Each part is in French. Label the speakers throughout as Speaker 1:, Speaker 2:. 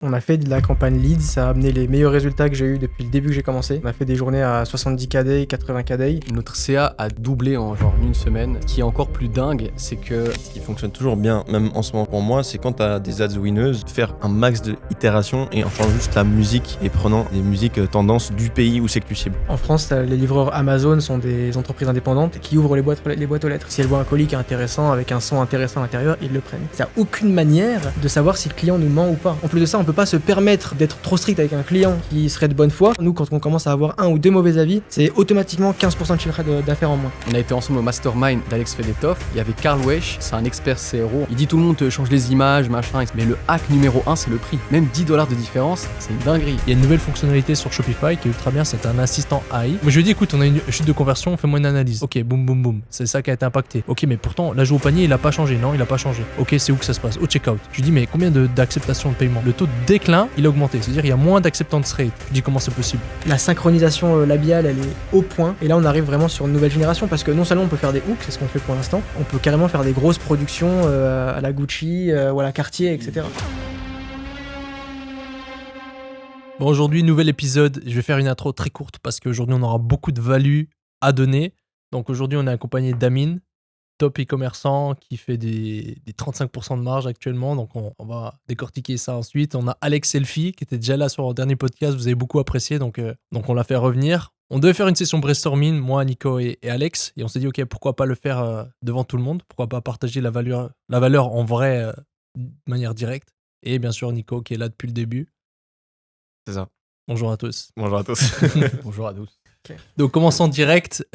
Speaker 1: On a fait de la campagne lead, ça a amené les meilleurs résultats que j'ai eu depuis le début que j'ai commencé. On a fait des journées à 70 KD, 80 KD.
Speaker 2: Notre CA a doublé en genre une semaine. Ce qui est encore plus dingue, c'est que
Speaker 3: Ce qui fonctionne toujours bien, même en ce moment pour moi, c'est quand tu as des ads winneuses, faire un max d'itérations et en changeant juste la musique et prenant des musiques tendances du pays où c'est que tu cibles.
Speaker 1: En France, les livreurs Amazon sont des entreprises indépendantes qui ouvrent les boîtes aux lettres. Si elles voient un colis qui est intéressant, avec un son intéressant à l'intérieur, ils le prennent. Il n'y a aucune manière de savoir si le client nous ment ou pas. En plus de ça, on peut pas se permettre d'être trop strict avec un client qui serait de bonne foi. Nous, quand on commence à avoir un ou deux mauvais avis, c'est automatiquement 15% de chiffre d'affaires en moins.
Speaker 2: on a été ensemble au mastermind d'Alex Fedetov. Il y avait Carl Wesch, c'est un expert CRO. Il dit tout le monde te change les images, machin. Mais le hack numéro 1, c'est le prix. Même $10 de différence, c'est une dinguerie.
Speaker 4: Il y a une nouvelle fonctionnalité sur Shopify qui est ultra bien, c'est un assistant AI. Moi je lui dis écoute, on a une chute de conversion, fais-moi une analyse. Ok, boum boum boum, c'est ça qui a été impacté. Ok, mais pourtant l'ajout au panier il a pas changé, non il a pas changé. Ok, c'est où que ça se passe? Au checkout. Je lui dis mais combien d'acceptation de paiement? Le taux de déclin il a augmenté, c'est-à-dire il y a moins d'acceptance rate. Je lui dis comment c'est possible?
Speaker 1: La synchronisation labiale, elle est au point. Et là, on arrive vraiment sur une nouvelle génération parce que non seulement on peut faire des hooks, c'est ce qu'on fait pour l'instant, on peut carrément faire des grosses productions à la Gucci ou à la Cartier, etc.
Speaker 4: Bon, aujourd'hui, nouvel épisode. Je vais faire une intro très courte parce qu'aujourd'hui, on aura beaucoup de value à donner. Donc aujourd'hui, on est accompagné d'Amine, top e-commerçant qui fait des 35% de marge actuellement. Donc on va décortiquer ça ensuite. On a Alex Selfie qui était déjà là sur le dernier podcast. Vous avez beaucoup apprécié, donc on l'a fait revenir. On devait faire une session brainstorming, moi, Nico et Alex. Et on s'est dit, ok, pourquoi pas le faire devant tout le monde? Pourquoi pas partager la valeur en vrai de manière directe? Et bien sûr, Nico qui est là depuis le début.
Speaker 3: C'est ça.
Speaker 4: Bonjour à tous.
Speaker 3: Bonjour à tous.
Speaker 2: Bonjour à tous.
Speaker 4: Donc, commençons direct.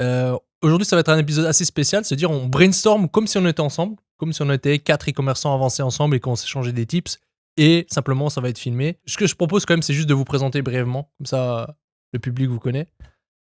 Speaker 4: Aujourd'hui, ça va être un épisode assez spécial. C'est-à-dire, on brainstorm comme si on était ensemble, comme si on était 4 e-commerçants avancés ensemble et qu'on s'échangeait des tips. Et simplement, ça va être filmé. Ce que je propose quand même, c'est juste de vous présenter brièvement. Comme ça, le public vous connaît.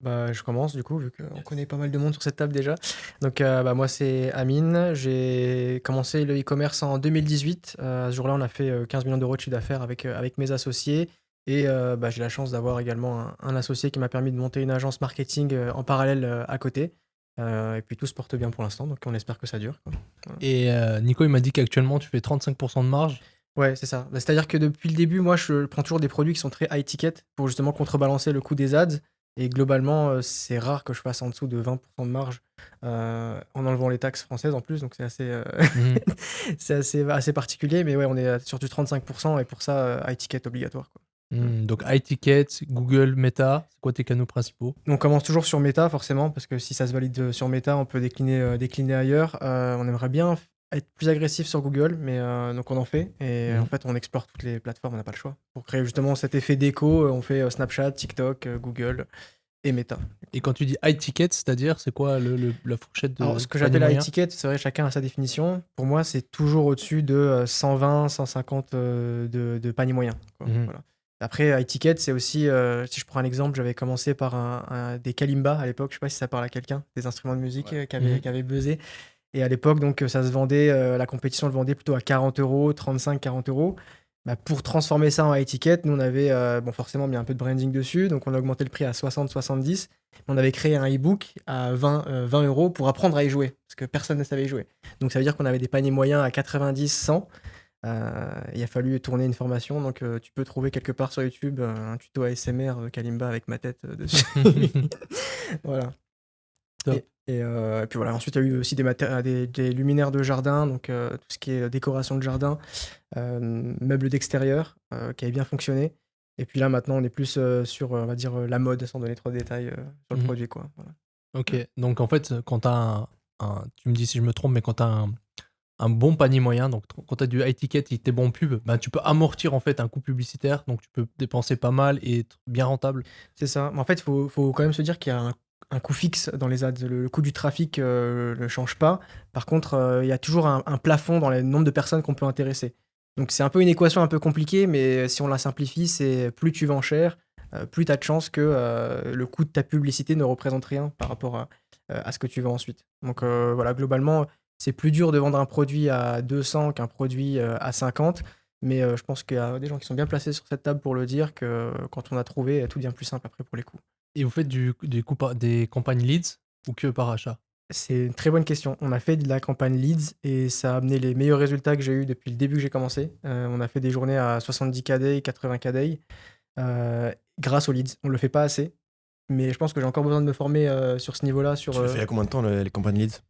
Speaker 1: Bah, je commence du coup, vu qu'on connaît pas mal de monde sur cette table déjà. Donc, moi, c'est Amine. J'ai commencé le e-commerce en 2018. À ce jour-là, on a fait 15 millions d'euros de chiffre d'affaires avec mes associés. Et j'ai la chance d'avoir également un associé qui m'a permis de monter une agence marketing en parallèle à côté. Et puis tout se porte bien pour l'instant, donc on espère que ça dure, quoi. Voilà.
Speaker 4: Et Nico, il m'a dit qu'actuellement, tu fais 35% de marge.
Speaker 1: Ouais, c'est ça. Bah, c'est-à-dire que depuis le début, moi, je prends toujours des produits qui sont très high ticket pour justement contrebalancer le coût des ads. Et globalement, c'est rare que je fasse en dessous de 20% de marge en enlevant les taxes françaises en plus. Donc c'est assez,
Speaker 4: Mhm.
Speaker 1: c'est assez particulier. Mais ouais, on est sur du 35% et pour ça, high ticket obligatoire, quoi.
Speaker 4: Donc, iTicket, Google, Meta, c'est quoi tes canaux principaux?
Speaker 1: On commence toujours sur Meta, forcément, parce que si ça se valide sur Meta, on peut décliner ailleurs. On aimerait bien être plus agressif sur Google, mais donc on en fait. Et en fait, on explore toutes les plateformes, on n'a pas le choix. Pour créer justement cet effet d'écho, on fait Snapchat, TikTok, Google et Meta.
Speaker 4: Et quand tu dis iTicket, c'est-à-dire, c'est quoi la fourchette de
Speaker 1: Alors, ce que
Speaker 4: panier
Speaker 1: j'appelle high
Speaker 4: moyen?
Speaker 1: ticket, c'est vrai, chacun a sa définition. Pour moi, c'est toujours au-dessus de 120, 150 de panier moyen, quoi.
Speaker 4: Mhm.
Speaker 1: Voilà. Après, high ticket, c'est aussi, si je prends un exemple, j'avais commencé par des Kalimba à l'époque, je sais pas si ça parle à quelqu'un, des instruments de musique qui avaient buzzé. Et à l'époque, donc, ça se vendait, la compétition le vendait plutôt à 40 euros, 35, 40 euros. Bah, pour transformer ça en high ticket, nous, on avait forcément mis un peu de branding dessus, donc on a augmenté le prix à 60, 70. On avait créé un e-book à 20 euros pour apprendre à y jouer, parce que personne ne savait y jouer. Donc ça veut dire qu'on avait des paniers moyens à 90, 100. Il a fallu tourner une formation, donc tu peux trouver quelque part sur YouTube un tuto ASMR de Kalimba avec ma tête dessus. Voilà.
Speaker 4: Top.
Speaker 1: Et puis voilà, ensuite il y a eu aussi des luminaires de jardin, donc tout ce qui est décoration de jardin, meubles d'extérieur, qui avaient bien fonctionné. Et puis là maintenant on est plus sur, on va dire, la mode, sans donner trop de détails sur le
Speaker 4: Mhm.
Speaker 1: produit, quoi. Voilà.
Speaker 4: Ok, donc en fait, quand tu as tu me dis si je me trompe, mais quand tu as un bon panier moyen, donc quand tu as du high ticket et tes bons pubs, ben, tu peux amortir en fait un coût publicitaire, donc tu peux dépenser pas mal et être bien rentable.
Speaker 1: C'est ça. Mais en fait, faut quand même se dire qu'il y a un coût fixe dans les ads. Le coût du trafic ne change pas. Par contre, il y a toujours un plafond dans le nombre de personnes qu'on peut intéresser. Donc c'est un peu une équation un peu compliquée, mais si on la simplifie, c'est plus tu vends cher, plus tu as de chances que le coût de ta publicité ne représente rien par rapport à ce que tu vends ensuite. Donc voilà, globalement, c'est plus dur de vendre un produit à 200 qu'un produit à 50. Mais je pense qu'il y a des gens qui sont bien placés sur cette table pour le dire que quand on a trouvé, tout devient plus simple après pour les coûts.
Speaker 4: Et vous faites des campagnes leads ou que par achat?
Speaker 1: C'est une très bonne question. On a fait de la campagne Leads et ça a amené les meilleurs résultats que j'ai eu depuis le début que j'ai commencé. On a fait des journées à 70 KD, 80 KD grâce aux leads. On le fait pas assez, mais je pense que j'ai encore besoin de me former sur ce niveau-là.
Speaker 3: Tu le fais il y a combien de temps, les campagnes leads?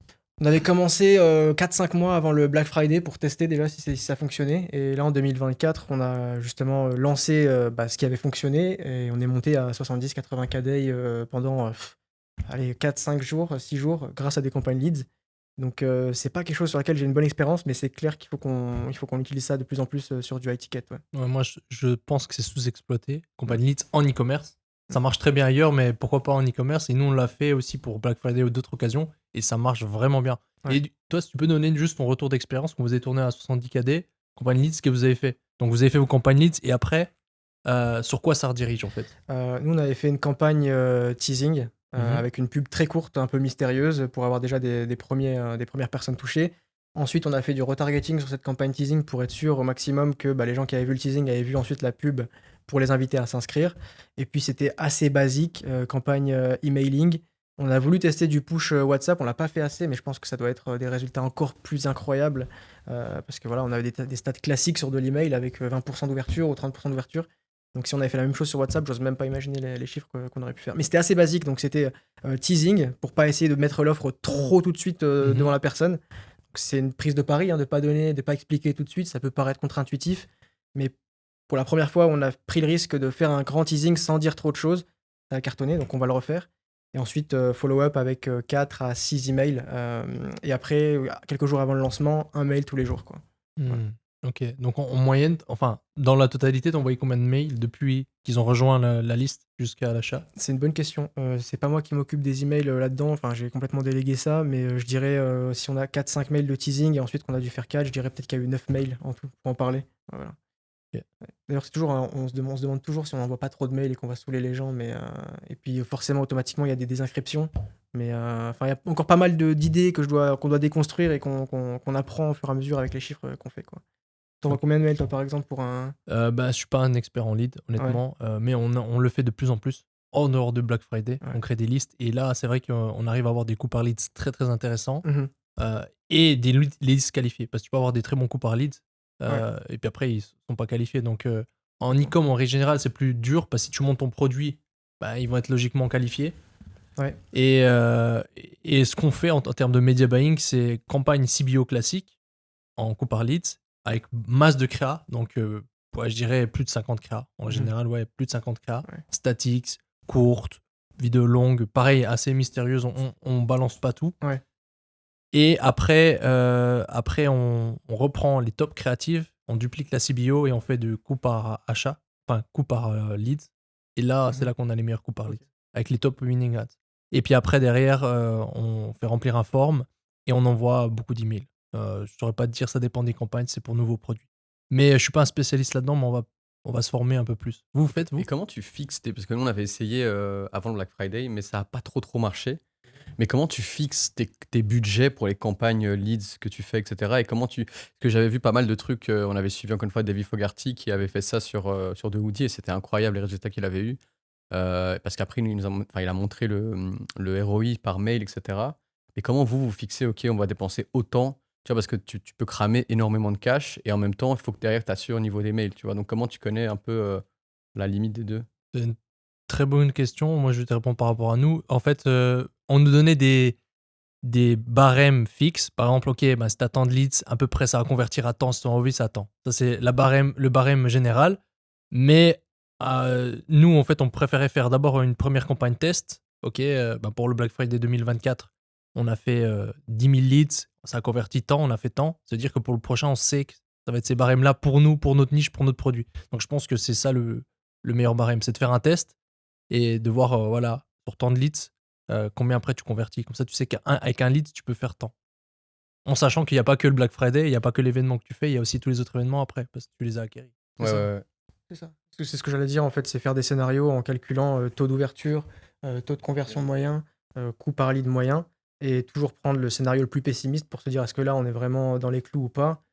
Speaker 1: On avait commencé 4-5 mois avant le Black Friday pour tester déjà si ça fonctionnait. Et là, en 2024, on a justement lancé ce qui avait fonctionné et on est monté à 70-80 KD pendant 4-5 jours, 6 jours, grâce à des campagnes leads. Donc, c'est pas quelque chose sur lequel j'ai une bonne expérience, mais c'est clair qu'il faut qu'on utilise ça de plus en plus sur du high ticket. Ouais.
Speaker 4: Ouais, moi, je pense que c'est sous-exploité. Campagne leads en e-commerce. Ça marche très bien ailleurs, mais pourquoi pas en e-commerce? Et nous, on l'a fait aussi pour Black Friday ou d'autres occasions, et ça marche vraiment bien.
Speaker 1: Ouais.
Speaker 4: Et toi, si tu peux donner juste ton retour d'expérience quand vous avez tourné à 70 KD, campagne leads, ce que vous avez fait. Donc, vous avez fait vos campagnes leads, et après, sur quoi ça redirige en fait?
Speaker 1: Nous, on avait fait une campagne teasing avec une pub très courte, un peu mystérieuse, pour avoir déjà des premières personnes touchées. Ensuite, on a fait du retargeting sur cette campagne teasing pour être sûr au maximum que les gens qui avaient vu le teasing avaient vu ensuite la pub pour les inviter à s'inscrire. Et puis, c'était assez basique, campagne emailing. On a voulu tester du push WhatsApp, on l'a pas fait assez, mais je pense que ça doit être des résultats encore plus incroyables parce que voilà, on avait des stats classiques sur de l'email avec 20% d'ouverture ou 30% d'ouverture. Donc si on avait fait la même chose sur WhatsApp, j'ose même pas imaginer les chiffres qu'on aurait pu faire. Mais c'était assez basique, donc c'était teasing pour pas essayer de mettre l'offre trop tout de suite devant la personne. Donc, c'est une prise de pari, de pas donner, de pas expliquer tout de suite. Ça peut paraître contre-intuitif, mais pour la première fois, on a pris le risque de faire un grand teasing sans dire trop de choses. Ça a cartonné, donc on va le refaire. Et ensuite, follow-up avec 4 à 6 emails. Et après, quelques jours avant le lancement, un mail tous les jours, quoi. Voilà.
Speaker 4: Ok, donc en moyenne, enfin, dans la totalité, t'as envoyé combien de mails depuis qu'ils ont rejoint la liste jusqu'à l'achat?
Speaker 1: C'est une bonne question. C'est pas moi qui m'occupe des emails là-dedans. Enfin, j'ai complètement délégué ça, mais je dirais si on a 4-5 mails de teasing et ensuite qu'on a dû faire 4, je dirais peut-être qu'il y a eu 9 mails en tout pour en parler. Voilà.
Speaker 4: Ok.
Speaker 1: Ouais. D'ailleurs, c'est toujours, on se demande toujours si on n'envoie pas trop de mails et qu'on va saouler les gens, mais et puis forcément, automatiquement, il y a des désinscriptions. Mais enfin, il y a encore pas mal d'idées qu'on doit déconstruire et qu'on apprend au fur et à mesure avec les chiffres qu'on fait, quoi. T'envoies combien de mails, toi, par exemple, pour un...
Speaker 4: Je suis pas un expert en lead, honnêtement, mais on le fait de plus en plus. En dehors de Black Friday,
Speaker 1: Ouais.
Speaker 4: on crée des listes et là, c'est vrai qu'on arrive à avoir des coups par leads très très intéressants
Speaker 1: Mhm.
Speaker 4: et des leads qualifiés parce que tu peux avoir des très bons coups par leads et puis après, ils sont pas qualifiés. Donc, en e-com, en règle générale, c'est plus dur parce que si tu montes ton produit, ils vont être logiquement qualifiés.
Speaker 1: Ouais.
Speaker 4: Et ce qu'on fait en termes de media buying, c'est campagne CBO classique en coup par leads avec masse de créa, donc je dirais plus de 50 créa. En général, plus de 50 créa.
Speaker 1: Ouais.
Speaker 4: Statiques, courtes, vidéos longues, pareil, assez mystérieuses, on balance pas tout.
Speaker 1: Ouais.
Speaker 4: Et après, on reprend les top créatives, on duplique la CBO et on fait de coup par achat, enfin coup par leads. Et là, c'est là qu'on a les meilleurs coups par leads, avec les top winning ads. Et puis après, derrière, on fait remplir un form et on envoie beaucoup d'emails. Je ne saurais pas te dire, ça dépend des campagnes, c'est pour nouveaux produits. Mais je suis pas un spécialiste là-dedans, mais on va se former un peu plus. Vous faites, vous?
Speaker 2: Et comment tu fixes parce que nous, on avait essayé avant le Black Friday, mais ça n'a pas trop marché. Mais comment tu fixes tes budgets pour les campagnes leads que tu fais, etc. Et comment parce que j'avais vu pas mal de trucs, on avait suivi encore une fois David Fogarty qui avait fait ça sur The Hoodie et c'était incroyable les résultats qu'il avait eu. Parce qu'après, il a montré le ROI par mail, etc. Et comment vous fixez, ok, on va dépenser autant, tu vois, parce que tu peux cramer énormément de cash et en même temps, il faut que derrière, tu assures au niveau des mails, tu vois. Donc, comment tu connais un peu la limite des deux?
Speaker 4: C'est une très bonne question. Moi, je vais te répondre par rapport à nous. En fait, on nous donnait des barèmes fixes. Par exemple, ok, si tu as tant de leads, à peu près, ça va convertir à tant. Si tu as envie, ça à tant. Ça, c'est le barème général. Mais nous, en fait, on préférait faire d'abord une première campagne test. Ok, pour le Black Friday 2024, on a fait 10 000 leads. Ça a converti tant, on a fait tant. C'est-à-dire que pour le prochain, on sait que ça va être ces barèmes-là pour nous, pour notre niche, pour notre produit. Donc, je pense que c'est ça le meilleur barème. C'est de faire un test et de voir, sur tant de leads, combien après tu convertis. Comme ça, tu sais qu'avec un lead, tu peux faire tant. En sachant qu'il n'y a pas que le Black Friday, il n'y a pas que l'événement que tu fais, il y a aussi tous les autres événements après, parce que tu les as acquéris.
Speaker 2: Ouais.
Speaker 1: C'est ça. C'est ce que j'allais dire, en fait, c'est faire des scénarios en calculant taux d'ouverture, taux de conversion moyen, coût par lead moyen, et toujours prendre le scénario le plus pessimiste pour se dire est-ce que là, on est vraiment dans les clous ou pas.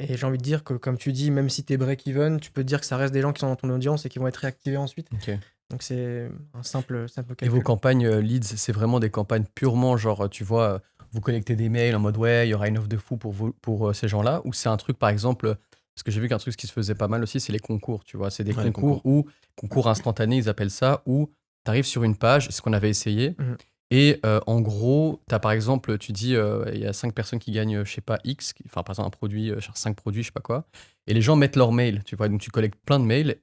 Speaker 1: Et j'ai envie de dire que, comme tu dis, même si tu es break-even, tu peux te dire que ça reste des gens qui sont dans ton audience et qui vont être réactivés ensuite.
Speaker 2: Ok.
Speaker 1: Donc c'est un simple
Speaker 2: Et vos
Speaker 1: calcul.
Speaker 2: campagnes leads, c'est vraiment des campagnes purement genre, tu vois, vous collectez des mails en mode ouais, il y aura une offre de fou pour vous, pour ces gens-là, ou c'est un truc par exemple, parce que j'ai vu qu'un truc qui se faisait pas mal aussi, c'est les concours, tu vois, c'est des
Speaker 3: Ouais, les
Speaker 2: concours ou concours instantanés, ils appellent ça, où tu arrives sur une page, c'est ce qu'on avait essayé,
Speaker 1: Mhm.
Speaker 2: et en gros, tu as par exemple, tu dis, il y a 5 personnes qui gagnent, je sais pas, X, enfin par exemple un produit, 5 produits, je sais pas quoi, et les gens mettent leur mail, tu vois, donc tu collectes plein de mails,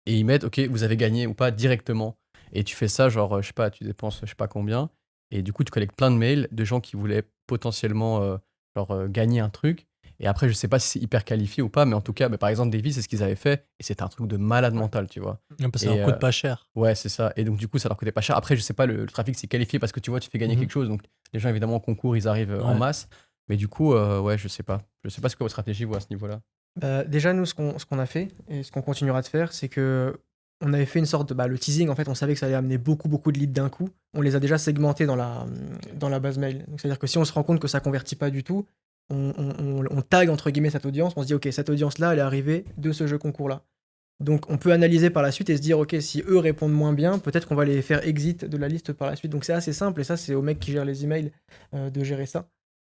Speaker 2: et ils mettent, ok, vous avez gagné ou pas directement. Et tu fais ça, genre, je sais pas, tu dépenses je sais pas combien. Et du coup, tu collectes plein de mails de gens qui voulaient potentiellement gagner un truc. Et après, je sais pas si c'est hyper qualifié ou pas, mais en tout cas, bah, par exemple, Davy, c'est ce qu'ils avaient fait. Et c'était un truc de malade
Speaker 1: Ouais.
Speaker 2: mental, tu vois.
Speaker 4: Parce que ça
Speaker 2: Et
Speaker 4: leur coûte pas cher.
Speaker 2: ouais, c'est ça. Et donc, du coup, ça leur coûtait pas cher. Après, je sais pas, le trafic, c'est qualifié parce que tu vois, tu fais gagner
Speaker 4: Mhm.
Speaker 2: quelque chose. Donc, les gens, évidemment, au concours, ils arrivent en
Speaker 4: Ouais.
Speaker 2: masse. Mais du coup, ouais, je sais pas. Je sais pas ce que votre stratégie, vous, à ce niveau-là.
Speaker 1: Déjà, nous, ce qu'on a fait et ce qu'on continuera de faire, c'est que on avait fait une sorte de le teasing. En fait, on savait que ça allait amener beaucoup, beaucoup de leads d'un coup. On les a déjà segmentés dans la base mail. Donc, c'est-à-dire que si on se rend compte que ça convertit pas du tout, on tag entre guillemets cette audience. On se dit, OK, cette audience-là, elle est arrivée de ce jeu concours-là. Donc, on peut analyser par la suite et se dire, OK, si eux répondent moins bien, peut-être qu'on va les faire exit de la liste par la suite. Donc, c'est assez simple. Et ça, c'est au mec qui gère les emails de gérer ça.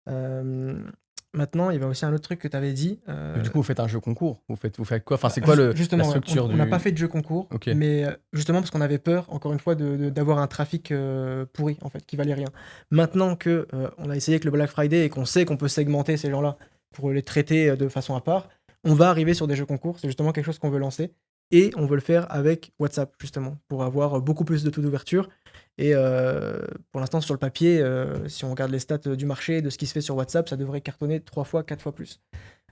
Speaker 1: Euh, Maintenant, il y avait aussi un autre truc que tu avais dit.
Speaker 2: Mais du coup, vous faites un jeu concours. Vous faites quoi? Enfin, c'est quoi la
Speaker 1: Justement, ouais,
Speaker 2: structure
Speaker 1: on n'a pas fait de jeu concours,
Speaker 2: Ok.
Speaker 1: mais justement parce qu'on avait peur, encore une fois, d'avoir un trafic pourri, en fait, qui valait rien. Maintenant que on a essayé avec le Black Friday et qu'on sait qu'on peut segmenter ces gens-là pour les traiter de façon à part, on va arriver sur des jeux concours. C'est justement quelque chose qu'on veut lancer. Et on veut le faire avec WhatsApp, justement, pour avoir beaucoup plus de taux d'ouverture. Et pour l'instant, sur le papier, si on regarde les stats du marché, de ce qui se fait sur WhatsApp, ça devrait cartonner 3 fois, 4 fois plus.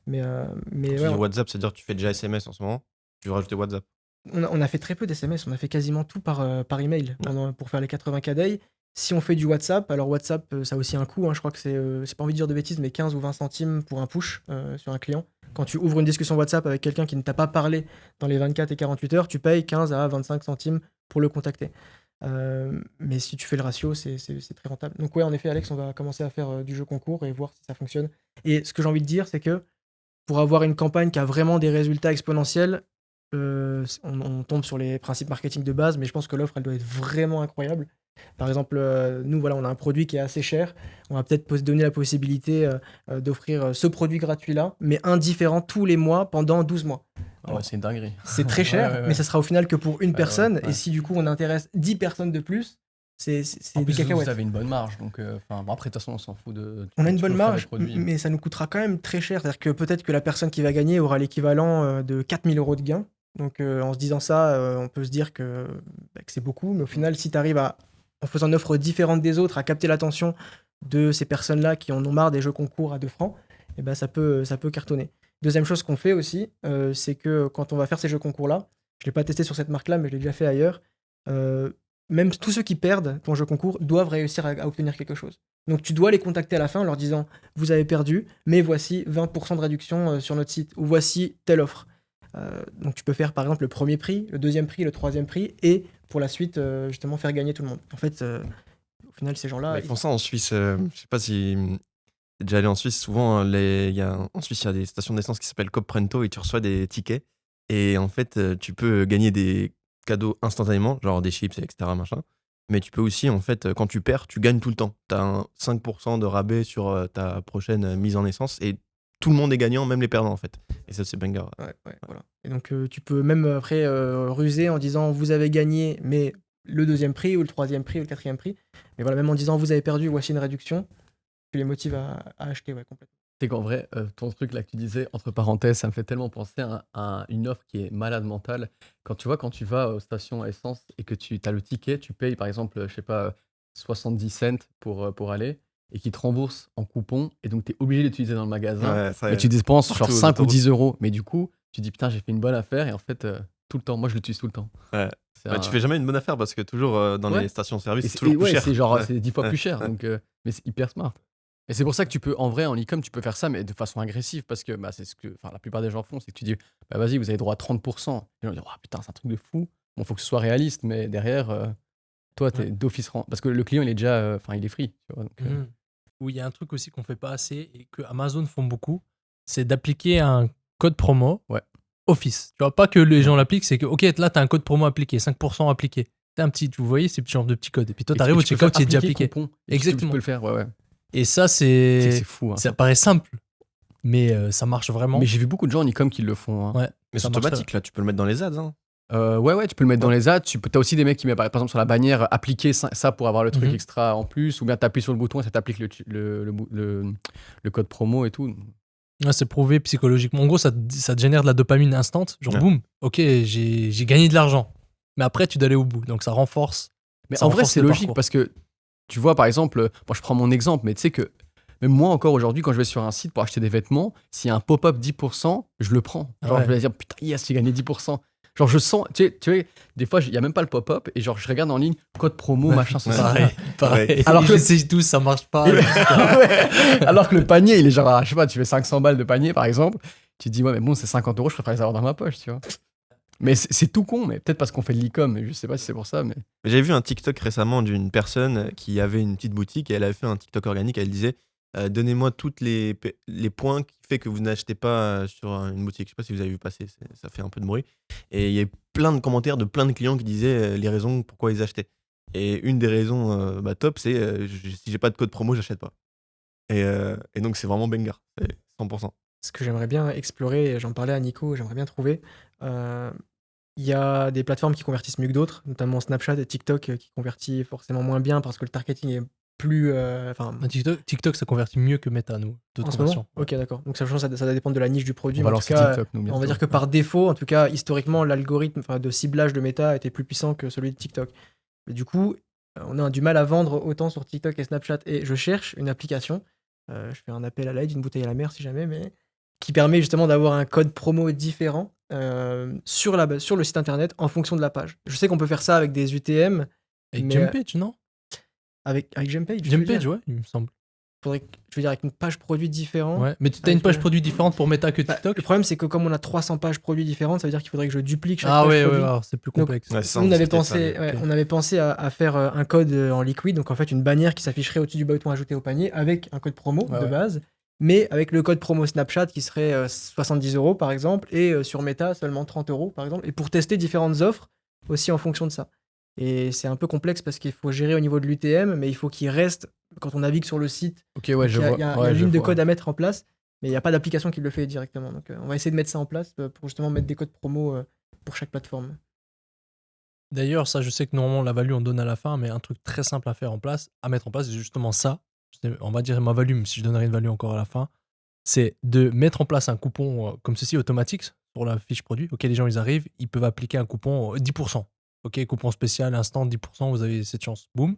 Speaker 1: Mais
Speaker 3: Quand tu
Speaker 1: ouais,
Speaker 3: dis WhatsApp, c'est-à-dire que tu fais déjà SMS en ce moment, tu veux rajouter WhatsApp.
Speaker 1: on a fait très peu d'SMS, on a fait quasiment tout par email pour faire les 80K day. Si on fait du WhatsApp, alors WhatsApp, ça a aussi un coût, hein, je crois que j'ai pas envie de dire de bêtises, mais 15 ou 20 centimes pour un push sur un client. Quand tu ouvres une discussion WhatsApp avec quelqu'un qui ne t'a pas parlé dans les 24 et 48 heures, tu payes 15 à 25 centimes pour le contacter. Mais si tu fais le ratio, c'est très rentable. Donc ouais, en effet, Alex, on va commencer à faire du jeu concours et voir si ça fonctionne. Et ce que j'ai envie de dire, c'est que pour avoir une campagne qui a vraiment des résultats exponentiels, on tombe sur les principes marketing de base, mais je pense que l'offre, elle doit être vraiment incroyable. Par exemple, nous, voilà, on a un produit qui est assez cher. On va peut-être se donner la possibilité d'offrir ce produit gratuit-là, mais un différent tous les mois pendant 12 mois.
Speaker 2: Ah ouais, c'est une dinguerie.
Speaker 1: C'est très cher,
Speaker 2: Ouais.
Speaker 1: mais ça sera au final que pour une personne.
Speaker 2: ouais.
Speaker 1: Et si du coup, on intéresse 10 personnes de plus, c'est
Speaker 2: En
Speaker 1: des
Speaker 2: plus,
Speaker 1: cacahuètes.
Speaker 2: vous avez une bonne marge. Donc, bon, après, de toute façon, on s'en fout de.
Speaker 1: On a une
Speaker 2: tu
Speaker 1: bonne
Speaker 2: peux faire des
Speaker 1: marge,
Speaker 2: produits.
Speaker 1: mais ça nous coûtera quand même très cher. C'est-à-dire que peut-être que la personne qui va gagner aura l'équivalent de 4 000 € de gain. Donc en se disant ça, on peut se dire que c'est beaucoup. Mais au final, si tu arrives en faisant une offre différente des autres, à capter l'attention de ces personnes-là qui en ont marre des jeux concours à 2 francs, et ben ça peut cartonner. Deuxième chose qu'on fait aussi, c'est que quand on va faire ces jeux concours-là, je ne l'ai pas testé sur cette marque-là, mais je l'ai déjà fait ailleurs, même tous ceux qui perdent ton jeu concours doivent réussir à obtenir quelque chose. Donc tu dois les contacter à la fin en leur disant vous avez perdu, mais voici 20% de réduction sur notre site, ou voici telle offre. Donc tu peux faire par exemple le premier prix, le deuxième prix, le troisième prix, et pour la suite justement faire gagner tout le monde. En fait, au final, ces gens-là...
Speaker 3: Ils font ça en Suisse. Je sais pas si t'es déjà allé en Suisse. Souvent, en Suisse, il y a des stations d'essence qui s'appellent Coop Prento et tu reçois des tickets. Et en fait, tu peux gagner des cadeaux instantanément, genre des chips, etc. Machin. Mais tu peux aussi, en fait, quand tu perds, tu gagnes tout le temps. Tu as un 5% de rabais sur ta prochaine mise en essence et tout le monde est gagnant, même les perdants, en fait. Et ça, c'est banger.
Speaker 1: Ouais, voilà. Et donc tu peux même après ruser en disant vous avez gagné, mais le deuxième prix, ou le troisième prix, ou le quatrième prix. Mais voilà, même en disant vous avez perdu, voici une réduction, tu les motives à acheter, ouais, complètement.
Speaker 2: C'est qu'en vrai, ton truc là que tu disais, entre parenthèses, ça me fait tellement penser à une offre qui est malade mentale. Quand tu vas aux stations à essence et que tu as le ticket, tu payes par exemple, je sais pas, 70 cents pour aller et qu'ils te remboursent en coupon et donc tu es obligé d'utiliser dans le magasin.
Speaker 3: Ouais, ça,
Speaker 2: Mais tu dépenses
Speaker 3: surtout
Speaker 2: genre
Speaker 3: aux
Speaker 2: 5 ou
Speaker 3: autoroutes.
Speaker 2: 10 euros. Mais du coup, tu dis putain, j'ai fait une bonne affaire et en fait, tout le temps, moi je l'utilise tout le temps.
Speaker 3: Ouais.
Speaker 2: C'est
Speaker 3: Bah, tu fais jamais une bonne affaire parce que toujours dans
Speaker 2: Ouais.
Speaker 3: les stations-service,
Speaker 2: Et
Speaker 3: c'est toujours plus
Speaker 2: ouais,
Speaker 3: cher.
Speaker 2: c'est genre,
Speaker 3: Ouais.
Speaker 2: c'est 10 fois
Speaker 3: Ouais.
Speaker 2: plus cher.
Speaker 3: Ouais.
Speaker 2: Donc, mais c'est hyper smart. Et c'est pour ça que tu peux, en vrai, en e-com, tu peux faire ça, mais de façon agressive, parce que c'est ce que la plupart des gens font, c'est que tu dis, bah vas-y, vous avez droit à 30%. Les gens disent, oh, putain, c'est un truc de fou. Bon, faut que ce soit réaliste, mais derrière, toi, t'es
Speaker 4: Ouais.
Speaker 2: d'office parce que le client, il est déjà, il est free. Tu vois, donc,
Speaker 4: Où il y a un truc aussi qu'on fait pas assez et que Amazon font beaucoup, c'est d'appliquer un code promo
Speaker 2: Ouais.
Speaker 4: Office. Tu vois, pas que les gens l'appliquent, c'est que, ok, là, t'as un code promo appliqué, 5% appliqué. T'as un petit, vous voyez, ces petits genres de petits codes. Et puis toi, t'arrives au checkout, il est déjà appliqué. Exactement.
Speaker 2: Tu peux le faire, ouais.
Speaker 4: Et ça,
Speaker 2: C'est fou. Hein,
Speaker 4: ça paraît simple, mais ça marche vraiment.
Speaker 2: Mais j'ai vu beaucoup de gens en e-com qui le font. Hein.
Speaker 4: Ouais.
Speaker 3: Mais c'est
Speaker 4: Ça marche
Speaker 3: automatique, là, tu peux le mettre dans les ads. Hein.
Speaker 2: Ouais, tu peux le mettre dans les ads. T'as aussi des mecs qui mettent par exemple sur la bannière appliquer ça pour avoir le truc extra en plus, ou bien t'appuies sur le bouton et ça t'applique le code promo et tout.
Speaker 4: Ouais, c'est prouvé psychologiquement. En gros, ça te génère de la dopamine instant. Genre, boum, ok, j'ai gagné de l'argent. Mais après, tu dois aller au bout. Donc, ça renforce.
Speaker 2: Mais
Speaker 4: ça
Speaker 2: en vrai,
Speaker 4: renforce
Speaker 2: c'est
Speaker 4: le
Speaker 2: logique
Speaker 4: parcours.
Speaker 2: parce que tu vois, par exemple, moi je prends mon exemple, mais tu sais que même moi encore aujourd'hui, quand je vais sur un site pour acheter des vêtements, s'il y a un pop-up 10%, je le prends. Genre,
Speaker 4: Ouais.
Speaker 2: je vais dire, putain, yes, j'ai gagné 10%. Genre, je sens, tu sais, des fois, il n'y a même pas le pop-up et genre, je regarde en ligne, code promo, machin, c'est ça.
Speaker 4: Pareil.
Speaker 2: Alors
Speaker 4: Alors
Speaker 2: que-
Speaker 4: que c'est tout, ça marche pas.
Speaker 2: Ouais. Alors que le panier, il est genre, je sais pas, tu fais 500 balles de panier par exemple, tu te dis, ouais, mais bon, c'est 50 €, je préfère les avoir dans ma poche, tu vois. Mais c'est tout con, mais peut-être parce qu'on fait de l'e-com, mais je sais pas si c'est pour ça. Mais
Speaker 3: J'avais vu un TikTok récemment d'une personne qui avait une petite boutique et elle avait fait un TikTok organique. Elle disait donnez-moi toutes les points qui fait que vous n'achetez pas sur une boutique. Je sais pas si vous avez vu passer, ça fait un peu de bruit. Et il y a eu plein de commentaires de plein de clients qui disaient les raisons pourquoi ils achetaient. Et une des raisons top, c'est si j'ai pas de code promo, j'achète pas. Et donc c'est vraiment banger, c'est 100%.
Speaker 1: Ce que j'aimerais bien explorer, j'en parlais à Nico, j'aimerais bien trouver. Il y a des plateformes qui convertissent mieux que d'autres, notamment Snapchat et TikTok qui convertit forcément moins bien parce que le targeting est plus.
Speaker 4: TikTok, ça convertit mieux que Meta, nous, de
Speaker 1: En ce
Speaker 4: conversion.
Speaker 1: moment. Ok, d'accord. Donc ça va dépendre de la niche du produit.
Speaker 2: on
Speaker 1: mais
Speaker 2: va
Speaker 1: en tout
Speaker 2: lancer
Speaker 1: cas,
Speaker 2: TikTok, nous,
Speaker 1: on
Speaker 2: bientôt.
Speaker 1: va dire que par défaut, en tout cas, historiquement, l'algorithme de ciblage de Meta était plus puissant que celui de TikTok. Mais du coup, on a du mal à vendre autant sur TikTok et Snapchat. Et je cherche une application, je fais un appel à l'aide, une bouteille à la mer si jamais, mais qui permet justement d'avoir un code promo différent sur le site internet en fonction de la page. Je sais qu'on peut faire ça avec des UTM,
Speaker 4: Avec
Speaker 1: mais
Speaker 4: Jumpage, non
Speaker 1: avec Jumpage. je veux
Speaker 4: Jumpage,
Speaker 1: dire.
Speaker 4: ouais, il me semble.
Speaker 1: Je veux dire avec une page produit différente.
Speaker 4: Ouais. Mais tu as une
Speaker 1: Avec,
Speaker 4: page produit différente pour Meta que
Speaker 1: Bah,
Speaker 4: TikTok.
Speaker 1: le problème, c'est que comme on a 300 pages produits différentes, ça veut dire qu'il faudrait que je duplique chaque
Speaker 4: Ah
Speaker 1: page
Speaker 4: ouais,
Speaker 1: produit.
Speaker 4: alors c'est plus
Speaker 1: Donc,
Speaker 4: complexe.
Speaker 3: Ouais, ça,
Speaker 1: Nous,
Speaker 3: on discutait de ça,
Speaker 4: ok.
Speaker 1: on avait pensé à faire un code en liquide, donc en fait une bannière qui s'afficherait au-dessus du bouton ajouté au panier avec un code promo de base, mais avec le code promo Snapchat qui serait 70 € par exemple, et sur Meta seulement 30 € par exemple, et pour tester différentes offres aussi en fonction de ça. Et c'est un peu complexe parce qu'il faut gérer au niveau de l'UTM, mais il faut qu'il reste, quand on navigue sur le site,
Speaker 2: Ok, ouais, je vois.
Speaker 1: il y a
Speaker 2: Ouais,
Speaker 1: une
Speaker 2: je
Speaker 1: ligne de
Speaker 2: vois.
Speaker 1: code à mettre en place, mais il n'y a pas d'application qui le fait directement. Donc on va essayer de mettre ça en place pour justement mettre des codes promo pour chaque plateforme.
Speaker 4: D'ailleurs, ça, je sais que normalement, la value, on donne à la fin, mais un truc très simple à mettre en place, c'est justement ça. On va dire ma value, même si je donnerai une value encore à la fin. C'est de mettre en place un coupon comme ceci, automatique, pour la fiche produit. Ok, les gens, ils arrivent, ils peuvent appliquer un coupon 10%. Ok, coupon spécial, instant, 10%, vous avez cette chance. Boum.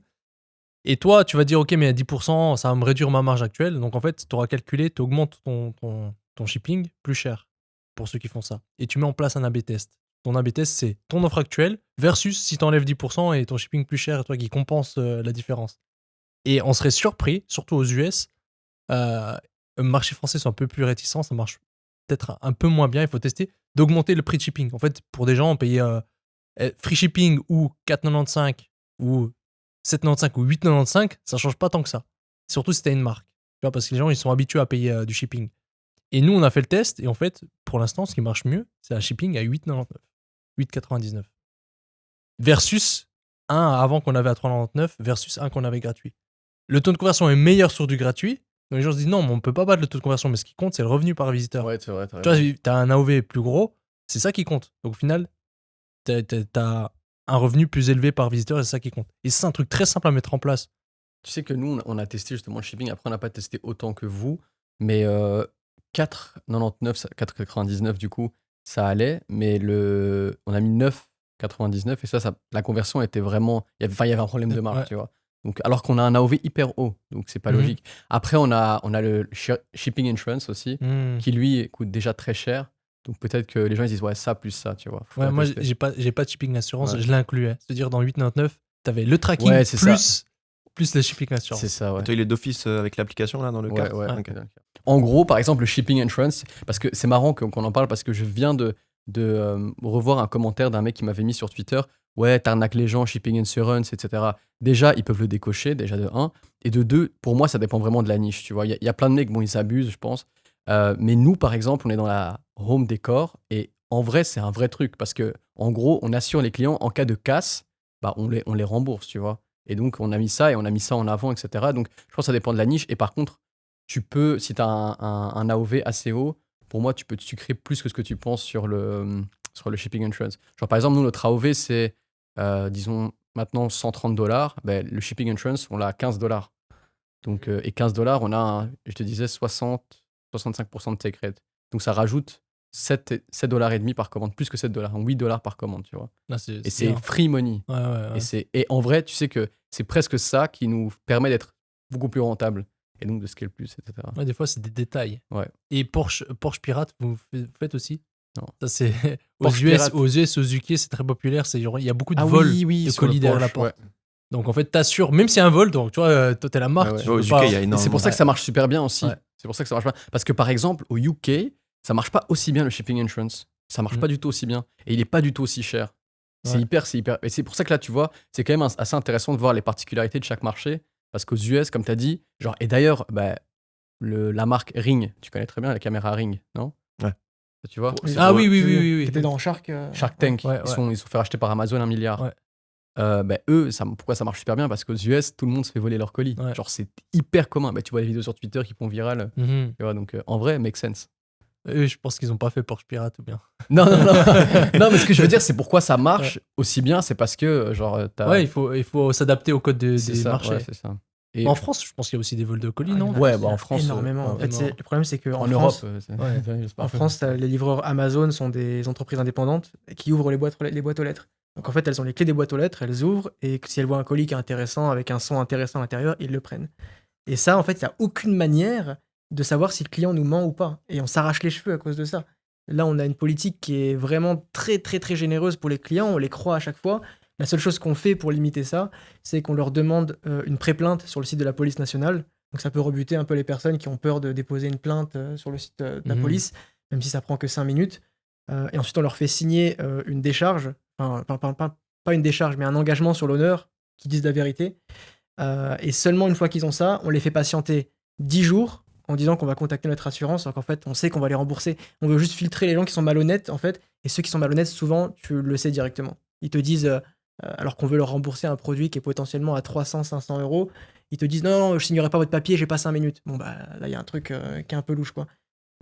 Speaker 4: Et toi, tu vas dire, ok, mais à 10%, ça va me réduire ma marge actuelle. Donc, en fait, tu auras calculé, tu augmentes ton shipping plus cher pour ceux qui font ça. Et tu mets en place un A/B test. Ton A/B test, c'est ton offre actuelle versus si tu enlèves 10% et ton shipping plus cher, et toi qui compense la différence. Et on serait surpris, surtout aux US, le marché français sont un peu plus réticents, ça marche peut-être un peu moins bien, il faut tester, d'augmenter le prix de shipping. En fait, pour des gens, payer free shipping ou 4,95 ou 7,95 ou 8,95, ça change pas tant que ça. Surtout si tu as une marque. Tu vois, parce que les gens, ils sont habitués à payer du shipping. Et nous, on a fait le test, et en fait, pour l'instant, ce qui marche mieux, c'est un shipping à 8,99. 8,99. Versus un avant qu'on avait à 3,99 versus un qu'on avait gratuit. Le taux de conversion est meilleur sur du gratuit. Donc les gens se disent non, mais on peut pas battre le taux de conversion, mais ce qui compte, c'est le revenu par visiteur.
Speaker 2: Ouais, c'est vrai.
Speaker 4: Tu vois, t'as un AOV plus gros, c'est ça qui compte. Donc au final, t'as un revenu plus élevé par visiteur, et c'est ça qui compte. Et c'est un truc très simple à mettre en place.
Speaker 2: Tu sais que nous, on a testé justement le shipping. Après, on n'a pas testé autant que vous. Mais 4,99, 4,99 du coup, ça allait. Mais on a mis 9,99. Et ça, la conversion était vraiment. Il y avait un problème de marge,
Speaker 4: Ouais.
Speaker 2: tu vois. Donc, alors qu'on a un AOV hyper haut. Donc, c'est pas
Speaker 4: Mhm.
Speaker 2: logique. Après, on a le shipping insurance aussi, qui lui coûte déjà très cher. Donc, peut-être que les gens ils disent, ouais, ça plus ça, tu vois.
Speaker 4: Ouais,
Speaker 2: Faudrait
Speaker 4: moi,
Speaker 2: tester.
Speaker 4: j'ai pas de shipping assurance,
Speaker 2: Ouais.
Speaker 4: je l'incluais. C'est-à-dire, dans 8,99, t'avais le tracking
Speaker 2: Ouais, c'est
Speaker 4: plus le shipping assurance.
Speaker 2: C'est ça, ouais.
Speaker 3: Toi, il est d'office avec l'application là dans le
Speaker 2: Ouais,
Speaker 3: cadre.
Speaker 2: ouais,
Speaker 3: Ok.
Speaker 2: ok. En gros, par exemple, le shipping insurance, parce que c'est marrant qu'on en parle parce que je viens de revoir un commentaire d'un mec qui m'avait mis sur Twitter. Ouais, t'arnaques les gens, shipping insurance, etc. Déjà, ils peuvent le décocher, déjà de 1. Et de 2, pour moi, ça dépend vraiment de la niche, tu vois. Il y a plein de mecs, bon, ils s'abusent, je pense. Mais nous, par exemple, on est dans la home décor et en vrai, c'est un vrai truc parce que en gros, on assure les clients en cas de casse, bah, on les rembourse, tu vois. Et donc, on a mis ça et on a mis ça en avant, etc. Donc, je pense que ça dépend de la niche. Et par contre, tu peux, si tu as un AOV assez haut, pour moi, tu peux te sucrer plus que ce que tu penses sur le shipping insurance. Genre, par exemple, nous, notre AOV, c'est, disons, maintenant $130. Ben, le shipping insurance, on l'a à $15. Donc, et $15, on a, je te disais, 65% de take rate. Donc, ça rajoute $7,5 par commande, plus que $7, $8 par commande, tu vois.
Speaker 4: Là,
Speaker 2: Et c'est
Speaker 4: bien.
Speaker 2: free money.
Speaker 4: Ouais.
Speaker 2: Et en vrai, tu sais que c'est presque ça qui nous permet d'être beaucoup plus rentable et donc de scale plus, etc.
Speaker 4: Ouais, des fois, c'est des détails.
Speaker 2: Ouais.
Speaker 4: Et Porsche Pirate, vous faites aussi?
Speaker 2: Non.
Speaker 4: Ça, c'est aux
Speaker 2: Porsche
Speaker 4: US,
Speaker 2: Pirate.
Speaker 4: aux UK, c'est très populaire. Il y a beaucoup de
Speaker 2: Ah
Speaker 4: vols
Speaker 2: oui,
Speaker 4: de
Speaker 2: sur le
Speaker 4: colis derrière la
Speaker 2: Porsche,
Speaker 4: porte. Donc, en fait, t'assures, même s'il y a un vol, donc tu vois, toi, t'es la marque.
Speaker 2: Ouais.
Speaker 4: tu
Speaker 3: Au
Speaker 4: peux
Speaker 3: UK,
Speaker 4: pas-
Speaker 3: il y a
Speaker 2: Et
Speaker 3: énormément.
Speaker 2: c'est pour ça que ça marche super bien aussi.
Speaker 4: Ouais.
Speaker 2: C'est pour ça que ça marche pas. Parce que par exemple, au UK, ça marche pas aussi bien le shipping insurance. Ça marche
Speaker 4: Mhm.
Speaker 2: pas du tout aussi bien. Et il est pas du tout aussi cher. C'est
Speaker 4: Ouais.
Speaker 2: hyper. Et c'est pour ça que là, tu vois, c'est quand même assez intéressant de voir les particularités de chaque marché. Parce qu'aux US, comme tu as dit, genre, et d'ailleurs, bah, la marque Ring, tu connais très bien la caméra Ring, non?
Speaker 3: Ouais.
Speaker 2: Tu vois?
Speaker 4: Ah oui.
Speaker 1: Qui était dans Shark.
Speaker 2: Shark Tank,
Speaker 4: Ouais.
Speaker 2: ils sont fait racheter par Amazon 1 milliard.
Speaker 4: Ouais.
Speaker 2: Bah, eux, pourquoi ça marche super bien? Parce qu'aux US, tout le monde se fait voler leurs colis.
Speaker 4: Ouais.
Speaker 2: Genre, c'est hyper commun. Bah, tu vois les vidéos sur Twitter qui font viral.
Speaker 4: Mhm.
Speaker 2: Tu vois, donc en vrai, make sense.
Speaker 4: Eux, je pense qu'ils ont pas fait Porsche Pirate ou bien.
Speaker 2: Non. Non, mais ce que je veux dire, c'est pourquoi ça marche aussi bien, c'est parce que, genre, t'as.
Speaker 4: Ouais, il faut s'adapter au code des
Speaker 2: ça,
Speaker 4: marchés.
Speaker 2: ouais, c'est ça. Et
Speaker 4: En France, je pense qu'il y a aussi des vols de colis, non?
Speaker 2: Ouais, bah, en France,
Speaker 1: énormément. En fait,
Speaker 4: énormément.
Speaker 1: le problème, c'est qu'en
Speaker 2: en
Speaker 1: France,
Speaker 2: Europe,
Speaker 4: Ouais.
Speaker 2: c'est pas
Speaker 1: en
Speaker 2: fait.
Speaker 1: France, les livreurs Amazon sont des entreprises indépendantes qui ouvrent les boîtes aux lettres. Donc en fait, elles ont les clés des boîtes aux lettres, elles ouvrent, et si elles voient un colis qui est intéressant, avec un son intéressant à l'intérieur, ils le prennent. Et ça, en fait, il n'y a aucune manière de savoir si le client nous ment ou pas. Et on s'arrache les cheveux à cause de ça. Là, on a une politique qui est vraiment très, très, très généreuse pour les clients, on les croit à chaque fois. La seule chose qu'on fait pour limiter ça, c'est qu'on leur demande une pré-plainte sur le site de la police nationale. Donc ça peut rebuter un peu les personnes qui ont peur de déposer une plainte sur le site de la police, même si ça prend que 5 minutes. Et ensuite, on leur fait signer une décharge, pas une décharge, mais un engagement sur l'honneur qui disent la vérité. Et seulement une fois qu'ils ont ça, on les fait patienter 10 jours en disant qu'on va contacter notre assurance, alors qu'en fait, on sait qu'on va les rembourser. On veut juste filtrer les gens qui sont malhonnêtes, en fait. Et ceux qui sont malhonnêtes, souvent, tu le sais directement. Ils te disent, alors qu'on veut leur rembourser un produit qui est potentiellement à 300-500 euros, ils te disent non, je signerai pas votre papier, j'ai pas 5 minutes. Bon, bah là, il y a un truc qui est un peu louche, quoi.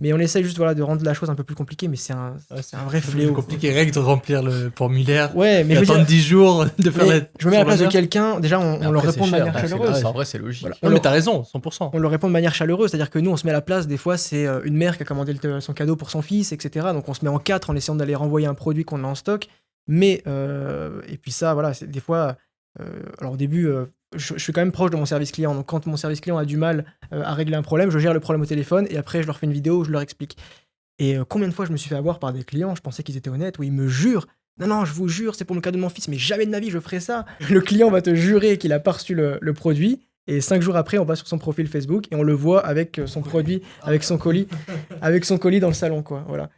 Speaker 1: Mais on essaye juste de rendre la chose un peu plus compliquée, mais c'est un vrai
Speaker 4: C'est
Speaker 1: fléau.
Speaker 4: compliqué, règle de remplir le formulaire.
Speaker 1: Ouais, mais je veux
Speaker 4: Attendre
Speaker 1: dire,
Speaker 4: 10 jours de faire
Speaker 1: mais je me mets à la place de
Speaker 4: sur
Speaker 1: quelqu'un, déjà, on leur répond de manière chaleureuse.
Speaker 2: En vrai, c'est logique.
Speaker 1: Voilà.
Speaker 4: Non, mais t'as raison, 100%.
Speaker 1: On leur répond de manière chaleureuse, c'est-à-dire que nous, on se met à la place, des fois, c'est une mère qui a commandé son cadeau pour son fils, etc. Donc on se met en 4 en essayant d'aller renvoyer un produit qu'on a en stock. Mais, et puis ça, voilà, c'est des fois, alors au début, je suis quand même proche de mon service client. Donc quand mon service client a du mal à régler un problème, je gère le problème au téléphone et après, je leur fais une vidéo où je leur explique. Et combien de fois je me suis fait avoir par des clients, je pensais qu'ils étaient honnêtes, où ils me jurent, non, je vous jure, c'est pour le cadeau de mon fils, mais jamais de ma vie je ferai ça. Le client va te jurer qu'il a pas reçu le produit, et 5 jours après, on va sur son profil Facebook et on le voit avec son produit, avec son colis dans le salon, quoi. Voilà.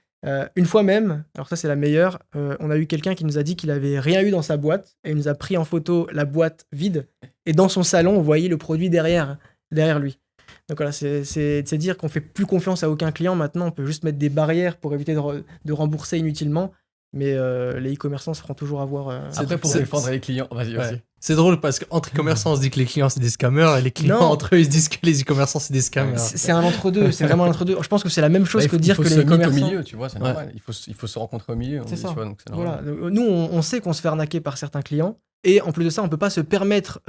Speaker 1: Une fois même, alors ça c'est la meilleure, on a eu quelqu'un qui nous a dit qu'il avait rien eu dans sa boîte, et il nous a pris en photo la boîte vide, et dans son salon, on voyait le produit derrière lui. Donc voilà, c'est dire qu'on fait plus confiance à aucun client maintenant, on peut juste mettre des barrières pour éviter de rembourser inutilement, mais les e-commerçants se feront toujours avoir.
Speaker 2: Après, pour défendre les clients, vas-y.
Speaker 4: Ouais. C'est drôle parce qu'entre e-commerçants, on se dit que les clients c'est des scammers et les clients
Speaker 1: Non.
Speaker 4: entre eux ils se disent que les e-commerçants c'est des scammers.
Speaker 1: C'est un entre-deux, c'est vraiment un entre-deux. Je pense que c'est la même chose que dire que les
Speaker 2: il faut se mettre
Speaker 1: e-commerçants.
Speaker 2: au milieu, tu vois, c'est normal. Il faut se rencontrer au milieu.
Speaker 1: C'est ça.
Speaker 2: Tu vois, donc c'est normal.
Speaker 1: Voilà. Nous, on sait qu'on se fait arnaquer par certains clients. Et en plus de ça, on peut pas se permettre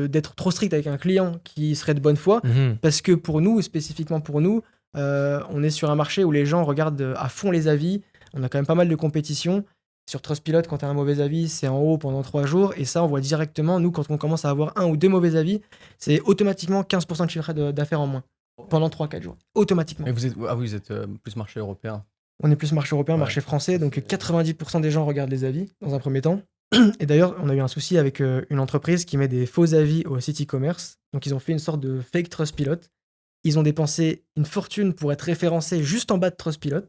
Speaker 1: d'être trop strict avec un client qui serait de bonne foi. Parce que pour nous, spécifiquement pour nous, on est sur un marché où les gens regardent à fond les avis. On a quand même pas mal de compétition. Sur Trustpilot, quand tu as un mauvais avis, c'est en haut pendant 3 jours. Et ça, on voit directement, nous, quand on commence à avoir 1 ou 2 mauvais avis, c'est automatiquement 15% de chiffre d'affaires en moins. Pendant 3-4 jours. Automatiquement.
Speaker 2: Mais vous êtes plus marché européen.
Speaker 1: On est plus marché européen,
Speaker 2: Ouais.
Speaker 1: marché français. Donc 90% des gens regardent les avis dans un premier temps. Et d'ailleurs, on a eu un souci avec une entreprise qui met des faux avis au site e-commerce. Donc ils ont fait une sorte de fake Trustpilot. Ils ont dépensé une fortune pour être référencés juste en bas de Trustpilot.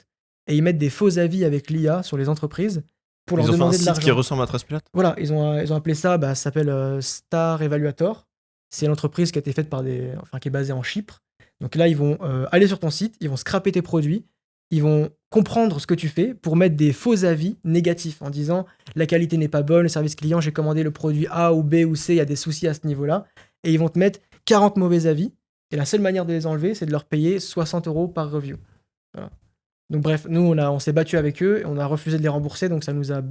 Speaker 1: Et ils mettent des faux avis avec l'IA sur les entreprises pour leur
Speaker 3: Ils ont fait un
Speaker 1: demander de
Speaker 3: site qui
Speaker 1: l'argent.
Speaker 3: ressemble à Trustpilot.
Speaker 1: Voilà, ils ont appelé ça, ça s'appelle Star Evaluator. C'est l'entreprise qui a été faite qui est basée en Chypre. Donc là, ils vont aller sur ton site, ils vont scraper tes produits, ils vont comprendre ce que tu fais pour mettre des faux avis négatifs en disant la qualité n'est pas bonne, le service client, j'ai commandé le produit A ou B ou C, il y a des soucis à ce niveau-là. Et ils vont te mettre 40 mauvais avis. Et la seule manière de les enlever, c'est de leur payer 60 € par review. Voilà. Donc bref, nous, on s'est battu avec eux et on a refusé de les rembourser. Donc ça nous a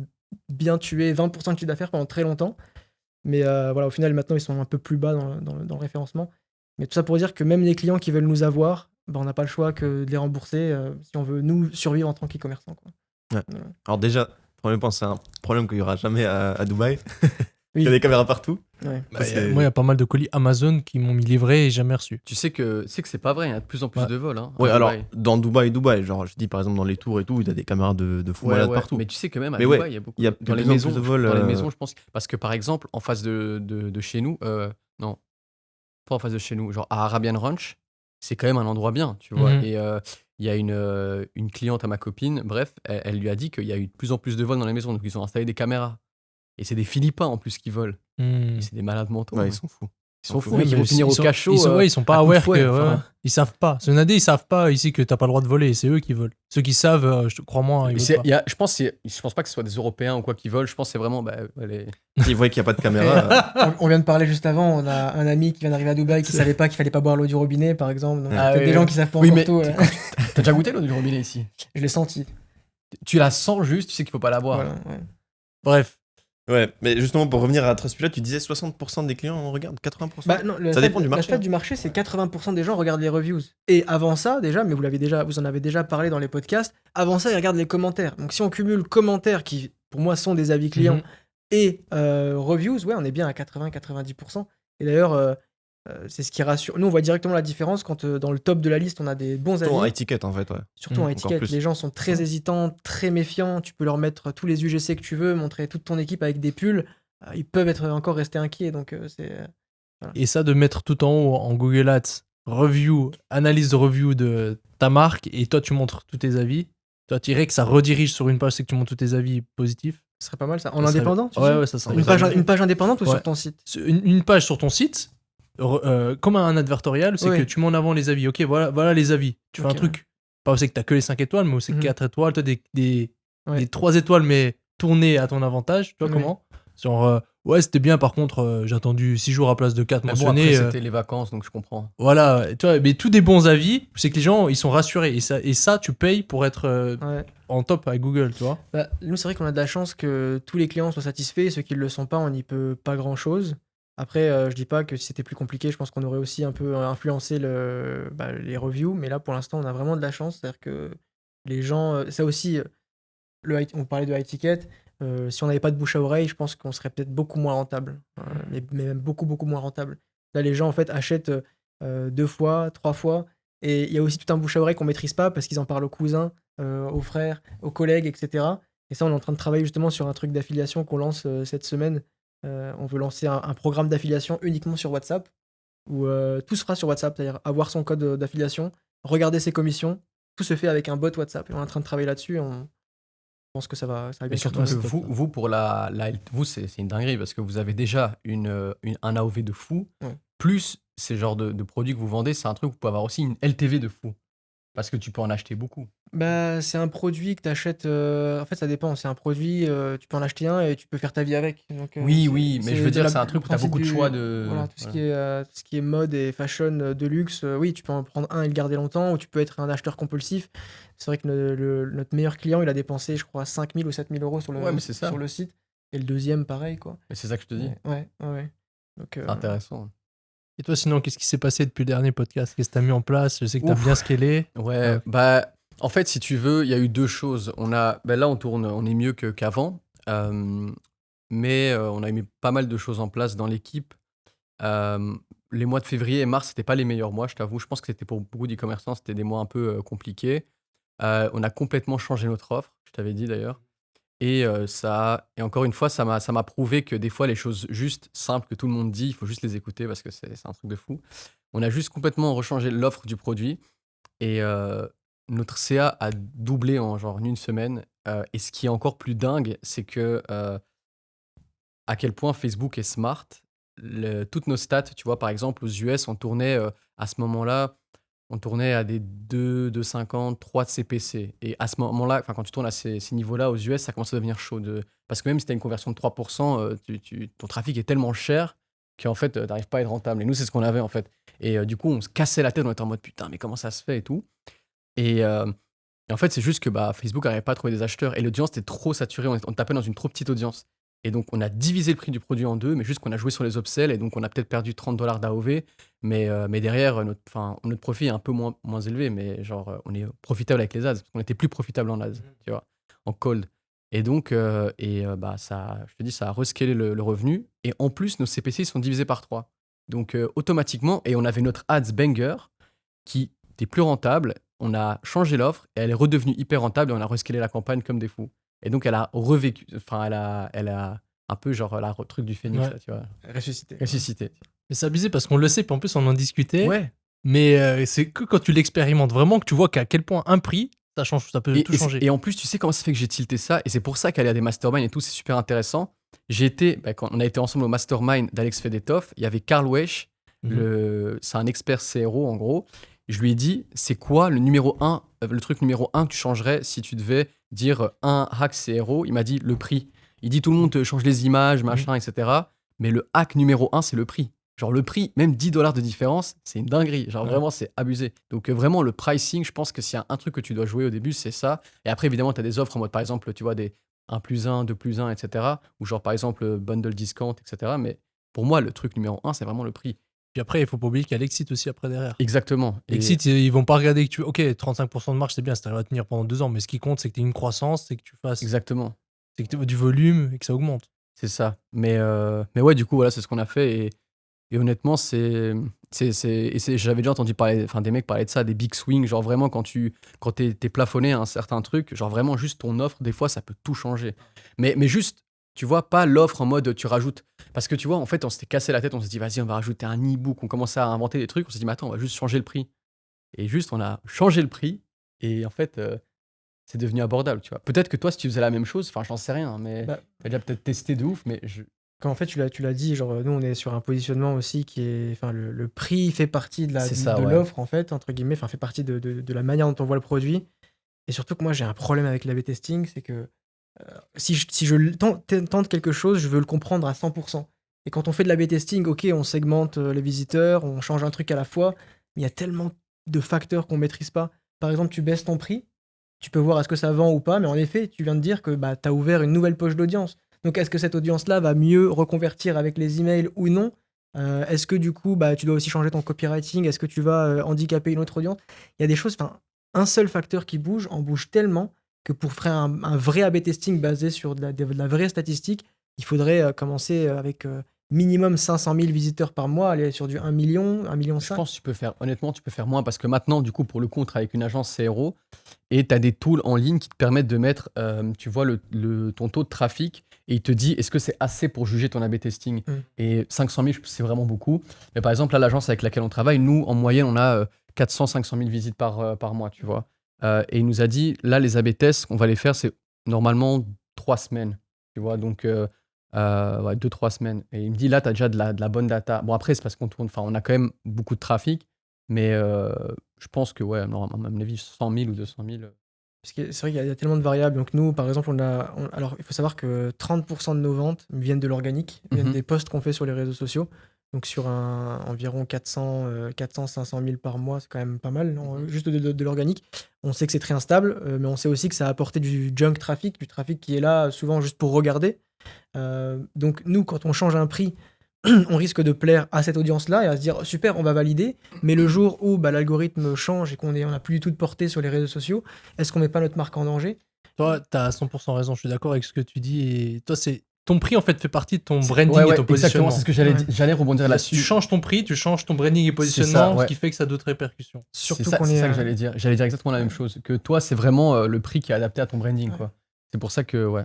Speaker 1: bien tué 20% de chiffre d'affaires pendant très longtemps. Mais voilà, au final, maintenant, ils sont un peu plus bas dans le référencement. Mais tout ça pour dire que même les clients qui veulent nous avoir, on n'a pas le choix que de les rembourser si on veut nous survivre en tant qu'e-commerçant.
Speaker 3: Ouais.
Speaker 1: Voilà.
Speaker 3: Alors déjà, premier point, c'est un problème qu'il n'y aura jamais à Dubaï.
Speaker 1: Oui.
Speaker 3: Il y a des caméras partout.
Speaker 1: Ouais.
Speaker 4: Moi, il y a pas mal de colis Amazon qui m'ont mis livré et jamais reçu.
Speaker 2: Tu sais que c'est pas vrai, il y a de plus en plus
Speaker 4: Ouais.
Speaker 2: de vols. Hein,
Speaker 3: Ouais,
Speaker 2: à
Speaker 3: alors
Speaker 2: Dubaï.
Speaker 3: dans Dubaï, genre je dis par exemple dans les tours et tout, il y a des caméras de fou malades partout.
Speaker 2: Mais tu sais que même à
Speaker 3: Mais ouais,
Speaker 2: Dubaï, il y a beaucoup.
Speaker 3: il y a
Speaker 2: dans
Speaker 3: de
Speaker 2: les
Speaker 3: plus en
Speaker 2: maisons,
Speaker 3: plus de vols,
Speaker 2: dans les maisons, je pense. Parce que par exemple, en face de chez nous, non, pas en face de chez nous, genre à Arabian Ranch, c'est quand même un endroit bien, tu vois.
Speaker 4: Mhm.
Speaker 2: Et il y a une cliente à ma copine, bref, elle lui a dit qu'il y a eu de plus en plus de vols dans les maisons, donc ils ont installé des caméras. Et c'est des Philippins en plus qui volent.
Speaker 4: Hmm.
Speaker 2: Et c'est des malades mentaux.
Speaker 3: Ouais,
Speaker 2: hein.
Speaker 3: ils sont fous.
Speaker 2: Ils sont fous,
Speaker 4: Ouais,
Speaker 2: mais qui
Speaker 4: mais
Speaker 2: vont finir au cachot.
Speaker 4: Ils sont pas
Speaker 2: à coups de
Speaker 4: aware
Speaker 2: fouet,
Speaker 4: que.
Speaker 2: enfin.
Speaker 4: Ouais, ils savent pas. Ils savent pas ici que t'as pas le droit de voler. C'est eux qui volent. Ceux qui savent, crois-moi, ils
Speaker 2: Mais
Speaker 4: volent pas.
Speaker 2: je pense pas que ce soit des Européens ou quoi qui volent. Je pense que c'est vraiment. Les...
Speaker 3: Ils voient qu'il n'y a pas de caméra.
Speaker 1: On vient de parler juste avant, on a un ami qui vient d'arriver à Dubaï qui savait pas qu'il fallait pas boire l'eau du robinet, par exemple. Donc,
Speaker 2: Ah
Speaker 1: peut-être
Speaker 2: oui,
Speaker 1: des
Speaker 2: oui.
Speaker 1: gens qui savent pas
Speaker 2: Oui,
Speaker 1: encore
Speaker 2: mais
Speaker 1: tout.
Speaker 2: T'as déjà goûté l'eau du robinet ici?
Speaker 1: Je l'ai senti.
Speaker 2: Tu la sens juste, tu sais qu'il faut pas la boire.
Speaker 1: Voilà, ouais.
Speaker 4: Bref.
Speaker 3: Ouais, mais justement pour revenir à Trustpilot, tu disais 60% des clients regardent, 80%.
Speaker 1: Bah non,
Speaker 3: Ça dépend du
Speaker 1: La
Speaker 3: marché,
Speaker 1: stat
Speaker 3: hein.
Speaker 1: du marché, c'est 80% des gens regardent les reviews. Et avant ça, déjà, mais vous en avez déjà parlé dans les podcasts, avant ça, ils regardent les commentaires. Donc si on cumule commentaires qui, pour moi, sont des avis clients
Speaker 4: Mhm.
Speaker 1: et reviews, ouais, on est bien à 80-90%. Et d'ailleurs, c'est ce qui rassure. Nous, on voit directement la différence quand dans le top de la liste, on a des bons
Speaker 3: Surtout en
Speaker 1: avis.
Speaker 3: high ticket en fait, ouais.
Speaker 1: Surtout en
Speaker 3: encore
Speaker 1: étiquette,
Speaker 3: plus.
Speaker 1: les gens sont très hésitants, très méfiants. Tu peux leur mettre tous les UGC que tu veux, montrer toute ton équipe avec des pulls. Ils peuvent être encore restés inquiets. Donc, c'est.
Speaker 4: Et ça, de mettre tout en haut en Google Ads, review, analyse de review de ta marque, et toi, tu montres tous tes avis. Toi, tu dirais que ça redirige sur une page, c'est que tu montres tous tes avis positifs.
Speaker 1: Ce serait pas mal ça. En
Speaker 4: Ça serait-
Speaker 1: indépendant, tu
Speaker 4: Ouais,
Speaker 1: dis
Speaker 4: ouais, ça serait.
Speaker 1: Une page indépendante ou
Speaker 4: Ouais.
Speaker 1: sur ton site
Speaker 4: Une page sur ton site, comme un advertorial, c'est
Speaker 1: Ouais.
Speaker 4: que tu mets en avant les avis. Ok, voilà les avis. Tu fais
Speaker 1: Ok,
Speaker 4: un truc. Pas aussi que t'as que les 5 étoiles, mais aussi
Speaker 1: Mhm.
Speaker 4: 4 étoiles. Toi, des
Speaker 1: Ouais.
Speaker 4: 3 étoiles, mais tournées à ton avantage. Tu vois
Speaker 1: Ouais.
Speaker 4: comment Genre, ouais, c'était bien. Par contre, j'ai attendu 6 jours à place de 4
Speaker 2: Mais bon,
Speaker 4: mentionnés.
Speaker 2: après, c'était les vacances, donc je comprends.
Speaker 4: Voilà, tu vois, mais tous des bons avis, c'est que les gens, ils sont rassurés. Et ça tu payes pour être
Speaker 1: Ouais.
Speaker 4: en top avec Google, tu vois.
Speaker 1: Bah, nous, c'est vrai qu'on a de la chance que tous les clients soient satisfaits. Ceux qui ne le sont pas, on n'y peut pas grand-chose. Après, je dis pas que si c'était plus compliqué, je pense qu'on aurait aussi un peu influencé les reviews. Mais là, pour l'instant, on a vraiment de la chance. C'est-à-dire que les gens... ça aussi, on parlait de high ticket. Si on n'avait pas de bouche à oreille, je pense qu'on serait peut-être beaucoup moins rentable. Mais même beaucoup, beaucoup moins rentable. Là, les gens, en fait, achètent 2 fois, 3 fois. Et il y a aussi tout un bouche à oreille qu'on maîtrise pas parce qu'ils en parlent aux cousins, aux frères, aux collègues, etc. Et ça, on est en train de travailler justement sur un truc d'affiliation qu'on lance cette semaine. On veut lancer un programme d'affiliation uniquement sur WhatsApp où tout se fera sur WhatsApp, c'est-à-dire avoir son code d'affiliation, regarder ses commissions. Tout se fait avec un bot WhatsApp. Et on est en train de travailler là-dessus. On pense que ça va bien
Speaker 2: Mais surtout
Speaker 1: cartonner.
Speaker 2: que vous pour vous, c'est une dinguerie parce que vous avez déjà un AOV de fou.
Speaker 1: Ouais.
Speaker 2: Plus ces genres de produits que vous vendez, c'est un truc où vous pouvez avoir aussi une LTV de fou. Parce que tu peux en acheter beaucoup.
Speaker 1: Bah, c'est un produit que tu achètes. En fait, ça dépend. C'est un produit, tu peux en acheter un et tu peux faire ta vie avec. Donc,
Speaker 2: Oui, mais je veux dire, c'est un truc où tu as
Speaker 1: principe
Speaker 2: beaucoup de choix de.
Speaker 1: Voilà, tout ce qui est mode et fashion de luxe, oui, tu peux en prendre un et le garder longtemps, ou tu peux être un acheteur compulsif. C'est vrai que notre meilleur client, il a dépensé, je crois, 5 000 ou 7 000 euros sur
Speaker 2: Ouais, mais c'est ça.
Speaker 1: sur le site. Et le deuxième, pareil, quoi.
Speaker 2: Mais c'est ça que je te dis.
Speaker 1: Ouais. Donc,
Speaker 2: C'est intéressant.
Speaker 4: Et toi, sinon, qu'est-ce qui s'est passé depuis le dernier podcast? Qu'est-ce que t'as mis en place? Je sais que t'as
Speaker 2: Ouf.
Speaker 4: bien scalé.
Speaker 2: Ouais, en fait, si tu veux, il y a eu 2 choses. Là, on est mieux qu'avant, mais on a mis pas mal de choses en place dans l'équipe. Les mois de février et mars, c'était pas les meilleurs mois, je t'avoue. Je pense que c'était pour beaucoup d'e-commerçants, c'était des mois un peu compliqués. On a complètement changé notre offre, je t'avais dit d'ailleurs. Et encore une fois, ça m'a prouvé que des fois, les choses justes, simples, que tout le monde dit, il faut juste les écouter parce que c'est un truc de fou. On a juste complètement rechangé l'offre du produit et notre CA a doublé en genre une semaine. Et ce qui est encore plus dingue, c'est que à quel point Facebook est smart. Toutes nos stats, tu vois, par exemple, aux US, on tournait à ce moment-là, on tournait à des 2,50, 3 de CPC. Et à ce moment-là, quand tu tournes à ces niveaux-là aux US, ça commence à devenir chaud. Parce que même si tu as une conversion de 3%, ton trafic est tellement cher qu'en fait, tu n'arrives pas à être rentable. Et nous, c'est ce qu'on avait en fait. Et du coup, on se cassait la tête, on était en mode putain, mais comment ça se fait et tout. Et en fait, c'est juste que Facebook n'arrivait pas à trouver des acheteurs. Et l'audience était trop saturée, on tapait dans une trop petite audience. Et donc, on a divisé le prix du produit en deux, mais juste qu'on a joué sur les upsells. Et donc, on a peut-être perdu $30 d'AOV. Mais derrière, notre profit est un peu moins élevé. Mais genre, on est profitable avec les ads. Parce qu'on était plus profitable en ads, tu vois, en cold. Et donc, ça, je te dis, ça a rescalé le revenu. Et en plus, nos CPC sont divisés par 3. Donc, automatiquement, et on avait notre ads banger qui était plus rentable. On a changé l'offre et elle est redevenue hyper rentable et on a rescalé la campagne comme des fous. Et donc, elle a revécu, elle a un peu genre la truc du phénix,
Speaker 4: Ouais.
Speaker 2: là, tu vois.
Speaker 1: Ressuscité.
Speaker 4: Mais c'est abusé parce qu'on le sait, puis en plus on en discutait.
Speaker 2: Ouais.
Speaker 4: Mais c'est que quand tu l'expérimentes vraiment que tu vois qu'à quel point un prix, ça peut tout changer.
Speaker 2: Et en plus, tu sais comment ça fait que j'ai tilté ça. Et c'est pour ça qu'aller à des masterminds et tout, c'est super intéressant. Quand on a été ensemble au mastermind d'Alex Fedetov, il y avait Carl Wesch, c'est un expert CRO en gros. Je lui ai dit, c'est quoi le truc numéro 1 que tu changerais si tu devais dire un hack CRO? Il m'a dit le prix. Il dit tout le monde te change les images, machin, etc. Mais le hack numéro 1, c'est le prix. Genre le prix, même $10 de différence, c'est une dinguerie. Genre vraiment, c'est abusé. Donc vraiment, le pricing, je pense que s'il y a un truc que tu dois jouer au début, c'est ça. Et après, évidemment, tu as des offres en mode, par exemple, tu vois, des 1+1, 2+1, etc. Ou genre, par exemple, bundle discount, etc. Mais pour moi, le truc numéro 1, c'est vraiment le prix.
Speaker 4: Puis après, il faut pas oublier qu'il y a l'Exit aussi après derrière.
Speaker 2: Exactement.
Speaker 4: L'Exit, ils vont pas regarder que tu... Ok, 35% de marge, c'est bien, ça t'arrive à tenir pendant 2 ans. Mais ce qui compte, c'est que tu aies une croissance, c'est que tu fasses...
Speaker 2: Exactement.
Speaker 4: C'est que tu aies du volume et que ça augmente.
Speaker 2: C'est ça. Mais ouais, du coup, voilà, c'est ce qu'on a fait. Et honnêtement, j'avais déjà entendu parler, des mecs parler de ça, des big swings, genre vraiment quand t'es plafonné à un certain truc, genre vraiment juste ton offre, des fois, ça peut tout changer. Mais juste, tu vois, pas l'offre en mode tu rajoutes. Parce que tu vois, en fait, on s'était cassé la tête, on s'est dit, vas-y, on va rajouter un e-book, on commençait à inventer des trucs, on s'est dit, mais attends, on va juste changer le prix. Et juste, on a changé le prix, et en fait, c'est devenu abordable, tu vois. Peut-être que toi, si tu faisais la même chose, enfin, j'en sais rien, mais t'as déjà peut-être testé de ouf, mais
Speaker 1: Quand en fait tu l'as dit, genre nous on est sur un positionnement aussi qui est, enfin le prix fait partie de l'offre en fait entre guillemets, enfin fait partie de la manière dont on voit le produit. Et surtout que moi j'ai un problème avec l'A/B testing, c'est que si je tente quelque chose, je veux le comprendre à 100%. Et quand on fait de l'A/B testing, ok, on segmente les visiteurs, on change un truc à la fois, mais il y a tellement de facteurs qu'on maîtrise pas. Par exemple, tu baisses ton prix, tu peux voir est-ce que ça vend ou pas, mais en effet, tu viens de dire que tu as ouvert une nouvelle poche d'audience. Donc, est-ce que cette audience-là va mieux reconvertir avec les emails ou non? Est-ce que du coup, tu dois aussi changer ton copywriting? Est-ce que tu vas handicaper une autre audience? Il y a des choses, un seul facteur qui bouge, en bouge tellement que pour faire un vrai A/B testing basé sur de la vraie statistique, il faudrait commencer avec minimum 500 000 visiteurs par mois, aller sur du 1 million, 1,5 million.
Speaker 2: je pense que tu peux faire moins parce que maintenant, du coup, pour le coup, on travaille avec une agence CRO et tu as des tools en ligne qui te permettent de mettre, tu vois, ton taux de trafic et il te dit est-ce que c'est assez pour juger ton A/B testing. Et 500 000, c'est vraiment beaucoup. Mais par exemple, là, l'agence avec laquelle on travaille, nous, en moyenne, on a 400-500 000 visites par mois, tu vois. Et il nous a dit là, les A/B tests, on va les faire, c'est normalement 3 semaines, tu vois. Donc, 2-3 semaines. Et il me dit là, tu as déjà de la bonne data. Bon, après, c'est parce on a quand même beaucoup de trafic, mais je pense que, ouais, à mon avis, 100 000 ou 200 000.
Speaker 1: Parce que c'est vrai qu'il y a tellement de variables. Donc, nous, par exemple, alors, il faut savoir que 30% de nos ventes viennent de l'organique, viennent des posts qu'on fait sur les réseaux sociaux. Donc, sur environ 400-500 000 par mois, c'est quand même pas mal, juste de l'organique. On sait que c'est très instable, mais on sait aussi que ça a apporté du junk traffic, du trafic qui est là souvent juste pour regarder. Donc nous, quand on change un prix, on risque de plaire à cette audience-là et à se dire super, on va valider. Mais le jour où l'algorithme change et qu'on n'a plus du tout de portée sur les réseaux sociaux, est-ce qu'on met pas notre marque en danger?
Speaker 4: Toi, tu as 100% raison, je suis d'accord avec ce que tu dis. Et toi, ton prix en fait fait partie de ton branding et ton positionnement.
Speaker 2: Exactement, c'est ce que j'allais rebondir là-dessus.
Speaker 4: Tu changes ton prix, tu changes ton branding et positionnement, ce qui fait que ça a d'autres répercussions.
Speaker 1: Surtout
Speaker 2: c'est ça que j'allais dire. J'allais dire exactement la même chose. Que toi, c'est vraiment le prix qui est adapté à ton branding, quoi. C'est pour ça que, ouais.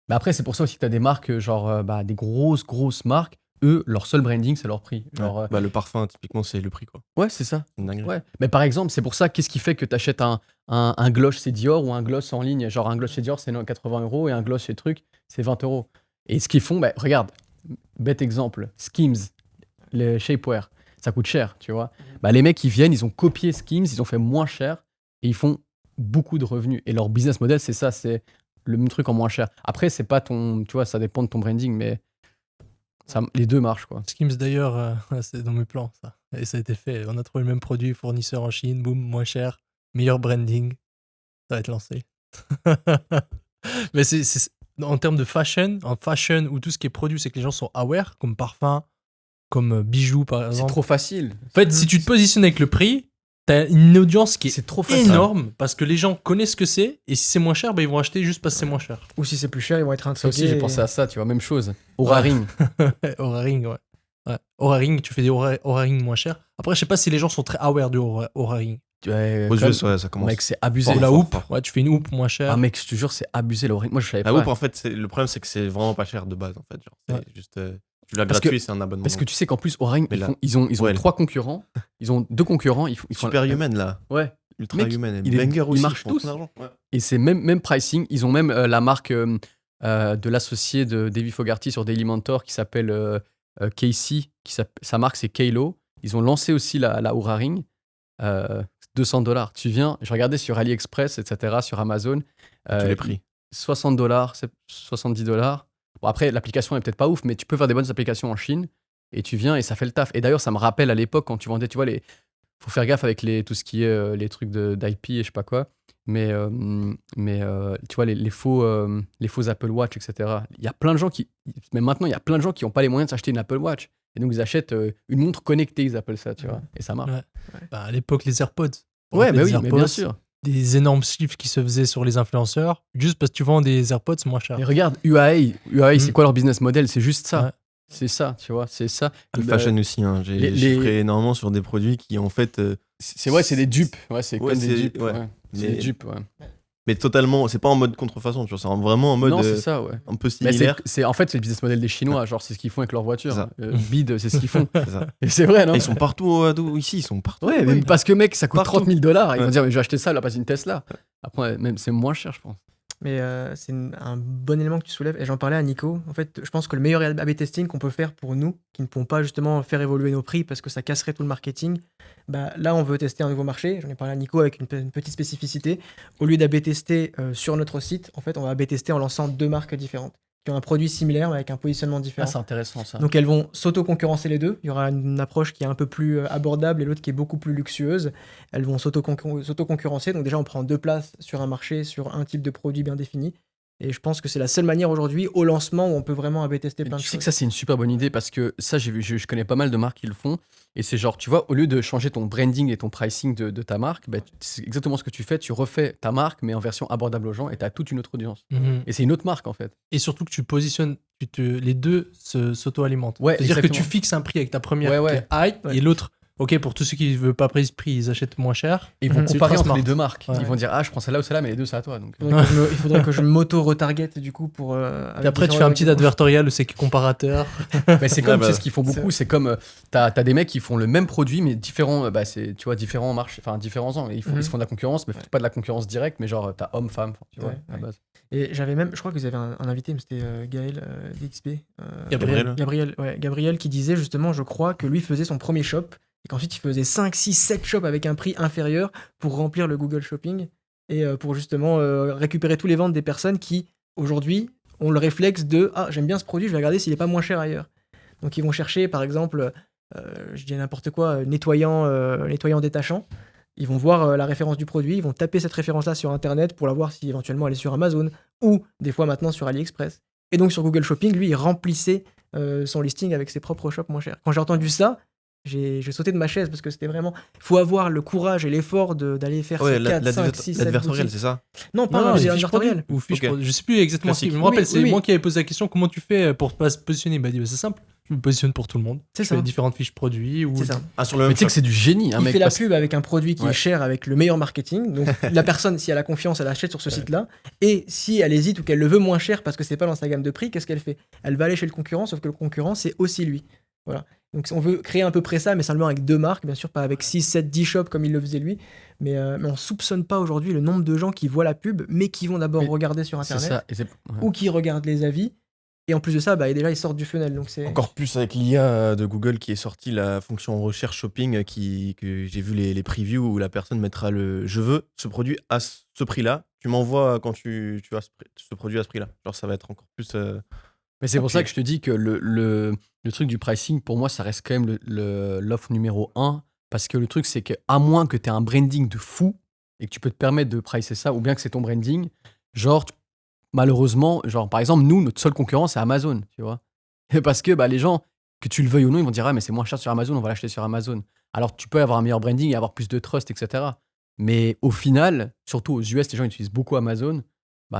Speaker 2: Mais après, c'est pour ça aussi que tu as des marques, genre des grosses marques, eux, leur seul branding, c'est leur prix. Genre,
Speaker 3: le parfum, typiquement, c'est le prix, quoi.
Speaker 2: Ouais, c'est ça.
Speaker 3: C'est une dinguerie.
Speaker 2: Ouais. Mais par exemple, c'est pour ça, qu'est-ce qui fait que tu achètes un gloss chez Dior ou un gloss en ligne? Genre, un gloss chez Dior, c'est 80 € et un gloss chez Truc, c'est 20 €. Et ce qu'ils font, regarde, bête exemple, Skims, le shapewear. ça coûte cher, tu vois. Bah, les mecs, ils viennent, ils ont copié Skims, ils ont fait moins cher et ils font beaucoup de revenus. Et leur business model, c'est ça, c'est le même truc en moins cher. Après, c'est pas ton, tu vois, ça dépend de ton branding, mais les deux marchent, quoi.
Speaker 4: Skims d'ailleurs, c'est dans mes plans, ça. Et ça a été fait. On a trouvé le même produit, fournisseur en Chine, boum, moins cher, meilleur branding. Ça va être lancé. Mais en termes de fashion, en fashion ou tout ce qui est produit, c'est que les gens sont aware, comme parfum, comme bijoux par
Speaker 2: C'est
Speaker 4: exemple.
Speaker 2: trop facile.
Speaker 4: En fait, si tu te positionnes avec le prix, t'as une audience qui est
Speaker 2: C'est trop facile.
Speaker 4: énorme parce que les gens connaissent ce que c'est et si c'est moins cher, bah, ils vont acheter juste parce que c'est moins cher.
Speaker 1: Ou si c'est plus cher, ils vont être
Speaker 2: Ça
Speaker 1: intrigués.
Speaker 2: aussi, j'ai pensé à ça, tu vois, même chose. Aura Ring.
Speaker 4: Aura Ring, ouais. Aura Ring, tu fais des Aura Ring moins cher. Après, je sais pas si les gens sont très aware du Aura Ring.
Speaker 2: Ouais,
Speaker 3: Aux
Speaker 2: quand
Speaker 3: US,
Speaker 2: même,
Speaker 3: ouais, ça commence.
Speaker 2: mec, c'est abusé.
Speaker 4: Ou
Speaker 3: Fort,
Speaker 4: la
Speaker 3: fort,
Speaker 4: houppe,
Speaker 3: fort.
Speaker 4: ouais, tu fais une houppe moins chère.
Speaker 2: Ah mec, je te jure, c'est abusé le Ring. Moi, je savais
Speaker 3: La
Speaker 2: pas.
Speaker 3: houppe, en fait, le problème, c'est que c'est vraiment pas cher de base, en fait. Genre, c'est
Speaker 4: Ouais.
Speaker 3: juste. Tu l'as
Speaker 2: Parce que-
Speaker 3: gratuit, c'est un abonnement.
Speaker 2: Parce que tu sais qu'en plus, Aura Ring,
Speaker 3: Mais là-
Speaker 2: ils ont
Speaker 3: Ouais.
Speaker 2: 3 concurrents. Ils ont 2 concurrents. Ils font
Speaker 3: Superhuman, là.
Speaker 2: Ouais.
Speaker 3: Ultra
Speaker 2: Mec,
Speaker 3: Human.
Speaker 2: il est-
Speaker 3: Banger
Speaker 2: ils
Speaker 3: aussi.
Speaker 2: marchent
Speaker 3: ils font
Speaker 2: tous.
Speaker 3: son argent. Ouais.
Speaker 2: Et c'est même pricing. Ils ont même la marque de l'associé de Davy Fogarty sur Daily Mentor qui s'appelle Casey. Sa marque, c'est Kalo. Ils ont lancé aussi la Oura Ring. $200. Tu viens, je regardais sur AliExpress, etc., sur Amazon.
Speaker 3: Tu les prix.
Speaker 2: $60, $70. Bon, après, l'application est peut-être pas ouf, mais tu peux faire des bonnes applications en Chine et tu viens et ça fait le taf. Et d'ailleurs, ça me rappelle à l'époque quand tu vendais, tu vois, faut faire gaffe avec tout ce qui est les trucs d'IP et je sais pas quoi. Mais tu vois, les faux Apple Watch, etc. Il y a plein de gens mais maintenant, il y a plein de gens qui n'ont pas les moyens de s'acheter une Apple Watch. Et donc, ils achètent une montre connectée, ils appellent ça, tu vois. Et ça marche.
Speaker 4: Ouais. Bah, à l'époque, les AirPods.
Speaker 2: Ouais,
Speaker 4: Les
Speaker 2: bah oui, mais
Speaker 4: AirPods,
Speaker 2: bien sûr.
Speaker 4: Des énormes chiffres qui se faisaient sur les influenceurs, juste parce que tu vends des AirPods moins chers.
Speaker 2: Et regarde, UAE, c'est quoi leur business model? C'est juste ça.
Speaker 4: Ouais.
Speaker 2: C'est ça, tu vois, c'est ça.
Speaker 3: Le fashion aussi. Hein. J'ai
Speaker 2: les-
Speaker 3: chiffré énormément sur des produits qui, en fait.
Speaker 2: C'est des dupes. Ouais, c'est
Speaker 3: Ouais,
Speaker 2: comme des
Speaker 3: c'est-
Speaker 2: dupes.
Speaker 3: ouais.
Speaker 2: Ouais. C'est
Speaker 3: Mais-
Speaker 2: des dupes, ouais.
Speaker 3: Mais totalement. C'est pas en mode contrefaçon, tu vois. C'est vraiment en mode
Speaker 2: Non, c'est ça, ouais.
Speaker 3: un peu
Speaker 2: Mais
Speaker 3: similaire.
Speaker 2: en fait, c'est le business model des Chinois. Genre, c'est ce qu'ils font avec leurs voitures.
Speaker 3: C'est ça.
Speaker 2: Bid, c'est ce qu'ils font.
Speaker 3: C'est ça.
Speaker 2: Et c'est vrai, non?
Speaker 3: Et ils sont partout ici, ils sont partout.
Speaker 2: Ouais, mais parce que, mec, ça coûte
Speaker 3: Partout.
Speaker 2: $30 000. Ils vont
Speaker 3: Ouais.
Speaker 2: dire, mais je vais acheter ça, là, pas une Tesla. Après, même, c'est moins cher, je pense.
Speaker 1: Mais c'est un bon élément que tu soulèves. Et j'en parlais à Nico. En fait, je pense que le meilleur A/B testing qu'on peut faire pour nous, qui ne pourront pas justement faire évoluer nos prix parce que ça casserait tout le marketing, bah, là, on veut tester un nouveau marché. J'en ai parlé à Nico avec une petite spécificité. Au lieu d'A/B tester sur notre site, en fait, on va A/B tester en lançant 2 marques différentes qui ont un produit similaire mais avec un positionnement différent.
Speaker 2: Ah, c'est intéressant, ça.
Speaker 1: Donc elles vont s'auto-concurrencer les deux. Il y aura une approche qui est un peu plus abordable et l'autre qui est beaucoup plus luxueuse. Elles vont s'auto-concurrencer. Donc déjà, on prend 2 places sur un marché, sur un type de produit bien défini. Et je pense que c'est la seule manière aujourd'hui, au lancement, où on peut vraiment A/B tester
Speaker 2: Mais
Speaker 1: plein de
Speaker 2: tu sais
Speaker 1: choses.
Speaker 2: que ça, c'est une super bonne idée parce que ça, je connais pas mal de marques qui le font. Et c'est genre, tu vois, au lieu de changer ton branding et ton pricing de ta marque, bah, c'est exactement ce que tu fais. Tu refais ta marque, mais en version abordable aux gens et tu as toute une autre audience.
Speaker 4: Mhm.
Speaker 2: Et c'est une autre marque, en fait.
Speaker 4: Et surtout que tu positionnes, les deux s'auto-alimentent.
Speaker 2: Ouais,
Speaker 4: C'est-à-dire que
Speaker 2: exactement.
Speaker 4: tu fixes un prix avec ta première
Speaker 2: Ouais, ouais.
Speaker 4: qui est high,
Speaker 1: Ouais.
Speaker 4: et l'autre, ok, pour tous ceux qui ne veulent pas payer ce prix, ils achètent moins cher.
Speaker 2: Et ils vont
Speaker 1: Mhm.
Speaker 2: comparer
Speaker 4: C'est ultra
Speaker 2: entre
Speaker 4: smart.
Speaker 2: les deux marques.
Speaker 4: Ouais.
Speaker 2: Ils vont dire, ah, je prends celle-là ou celle-là, mais les deux, c'est à toi. Donc.
Speaker 1: Il faudrait que je m'auto-retarget du coup pour.
Speaker 4: Et après, tu fais un petit advertorial où c'est comparateur.
Speaker 2: Mais c'est comme
Speaker 3: Ah bah,
Speaker 2: c'est ce qu'ils font beaucoup. C'est comme t'as des mecs qui font le même produit, mais différents. C'est, tu vois, différents marchés, enfin différents ans. Et ils se font de la concurrence, mais pas de la concurrence directe, mais genre t'as homme-femme. Tu vois,
Speaker 1: Ouais,
Speaker 2: à la base.
Speaker 1: Et j'avais même, je crois que vous avez un invité, mais c'était Gaël d'XP.
Speaker 4: Gabriel.
Speaker 1: Gabriel qui disait justement, je crois, que lui faisait son premier shop et qu'ensuite il faisait 5, 6, 7 shops avec un prix inférieur pour remplir le Google Shopping et pour justement récupérer tous les ventes des personnes qui, aujourd'hui, ont le réflexe de « Ah, j'aime bien ce produit, je vais regarder s'il n'est pas moins cher ailleurs ». Donc ils vont chercher, par exemple, je dis n'importe quoi, nettoyant détachant. Ils vont voir la référence du produit, ils vont taper cette référence-là sur Internet pour la voir si éventuellement elle est sur Amazon ou des fois maintenant sur AliExpress. Et donc sur Google Shopping, lui, il remplissait son listing avec ses propres shops moins chers. Quand j'ai entendu ça, j'ai sauté de ma chaise parce que c'était vraiment... Il faut avoir le courage et l'effort d'aller faire
Speaker 3: Ouais,
Speaker 1: ces 4, 5, 6, 7
Speaker 3: l'advertorial,
Speaker 1: boutiques.
Speaker 3: c'est ça.
Speaker 1: Non, pas
Speaker 4: Non,
Speaker 1: un
Speaker 4: les fiches
Speaker 1: advertorial.
Speaker 4: produits. Ou fiches
Speaker 3: Ok.
Speaker 4: produits. Je sais plus exactement
Speaker 3: Classique.
Speaker 4: ce qui. Je me rappelle,
Speaker 1: Oui,
Speaker 4: c'est
Speaker 1: oui.
Speaker 4: moi qui avais posé la question comment tu fais pour pas se positionner. Il m'a dit bah, c'est simple, je me positionne pour tout le monde.
Speaker 1: C'est
Speaker 4: Je
Speaker 1: ça.
Speaker 4: fais différentes fiches produits. Ou...
Speaker 1: C'est ça.
Speaker 3: Ah, sur le
Speaker 2: Mais
Speaker 3: même
Speaker 2: tu sais que
Speaker 3: shop.
Speaker 2: c'est du génie, hein,
Speaker 1: Il
Speaker 2: mec.
Speaker 1: fait la
Speaker 2: parce-
Speaker 1: pub avec un produit qui
Speaker 2: Ouais.
Speaker 1: est cher avec le meilleur marketing. Donc la personne, si elle a confiance, elle achète sur ce site-là. Et si elle hésite ou qu'elle le veut moins cher parce que c'est pas dans sa gamme de prix, qu'est-ce qu'elle fait? Elle va aller chez le concurrent, sauf que le concurrent, c'est aussi lui. Voilà. Donc on veut créer à peu près ça, mais simplement avec 2 marques, bien sûr, pas avec 6, 7, 10 shops comme il le faisait lui. Mais on soupçonne pas aujourd'hui le nombre de gens qui voient la pub, mais qui vont d'abord
Speaker 2: Mais
Speaker 1: regarder sur
Speaker 2: C'est
Speaker 1: Internet
Speaker 2: ça. Et c'est- ouais.
Speaker 1: ou qui regardent les avis. Et en plus de ça, bah, déjà, ils sortent du funnel. Donc c'est...
Speaker 3: Encore plus avec l'IA de Google qui est sortie, la fonction recherche shopping, que j'ai vu les previews où la personne mettra je veux ce produit à ce prix-là. Tu m'envoies quand tu as ce produit à ce prix-là. Genre, ça va être encore plus.
Speaker 2: Mais c'est pour
Speaker 3: Ok.
Speaker 2: ça que je te dis que le truc du pricing, pour moi, ça reste quand même l'offre numéro 1. Parce que le truc, c'est que à moins que tu aies un branding de fou et que tu peux te permettre de pricer ça, ou bien que c'est ton branding, genre, malheureusement, genre, par exemple, nous, notre seul concurrent, c'est Amazon, tu vois. Et parce que les gens, que tu le veuilles ou non, ils vont dire, ah, mais c'est moins cher sur Amazon, on va l'acheter sur Amazon. Alors, tu peux avoir un meilleur branding et avoir plus de trust, etc. Mais au final, surtout aux US, les gens utilisent beaucoup Amazon.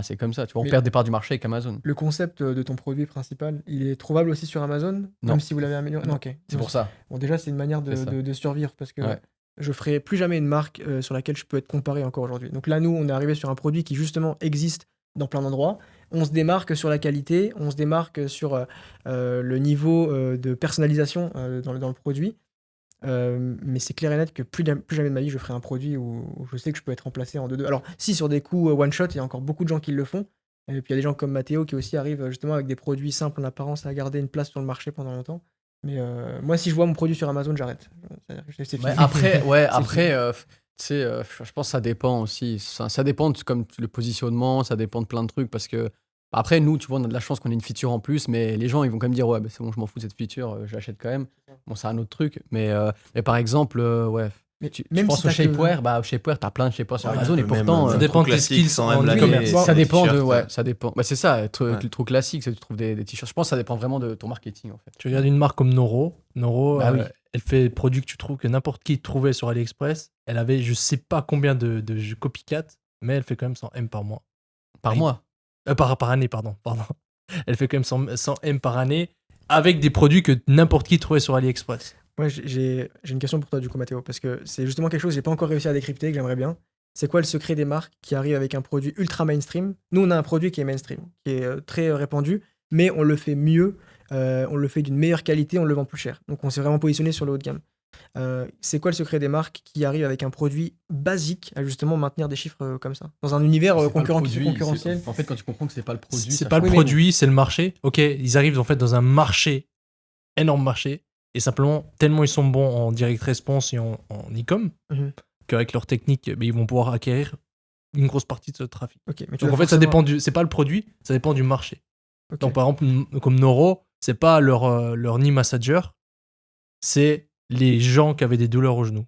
Speaker 2: C'est comme ça, tu vois, on
Speaker 1: Mais-
Speaker 2: perd des parts du marché avec Amazon.
Speaker 1: Le concept de ton produit principal, il est trouvable aussi sur Amazon?
Speaker 2: Non.
Speaker 1: Même si vous l'avez amélioré? Non, ok.
Speaker 2: C'est pour ça.
Speaker 1: Bon, déjà, c'est une manière
Speaker 2: C'est ça.
Speaker 1: de survivre parce que
Speaker 2: Ouais.
Speaker 1: je ferai plus jamais une marque sur laquelle je peux être comparé encore aujourd'hui. Donc là, nous, on est arrivé sur un produit qui justement existe dans plein d'endroits. On se démarque sur la qualité, on se démarque sur le niveau de personnalisation dans le produit. Mais c'est clair et net que plus jamais de ma vie, je ferai un produit où je sais que je peux être remplacé en 2-2. Alors, si sur des coups one-shot, il y a encore beaucoup de gens qui le font. Et puis il y a des gens comme Mathéo qui aussi arrivent justement avec des produits simples en apparence à garder une place sur le marché pendant longtemps. Mais moi, si je vois mon produit sur Amazon, j'arrête. C'est-à-dire que c'est fini.
Speaker 2: Après, tu sais, je pense que ça dépend aussi. Ça dépend comme le positionnement, ça dépend de plein de trucs. Parce que, après, nous, tu vois, on a de la chance qu'on ait une feature en plus, mais les gens, ils vont quand même dire, ouais, c'est bon, je m'en fous de cette feature, je l'achète quand même. Bon, c'est un autre truc. Mais par exemple, ouais.
Speaker 1: Mais
Speaker 2: Tu
Speaker 1: même
Speaker 2: penses
Speaker 1: si
Speaker 2: au
Speaker 1: t'as que-
Speaker 2: shapewear, au shapewear, t'as plein de shapewear sur
Speaker 3: Ouais,
Speaker 2: Amazon et
Speaker 3: même,
Speaker 2: pourtant.
Speaker 4: Ça
Speaker 3: trop
Speaker 4: dépend de tes
Speaker 3: classique,
Speaker 4: skills
Speaker 3: sans
Speaker 4: en
Speaker 3: même la
Speaker 4: e-commerce.
Speaker 3: grille,
Speaker 2: ça dépend
Speaker 3: t-shirt,
Speaker 2: ouais, ça dépend. C'est ça,
Speaker 3: Ouais.
Speaker 2: trop classique, c'est que tu trouves des t-shirts. Je pense que ça dépend vraiment de ton marketing en fait.
Speaker 4: Tu regardes une marque comme Noro. Noro,
Speaker 2: Bah oui.
Speaker 4: elle fait des produits que tu trouves que n'importe qui trouvait sur AliExpress. Elle avait je sais pas combien de copycat, mais elle fait quand même 100 M par mois.
Speaker 2: Par
Speaker 4: Oui.
Speaker 2: mois.
Speaker 4: Par année, pardon. Elle fait quand même 100 M par année avec des produits que n'importe qui trouvait sur AliExpress.
Speaker 1: Ouais, j'ai une question pour toi, du coup, Mathéo, parce que c'est justement quelque chose que j'ai pas encore réussi à décrypter, que j'aimerais bien. C'est quoi le secret des marques qui arrivent avec un produit ultra mainstream? Nous, on a un produit qui est mainstream, qui est très répandu, mais on le fait mieux, on le fait d'une meilleure qualité, on le vend plus cher. Donc, on s'est vraiment positionné sur le haut de gamme. C'est quoi le secret des marques qui arrivent avec un produit basique à justement maintenir des chiffres comme ça? Dans un univers
Speaker 2: C'est pas le
Speaker 1: concurrentiel.
Speaker 2: En fait, quand tu comprends que c'est pas le produit,
Speaker 4: C'est
Speaker 2: ça
Speaker 4: pas le
Speaker 1: Oui, mais-
Speaker 4: produit, c'est le marché. Ok, ils arrivent en fait dans un marché, énorme marché, et simplement, tellement ils sont bons en direct response et en e-com,
Speaker 1: Mhm.
Speaker 4: qu'avec leur technique, ils vont pouvoir acquérir une grosse partie de ce trafic.
Speaker 1: Ok, mais tu
Speaker 4: Donc
Speaker 1: dois
Speaker 4: en fait, ça
Speaker 1: forcément-
Speaker 4: dépend c'est pas le produit, ça dépend du marché.
Speaker 1: Ok.
Speaker 4: Donc par exemple, comme Noro, c'est pas leur knee massager, c'est les gens qui avaient des douleurs au genou.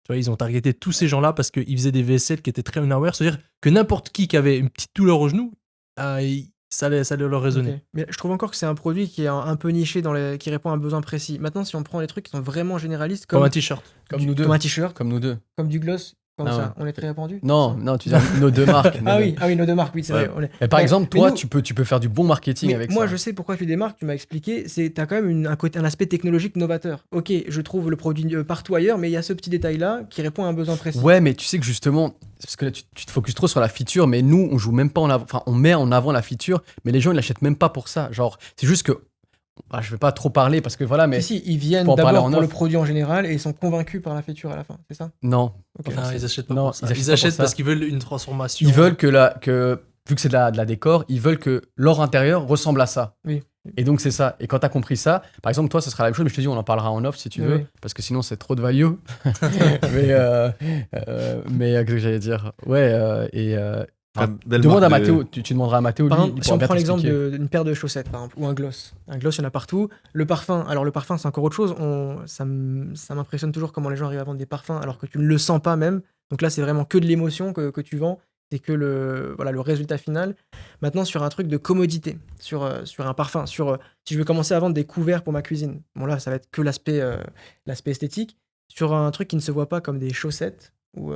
Speaker 4: Tu vois, ils ont targeté tous ces gens-là parce qu'ils faisaient des vaisselles qui étaient très unaware, c'est-à-dire que n'importe qui avait une petite douleur au genou, ça allait leur résonner.
Speaker 1: Ok. Mais je trouve encore que c'est un produit qui est un peu niché, qui répond à un besoin précis. Maintenant, si on prend les trucs qui sont vraiment généralistes,
Speaker 4: Comme
Speaker 1: comme,
Speaker 4: un t-shirt.
Speaker 2: Comme nous deux.
Speaker 1: comme un t-shirt,
Speaker 2: Comme nous deux.
Speaker 1: comme du gloss, comme
Speaker 2: Ah
Speaker 1: ça,
Speaker 2: ouais.
Speaker 1: on est très répandu.
Speaker 2: Non, tu dis nos deux marques.
Speaker 1: Ah oui, nos deux marques, oui, c'est
Speaker 3: Ouais.
Speaker 1: vrai.
Speaker 2: Mais par
Speaker 1: Ouais,
Speaker 2: exemple,
Speaker 1: mais
Speaker 2: toi,
Speaker 1: nous-
Speaker 2: tu peux faire du bon marketing
Speaker 1: Mais
Speaker 2: avec
Speaker 1: moi,
Speaker 2: ça.
Speaker 1: je sais pourquoi tu démarques, tu m'as expliqué, t'as quand même un aspect technologique novateur. Ok, je trouve le produit partout ailleurs, mais il y a ce petit détail-là qui répond à un besoin précis.
Speaker 2: Ouais, mais tu sais que justement, c'est parce que là, tu te focuses trop sur la feature, mais nous, on joue même pas en avant. Enfin, on met en avant la feature, mais les gens, ils l'achètent même pas pour ça. Genre, c'est juste que. Je vais pas trop parler parce que voilà, mais.
Speaker 1: Si, ils viennent
Speaker 2: Faut en parler
Speaker 1: d'abord
Speaker 2: en
Speaker 1: pour le
Speaker 2: offre.
Speaker 1: produit en général et ils sont convaincus par la feature à la fin, c'est ça?
Speaker 2: Non.
Speaker 1: Ok.
Speaker 2: Enfin,
Speaker 4: Non,
Speaker 2: c'est-
Speaker 4: ils achètent pas
Speaker 2: non,
Speaker 4: pour ça.
Speaker 2: ils achètent
Speaker 4: Ils
Speaker 2: pas
Speaker 4: achètent
Speaker 2: pour ça.
Speaker 4: parce qu'ils veulent une transformation.
Speaker 2: Ils veulent vu que c'est de la décor, ils veulent que leur intérieur ressemble à ça.
Speaker 1: Oui.
Speaker 2: Et donc, c'est ça. Et quand tu as compris ça, par exemple, toi, ce sera la même chose, mais je te dis, on en parlera en off si tu
Speaker 1: Oui,
Speaker 2: veux,
Speaker 1: oui.
Speaker 2: parce que sinon, c'est trop de value. mais qu'est-ce que j'allais dire? Ouais,
Speaker 3: Belle
Speaker 2: demande à
Speaker 3: marque de-
Speaker 2: Mathéo, tu demanderas à Mathéo,
Speaker 1: Par
Speaker 2: lui,
Speaker 1: exemple,
Speaker 2: il
Speaker 1: si
Speaker 2: pourra
Speaker 1: on
Speaker 2: bien
Speaker 1: prend l'exemple
Speaker 2: t'expliquer.
Speaker 1: d'une paire de chaussettes, par exemple, ou un gloss. Un gloss, il y en a partout. Le parfum, alors le parfum, c'est encore autre chose. Ça m'impressionne toujours comment les gens arrivent à vendre des parfums alors que tu ne le sens pas même. Donc là, c'est vraiment que de l'émotion que tu vends. C'est que le résultat final. Maintenant, sur un truc de commodité, sur un parfum, si je veux commencer à vendre des couverts pour ma cuisine, bon là, ça va être que l'aspect esthétique. Sur un truc qui ne se voit pas comme des chaussettes ou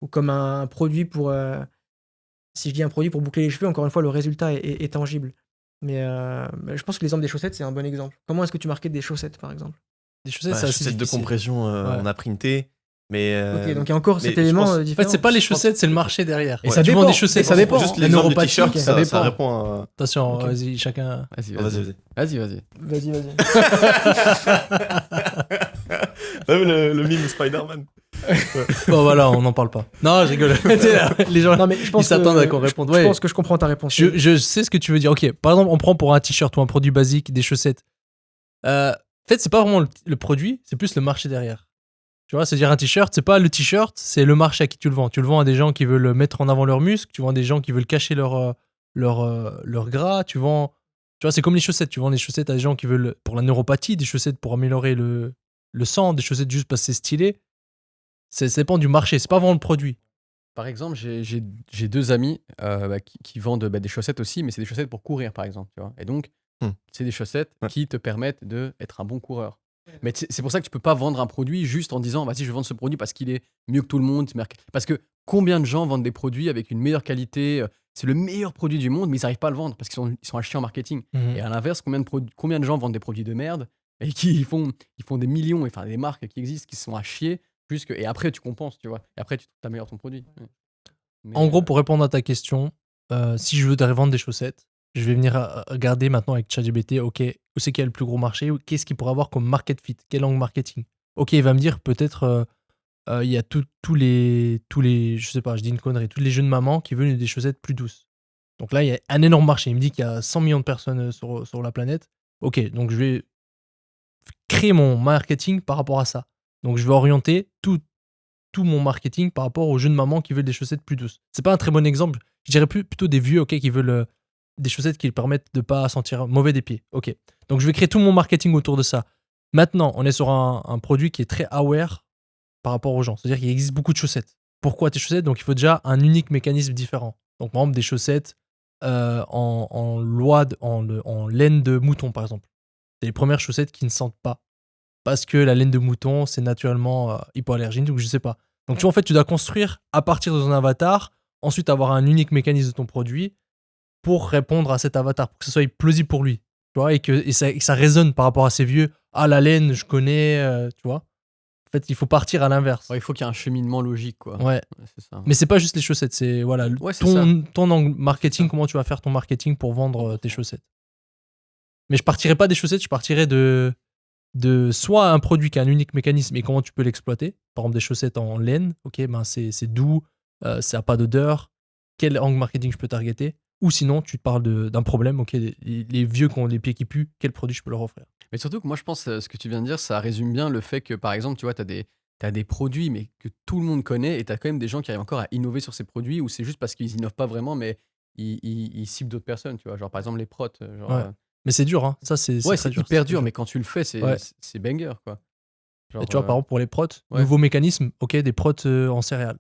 Speaker 1: comme un produit pour... si je dis un produit pour boucler les cheveux, encore une fois, le résultat est tangible. Mais je pense que l'exemple des chaussettes, c'est un bon exemple. Comment est-ce que tu marketes des chaussettes, par exemple?
Speaker 4: Des chaussettes,
Speaker 3: Bah,
Speaker 4: c'est assez
Speaker 3: chaussettes de
Speaker 4: difficile.
Speaker 3: compression, on a printé. Mais
Speaker 1: Ok, donc il y a encore
Speaker 3: mais
Speaker 1: cet
Speaker 3: je
Speaker 1: élément
Speaker 3: pense-
Speaker 4: En
Speaker 1: différent.
Speaker 4: fait, c'est pas les
Speaker 3: Je pense-
Speaker 4: chaussettes, c'est le marché derrière.
Speaker 2: Et ça
Speaker 4: tu
Speaker 2: dépend.
Speaker 4: vends des chaussettes,
Speaker 2: Et ça dépend.
Speaker 3: Juste
Speaker 2: hein.
Speaker 3: l'exemple
Speaker 4: euro
Speaker 3: du
Speaker 4: pas
Speaker 3: t-shirt,
Speaker 4: chic,
Speaker 2: ça
Speaker 3: ça
Speaker 2: dépend.
Speaker 3: répond à.
Speaker 4: Attention,
Speaker 1: Ok.
Speaker 4: vas-y, chacun.
Speaker 2: Vas-y.
Speaker 1: Vas-y.
Speaker 3: T'as vu le mime Spider-Man?
Speaker 4: Bon, voilà, on n'en parle pas. Non, je rigole. Tu sais, là, les gens,
Speaker 1: Non, mais je
Speaker 4: ils
Speaker 1: pense
Speaker 4: s'attendent
Speaker 1: que,
Speaker 4: à qu'on réponde.
Speaker 1: je
Speaker 4: Ouais,
Speaker 1: pense que je comprends ta réponse.
Speaker 4: je sais ce que tu veux dire. Ok, par exemple, on prend pour un t-shirt ou un produit basique, des chaussettes. En fait, c'est pas vraiment le produit, c'est plus le marché derrière. Tu vois, c'est-à-dire un t-shirt, c'est pas le t-shirt, c'est le marché à qui tu le vends. Tu le vends à des gens qui veulent mettre en avant leurs muscles, tu vends à des gens qui veulent cacher leur gras, tu vends. Tu vois, c'est comme les chaussettes. Tu vends des chaussettes à des gens qui veulent pour la neuropathie, des chaussettes pour améliorer le sang, des chaussettes juste parce que c'est stylé. Ça dépend du marché, c'est pas vraiment le produit.
Speaker 2: Par exemple, j'ai 2 amis qui vendent des chaussettes aussi, mais c'est des chaussettes pour courir, par exemple. Tu vois. Et donc,
Speaker 3: Hmm.
Speaker 2: c'est des chaussettes
Speaker 3: Ouais.
Speaker 2: qui te permettent d'être un bon coureur. Mais c'est pour ça que tu peux pas vendre un produit juste en disant vas-y, je vais vendre ce produit parce qu'il est mieux que tout le monde. Parce que combien de gens vendent des produits avec une meilleure qualité c'est le meilleur produit du monde, mais ils n'arrivent pas à le vendre parce ils sont à chier en marketing. Et à l'inverse, combien de gens vendent des produits de merde et qui ils font des millions, enfin des marques qui existent qui sont à chier, et après tu compenses, tu vois. Et après tu t'améliores ton produit. Ouais. Mais,
Speaker 4: En gros, pour répondre à ta question, si je veux vendre des chaussettes, je vais venir regarder maintenant avec ChatGPT, ok, où c'est qu'il y a le plus gros marché, qu'est-ce qu'il pourrait avoir comme market fit, quel angle marketing. Ok, il va me dire peut-être il y a tous les, je sais pas, je dis une connerie, tous les jeunes mamans qui veulent des chaussettes plus douces. Donc là, il y a un énorme marché. Il me dit qu'il y a 100 millions de personnes sur la planète. Ok, donc je vais créer mon marketing par rapport à ça. Donc je vais orienter tout mon marketing par rapport aux jeunes mamans qui veulent des chaussettes plus douces. C'est pas un très bon exemple. Je dirais plutôt des vieux, ok, qui veulent des chaussettes qui permettent de pas sentir mauvais des pieds. Ok. Donc je vais créer tout mon marketing autour de ça. Maintenant, on est sur un produit qui est très aware par rapport aux gens. C'est-à-dire qu'il existe beaucoup de chaussettes. Pourquoi tes chaussettes? Donc il faut déjà un unique mécanisme différent. Donc par exemple des chaussettes en laine de mouton, par exemple. C'est les premières chaussettes qui ne sentent pas. Parce que la laine de mouton, c'est naturellement hypoallergénique, donc je sais pas. Donc tu vois, en fait, tu dois construire à partir de ton avatar, ensuite avoir un unique mécanisme de ton produit pour répondre à cet avatar, pour que ce soit plausible pour lui. Tu vois, et ça résonne par rapport à ces vieux. Ah, la laine, je connais, tu vois. En fait, il faut partir à l'inverse.
Speaker 2: ouais, il faut qu'il y ait un cheminement logique, quoi.
Speaker 4: Ouais.
Speaker 2: Ouais, c'est ça.
Speaker 4: Mais c'est pas juste les chaussettes, c'est voilà,
Speaker 2: Ouais, c'est ça.
Speaker 4: ton angle marketing,
Speaker 2: C'est ça.
Speaker 4: comment tu vas faire ton marketing pour vendre tes
Speaker 2: 100%.
Speaker 4: chaussettes. Mais je partirais pas des chaussettes, je partirais de soit un produit qui a un unique mécanisme et comment tu peux l'exploiter. Par exemple, des chaussettes en laine, ok, ben c'est doux, ça n'a pas d'odeur. Quel angle marketing je peux targeter? Ou sinon, tu te parles d'un problème, ok, les vieux qui ont les pieds qui puent, quel produit je peux leur offrir?
Speaker 2: Mais surtout que moi, je pense ce que tu viens de dire, ça résume bien le fait que, par exemple, tu vois, t'as des produits, mais que tout le monde connaît, et t'as quand même des gens qui arrivent encore à innover sur ces produits, ou c'est juste parce qu'ils innovent pas vraiment, mais ils ciblent d'autres personnes, tu vois. Genre, par exemple, les protes.
Speaker 4: Ouais. Mais c'est dur, hein. Ça, c'est
Speaker 2: Ouais,
Speaker 4: très
Speaker 2: c'est
Speaker 4: dur.
Speaker 2: hyper
Speaker 4: très
Speaker 2: dur, mais quand tu le fais,
Speaker 4: Ouais.
Speaker 2: c'est banger, quoi.
Speaker 4: Et
Speaker 2: Genre,
Speaker 4: tu vois, par exemple, pour les protes,
Speaker 2: ouais.
Speaker 4: nouveau mécanisme, ok, des protes en céréales.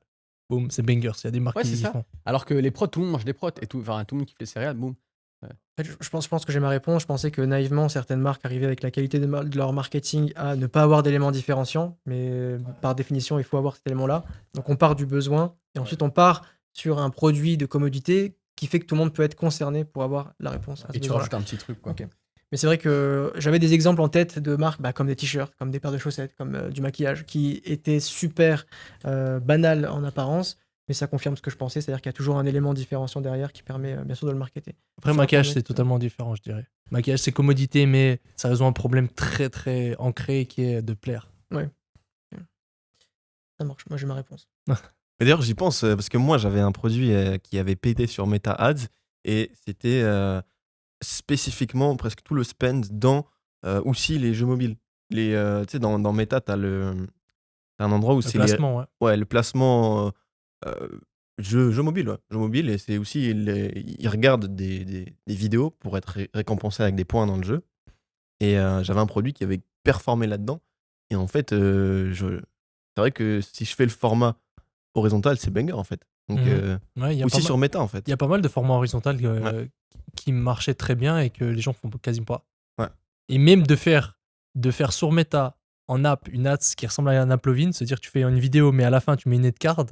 Speaker 4: Boum, c'est banger. Il y a des marques
Speaker 2: Ouais,
Speaker 4: qui
Speaker 2: c'est
Speaker 4: y
Speaker 2: ça.
Speaker 4: font.
Speaker 2: Alors que les protes, tout le monde mange des protes, et tout le monde kiffe les céréales, boum.
Speaker 1: En fait, je pense que j'ai ma réponse. Je pensais que naïvement, certaines marques arrivaient avec la qualité de leur marketing à ne pas avoir d'éléments différenciants, mais par définition, il faut avoir cet élément-là. Donc on part du besoin, et ensuite on part sur un produit de commodité qui fait que tout le monde peut être concerné pour avoir la réponse à ce
Speaker 2: Et tu
Speaker 1: besoin-là.
Speaker 2: rajoutes un petit truc, quoi.
Speaker 1: Ok. Mais c'est vrai que j'avais des exemples en tête de marques comme des t-shirts, comme des paires de chaussettes, comme du maquillage, qui étaient super banales en apparence, mais ça confirme ce que je pensais, c'est-à-dire qu'il y a toujours un élément différenciant derrière qui permet bien sûr de le marketer.
Speaker 4: Après,
Speaker 1: Sur
Speaker 4: maquillage,
Speaker 1: Internet,
Speaker 4: c'est totalement différent, je dirais. Maquillage, c'est commodité, mais ça résout un problème très, très ancré qui est de plaire.
Speaker 1: Ça marche, moi j'ai ma réponse.
Speaker 3: Mais d'ailleurs, j'y pense parce que moi, j'avais un produit qui avait pété sur Meta Ads et c'était spécifiquement presque tout le spend dans aussi les jeux mobiles. Tu sais, dans Meta, t'as un endroit où
Speaker 4: Le
Speaker 3: c'est
Speaker 4: placement, ouais.
Speaker 3: ouais, le placement jeu mobile. Ouais. Jeu mobile, et c'est aussi, ils regardent des vidéos pour être récompensés avec des points dans le jeu. Et j'avais un produit qui avait performé là-dedans. Et en fait, c'est vrai que si je fais le format horizontal, c'est banger en fait. Donc,
Speaker 4: Ouais, il y a
Speaker 3: aussi
Speaker 4: pas
Speaker 3: sur Meta en fait.
Speaker 4: Il y a pas mal de formats horizontaux
Speaker 3: Ouais.
Speaker 4: qui marchaient très bien et que les gens font quasiment pas.
Speaker 3: Ouais.
Speaker 4: Et même de faire sur Meta en app une ads qui ressemble à un applovin, c'est-à-dire tu fais une vidéo mais à la fin tu mets une netcard,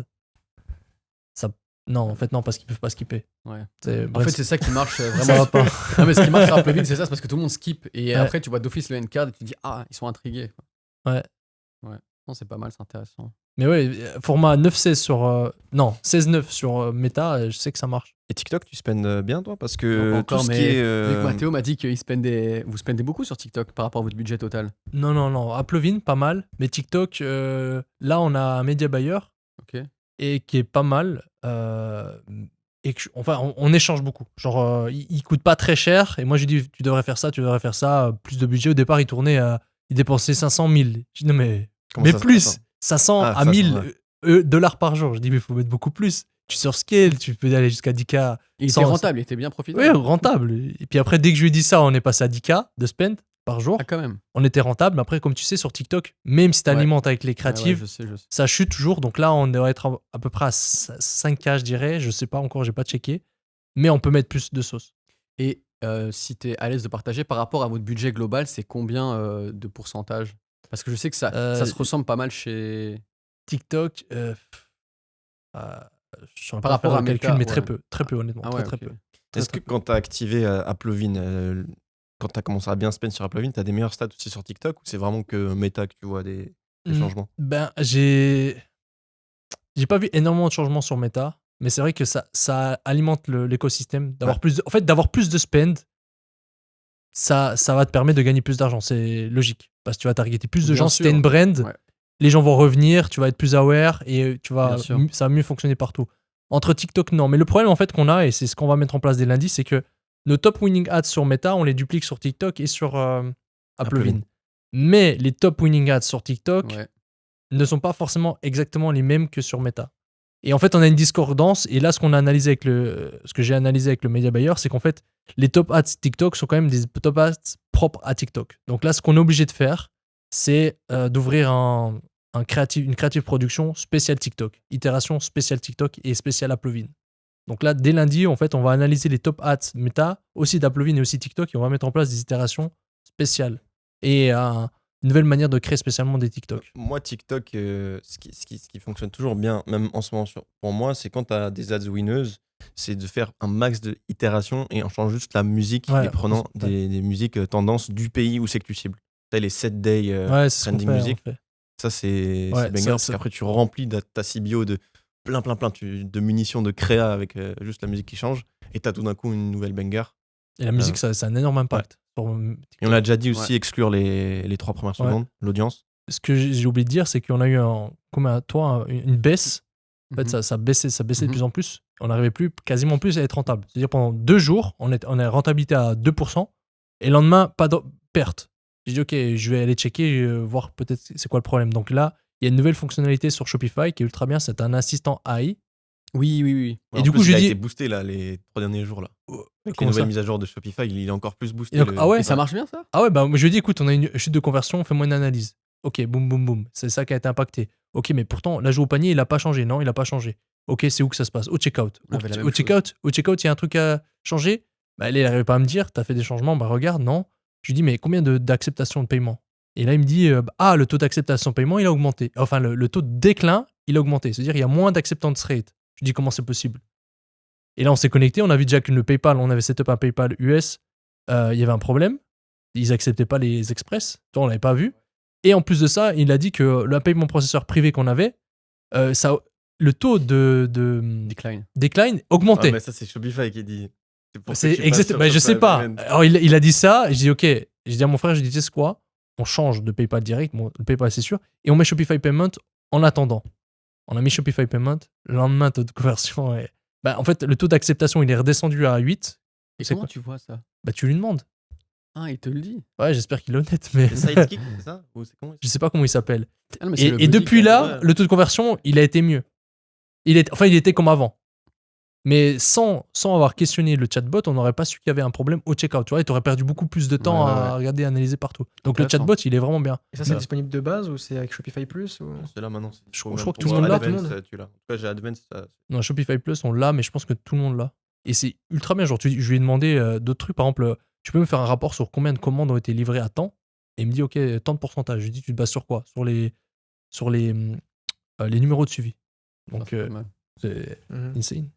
Speaker 4: ça non, en fait non, parce qu'ils peuvent pas skipper.
Speaker 2: Ouais.
Speaker 4: C'est
Speaker 2: En fait, c'est ça qui marche
Speaker 4: ça
Speaker 2: vraiment.
Speaker 4: va pas.
Speaker 2: Non, mais ce qui marche sur Appleville, c'est ça, c'est parce que tout le monde skip. Et
Speaker 4: Ouais.
Speaker 2: après, tu vois d'office le N-card et tu te dis, ah, ils sont intrigués.
Speaker 4: Ouais.
Speaker 2: Ouais. Non, c'est pas mal, c'est intéressant.
Speaker 4: Mais ouais, format 9-16 sur non, 16-9 sur Meta, je sais que ça marche.
Speaker 3: Et TikTok, tu spends bien, toi? Parce que
Speaker 2: Pas encore,
Speaker 3: tout ce qui
Speaker 2: mais
Speaker 3: est.
Speaker 2: vu que Mathéo m'a dit vous spendez beaucoup sur TikTok par rapport à votre budget total.
Speaker 4: Non. Applovin, pas mal. Mais TikTok, là, on a un média buyer
Speaker 2: Ok.
Speaker 4: et qui est pas mal. Et on échange beaucoup. Genre, il coûte pas très cher. Et moi, je lui dis, tu devrais faire ça. Plus de budget. Au départ, il dépensait 500 000. Je dis, non, mais
Speaker 3: Comment ça,
Speaker 4: plus.
Speaker 3: attends.
Speaker 4: 500
Speaker 3: Ah,
Speaker 4: à
Speaker 3: 500,
Speaker 4: 1000
Speaker 3: ouais.
Speaker 4: dollars par jour. Je dis, mais il faut mettre beaucoup plus. Tu scale, tu peux aller jusqu'à 10K.
Speaker 2: Il était
Speaker 4: Sans-
Speaker 2: rentable, il était bien profitable.
Speaker 4: Oui, rentable. Et puis après, dès que je lui ai dit ça, on est passé à 10K de spend par jour.
Speaker 2: Ah, quand même.
Speaker 4: On était rentable. Mais après, comme tu sais, sur TikTok, même si tu alimentes avec les
Speaker 2: Ouais,
Speaker 4: créatives,
Speaker 2: je sais.
Speaker 4: ça chute toujours. Donc là, on devrait être à peu près à 5K, je dirais. Je sais pas encore, j'ai pas checké. Mais on peut mettre plus de sauce.
Speaker 2: Et si tu es à l'aise de partager par rapport à votre budget global, c'est combien de pourcentage? Parce que je sais que ça se ressemble pas mal chez.
Speaker 4: TikTok, je saurais
Speaker 2: Par
Speaker 4: pas
Speaker 2: rapport
Speaker 4: faire
Speaker 2: à
Speaker 4: le calcul,
Speaker 2: Meta,
Speaker 4: mais très
Speaker 2: ouais.
Speaker 4: peu, honnêtement.
Speaker 2: Ah ouais,
Speaker 4: très
Speaker 2: ok.
Speaker 4: peu.
Speaker 3: Est-ce que quand tu as activé Applovin, quand tu as commencé à bien spend sur Applovin, tu as des meilleurs stats aussi sur TikTok ou c'est vraiment que Meta que tu vois des changements?
Speaker 4: Ben, j'ai pas vu énormément de changements sur Meta, mais c'est vrai que ça alimente l'écosystème. D'avoir plus de spend, ça va te permettre de gagner plus d'argent. C'est logique. Parce que tu vas targeter plus de
Speaker 2: Bien
Speaker 4: gens. Si tu as
Speaker 2: sûr.
Speaker 4: une brand,
Speaker 2: Ouais.
Speaker 4: les gens vont revenir, tu vas être plus aware et
Speaker 2: Bien sûr.
Speaker 4: ça va mieux fonctionner partout. Entre TikTok, non. Mais le problème en fait qu'on a, et c'est ce qu'on va mettre en place dès lundi, c'est que nos top winning ads sur Meta, on les duplique sur TikTok et sur Applovin.
Speaker 3: Applovin.
Speaker 4: Mais les top winning ads sur TikTok
Speaker 2: Ouais.
Speaker 4: ne sont pas forcément exactement les mêmes que sur Meta. Et en fait, on a une discordance. Et là, ce que j'ai analysé avec le media buyer, c'est qu'en fait, les top ads TikTok sont quand même des top ads propres à TikTok. Donc là, ce qu'on est obligé de faire, c'est d'ouvrir une creative production spéciale TikTok, itération spéciale TikTok et spéciale Applovin. Donc là, dès lundi, en fait, on va analyser les top ads Meta, aussi d'Applovin et aussi TikTok, et on va mettre en place des itérations spéciales et une nouvelle manière de créer spécialement des TikTok.
Speaker 3: Moi, TikTok, ce qui fonctionne toujours bien, même en ce moment, pour moi, c'est quand tu as des ads winneuses, c'est de faire un max d'itérations et en changeant juste la musique
Speaker 4: Ouais,
Speaker 3: et prenant
Speaker 4: ouais.
Speaker 3: des musiques tendances du pays où c'est que tu cibles. Tu as les 7 day
Speaker 4: Ouais, c'est ce qu'on
Speaker 3: trending
Speaker 4: fait,
Speaker 3: music.
Speaker 4: on fait.
Speaker 3: Ça, c'est
Speaker 4: Ouais,
Speaker 3: banger
Speaker 4: ça,
Speaker 3: parce qu'après, tu remplis ta CBO de plein de munitions de créa avec juste la musique qui change et tu as tout d'un coup une nouvelle banger.
Speaker 4: Et la musique, ça a un énorme impact. Sur
Speaker 3: Et on l'a déjà dit aussi,
Speaker 2: Ouais.
Speaker 3: exclure les 3 premières secondes, l'audience.
Speaker 4: Ce que j'ai oublié de dire, c'est qu'on a eu une baisse. En fait,
Speaker 2: Mhm.
Speaker 4: ça baissait de
Speaker 2: Mhm.
Speaker 4: plus en plus. On n'arrivait quasiment plus à être rentable. C'est-à-dire pendant 2 jours, on a rentabilité à 2%. Et le lendemain, pas de perte. J'ai dit, OK, je vais aller checker, voir peut-être c'est quoi le problème. Donc là, il y a une nouvelle fonctionnalité sur Shopify qui est ultra bien. C'est un assistant AI.
Speaker 2: Oui.
Speaker 4: Et
Speaker 3: En
Speaker 4: du
Speaker 3: plus,
Speaker 4: coup, je
Speaker 3: il a
Speaker 4: lui
Speaker 3: été
Speaker 4: dis.
Speaker 3: boosté là, les 3 derniers jours. Là. Avec les
Speaker 4: Comment
Speaker 3: nouvelles
Speaker 4: ça
Speaker 3: mises à jour de Shopify, il est encore plus boosté.
Speaker 4: Et donc, ah ouais
Speaker 2: Et ça marche bien, ça?
Speaker 4: Ah ouais, bah, je lui ai dit, écoute, on a une chute de conversion, fais-moi une analyse. Ok, boum, boum, boum. C'est ça qui a été impacté. Ok, mais pourtant, l'ajout au panier, il n'a pas changé. Non, il n'a pas changé. Ok, c'est où que ça se passe? Au checkout.
Speaker 2: On avait la même
Speaker 4: Au checkout, il y a un truc à changer. Bah, elle n'arrivait pas à me dire, t'as fait des changements. Bah, regarde, non. Je lui dis, mais combien d'acceptation de paiement? Et là, il me dit, le taux d'acceptation de paiement, il a augmenté. Enfin, le taux de déclin, il a augmenté. C'est-à-dire, il y a moins d'acceptance rate. Je lui dis, comment c'est possible? Et là, on s'est connecté. On a vu déjà que le PayPal, on avait setup un PayPal US. Il y avait un problème. Ils acceptaient pas les express. Toi, on l'avait pas vu. Et en plus de ça, il a dit que le paiement processeur privé qu'on avait, le taux de decline augmentait.
Speaker 3: Ah, mais ça, c'est Shopify qui dit.
Speaker 4: C'est exactement. Je sais pas. Alors, il a dit ça. Et je dis, OK. J'ai dit à mon frère, je dis, tu sais quoi? On change de PayPal direct. Bon, le PayPal, c'est sûr. Et on met Shopify Payment en attendant. On a mis Shopify Payment. Le lendemain, taux de conversion est. Bah, en fait, le taux d'acceptation, il est redescendu à 8.
Speaker 2: Et
Speaker 4: C'est
Speaker 2: comment
Speaker 4: quoi?
Speaker 2: tu vois ça?
Speaker 4: Bah, tu lui demandes.
Speaker 2: Ah, il te le dit.
Speaker 4: Ouais, j'espère qu'il est honnête, mais
Speaker 3: Sidekick, c'est ça? Ou c'est comment
Speaker 4: je sais pas comment il s'appelle.
Speaker 2: Ah non, mais c'est le
Speaker 4: Et
Speaker 2: boutique,
Speaker 4: depuis là,
Speaker 3: ouais.
Speaker 4: le taux de conversion, il a été mieux. Il était comme avant. Mais sans avoir questionné le chatbot, on n'aurait pas su qu'il y avait un problème au checkout. Tu vois, tu aurais perdu beaucoup plus de temps
Speaker 2: Ouais,
Speaker 4: à regarder, analyser partout. Donc le
Speaker 2: Intéressant.
Speaker 4: chatbot, il est vraiment bien.
Speaker 1: Et ça, c'est disponible de base ou c'est avec Shopify Plus ou...
Speaker 3: C'est là maintenant.
Speaker 4: Je crois que tout le monde l'a,
Speaker 1: tout le monde.
Speaker 3: Tu l'as. En tout cas, j'ai Advance.
Speaker 4: Non, Shopify Plus, on l'a, mais je pense que tout le monde l'a. Et c'est ultra bien. Genre, je lui ai demandé d'autres trucs. Par exemple, tu peux me faire un rapport sur combien de commandes ont été livrées à temps? Et il me dit, OK, tant de pourcentage. Je lui dis, tu te bases sur quoi? Sur les numéros de suivi. Donc,
Speaker 2: pas mal.
Speaker 4: c'est
Speaker 1: Mhm.
Speaker 4: insane.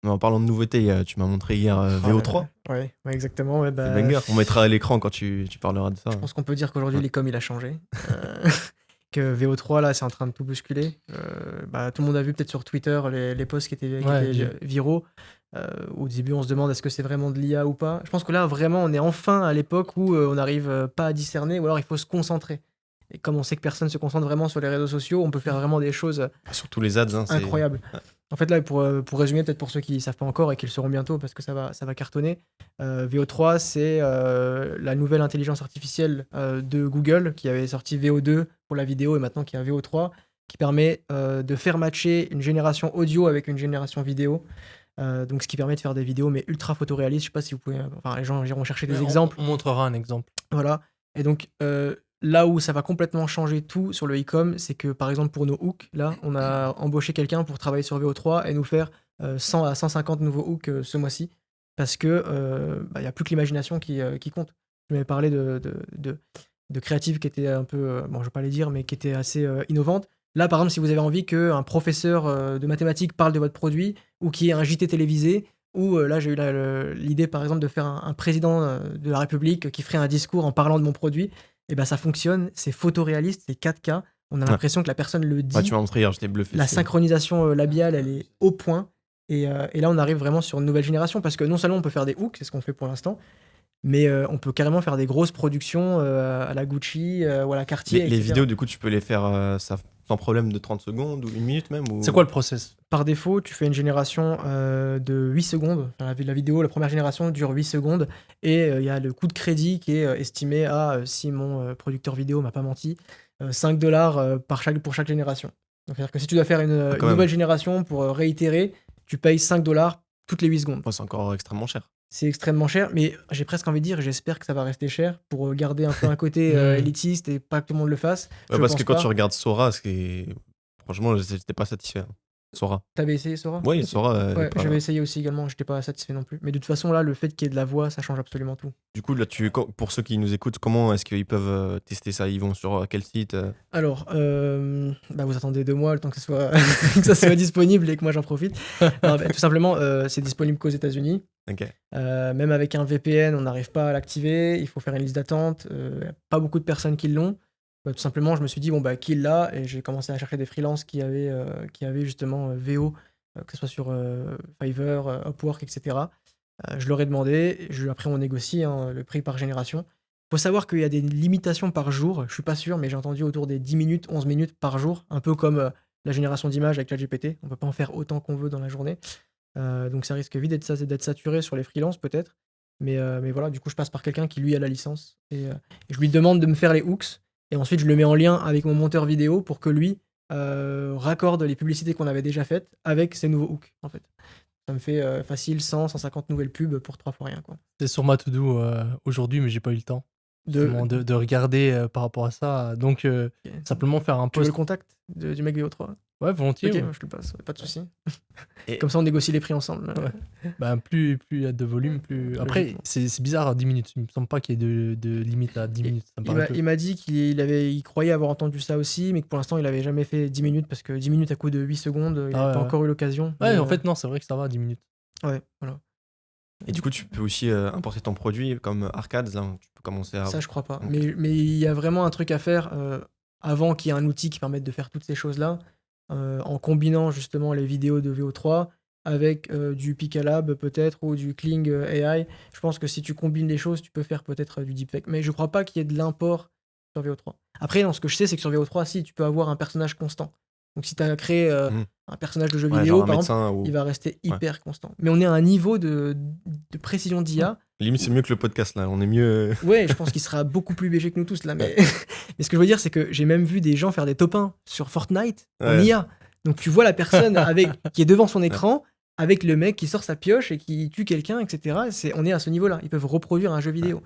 Speaker 3: Mais en parlant de nouveautés, tu m'as montré hier VO3.
Speaker 1: Ouais, exactement. Ouais, bah,
Speaker 3: C'est banger. On mettra à l'écran quand tu parleras de ça.
Speaker 1: je pense qu'on peut dire qu'aujourd'hui,
Speaker 3: Ouais.
Speaker 1: les coms, il a changé. que VO3, là, c'est en train de tout bousculer. Tout le monde a vu peut-être sur Twitter les posts qui étaient viraux. Au début, on se demande est-ce que c'est vraiment de l'IA ou pas. Je pense que là, vraiment, on est enfin à l'époque où on n'arrive pas à discerner, ou alors il faut se concentrer. Et comme on sait que personne se concentre vraiment sur les réseaux sociaux, on peut faire vraiment des choses
Speaker 3: Surtout les ads,
Speaker 1: incroyables. En fait, là, pour résumer, peut-être pour ceux qui ne savent pas encore et qui le sauront bientôt, parce que ça va cartonner, VO3, c'est la nouvelle intelligence artificielle de Google qui avait sorti VO2 pour la vidéo et maintenant qui a VO3, qui permet de faire matcher une génération audio avec une génération vidéo. Donc, ce qui permet de faire des vidéos, mais ultra photoréalistes. Je sais pas si vous pouvez. Enfin, les gens iront chercher des exemples.
Speaker 4: On montrera un exemple.
Speaker 1: Voilà. Et donc, là où ça va complètement changer tout sur le e-com, c'est que par exemple, pour nos hooks, là, on a embauché quelqu'un pour travailler sur VO3 et nous faire 100 à 150 nouveaux hooks ce mois-ci. Parce que il n'y a plus que l'imagination qui compte. Je m'avais parlé de créatives qui étaient un peu, je ne vais pas les dire, mais qui étaient assez innovantes. Là, par exemple, si vous avez envie qu'un professeur de mathématiques parle de votre produit, ou qu'il y ait un JT télévisé, ou là, j'ai eu l'idée, par exemple, de faire un président de la République qui ferait un discours en parlant de mon produit, et ben ça fonctionne, c'est photoréaliste, c'est 4K, on a l'impression que la personne le dit.
Speaker 3: Tu m'as montré hier, je t'ai bluffé.
Speaker 1: La synchronisation labiale, elle est au point, et là, on arrive vraiment sur une nouvelle génération, parce que non seulement on peut faire des hooks, c'est ce qu'on fait pour l'instant, mais on peut carrément faire des grosses productions à la Gucci ou à la Cartier.
Speaker 3: Les vidéos, du coup, tu peux les faire sans problème de 30 secondes ou 1 minute même ou...
Speaker 4: C'est quoi le process?
Speaker 1: Par défaut, tu fais une génération de 8 secondes. Enfin, la vidéo, la première génération dure 8 secondes. Et il y a le coût de crédit qui est estimé à, si mon producteur vidéo m'a pas menti, $5 pour chaque génération. Donc, c'est-à-dire que si tu dois faire une nouvelle génération pour réitérer, tu payes $5 toutes les 8 secondes.
Speaker 3: C'est encore extrêmement cher.
Speaker 1: C'est extrêmement cher, mais j'ai presque envie de dire, j'espère que ça va rester cher pour garder un peu un côté élitiste et pas que tout le monde le fasse.
Speaker 3: Parce que quand tu regardes Sora, franchement, j'étais pas satisfait. Sora.
Speaker 1: T'avais essayé Sora?
Speaker 3: Oui, Sora.
Speaker 1: Ouais, j'avais essayé aussi également, j'étais pas satisfait non plus. Mais de toute façon, là, le fait qu'il y ait de la voix, ça change absolument tout.
Speaker 3: Du coup, là, pour ceux qui nous écoutent, comment est-ce qu'ils peuvent tester ça? Ils vont sur quel site?
Speaker 1: Alors, vous attendez 2 mois le temps que ça soit disponible et que moi j'en profite. Non, tout simplement, c'est disponible qu'aux États-Unis.
Speaker 3: Ok.
Speaker 1: Même avec un VPN, on n'arrive pas à l'activer. Il faut faire une liste d'attente. Pas beaucoup de personnes qui l'ont. Tout simplement, je me suis dit, qui l'a? Et j'ai commencé à chercher des freelances qui avaient justement VO, que ce soit sur Fiverr, Upwork, etc. Je leur ai demandé. Après, on négocie le prix par génération. Il faut savoir qu'il y a des limitations par jour. Je suis pas sûr, mais j'ai entendu autour des 10 minutes, 11 minutes par jour. Un peu comme la génération d'images avec ChatGPT. On peut pas en faire autant qu'on veut dans la journée. Donc ça risque vite d'être saturé sur les freelances peut-être. Mais voilà, du coup, je passe par quelqu'un qui, lui, a la licence. Et je lui demande de me faire les hooks. Et ensuite, je le mets en lien avec mon monteur vidéo pour que lui raccorde les publicités qu'on avait déjà faites avec ces nouveaux hooks, en fait. Ça me fait facile 100-150 nouvelles pubs pour 3 fois rien, quoi.
Speaker 4: C'est sur ma to-do aujourd'hui, mais j'ai pas eu le temps de regarder par rapport à ça. Donc, simplement faire un
Speaker 1: Tu veux
Speaker 4: post.
Speaker 1: le contact du mec VO3?
Speaker 4: Ouais, volontiers.
Speaker 1: Ok,
Speaker 4: Ouais.
Speaker 1: moi, je le passe, pas de souci.
Speaker 3: Et-
Speaker 1: Comme ça, on négocie les prix ensemble.
Speaker 4: Ouais. Plus il y a de volume, plus. Après, c'est bizarre à 10 minutes. Il me semble pas qu'il y ait de limite à 10 minutes. Ça me paraît peu.
Speaker 1: Il m'a dit qu'il croyait avoir entendu ça aussi, mais que pour l'instant, il avait jamais fait 10 minutes parce que 10 minutes à coup de 8 secondes, il n'a pas encore eu l'occasion.
Speaker 4: Ouais,
Speaker 1: mais,
Speaker 4: en fait, non, c'est vrai que ça va, 10 minutes.
Speaker 1: Ouais, voilà.
Speaker 3: Et du coup, tu peux aussi importer ton produit comme Arcades. Là, tu peux commencer à.
Speaker 1: Ça, je crois pas.
Speaker 3: Ok.
Speaker 1: Mais il y a vraiment un truc à faire avant qu'il y ait un outil qui permette de faire toutes ces choses-là, en combinant justement les vidéos de VO3 avec du Picalab peut-être ou du Kling AI. Je pense que si tu combines les choses, tu peux faire peut-être du deepfake. Mais je crois pas qu'il y ait de l'import sur VO3. Après, ce que je sais, c'est que sur VO3, si, tu peux avoir un personnage constant. Donc si tu as créé un personnage de jeu vidéo, par exemple, il va rester hyper constant. Mais on est à un niveau de précision d'IA.
Speaker 3: Limite, c'est mieux que le podcast, là. On est mieux.
Speaker 1: Ouais, je pense qu'il sera beaucoup plus BG que nous tous, là. Mais ce que je veux dire, c'est que j'ai même vu des gens faire des top 1 sur Fortnite en IA. Donc tu vois la personne qui est devant son écran avec le mec qui sort sa pioche et qui tue quelqu'un, etc. On est à ce niveau-là. Ils peuvent reproduire un jeu vidéo.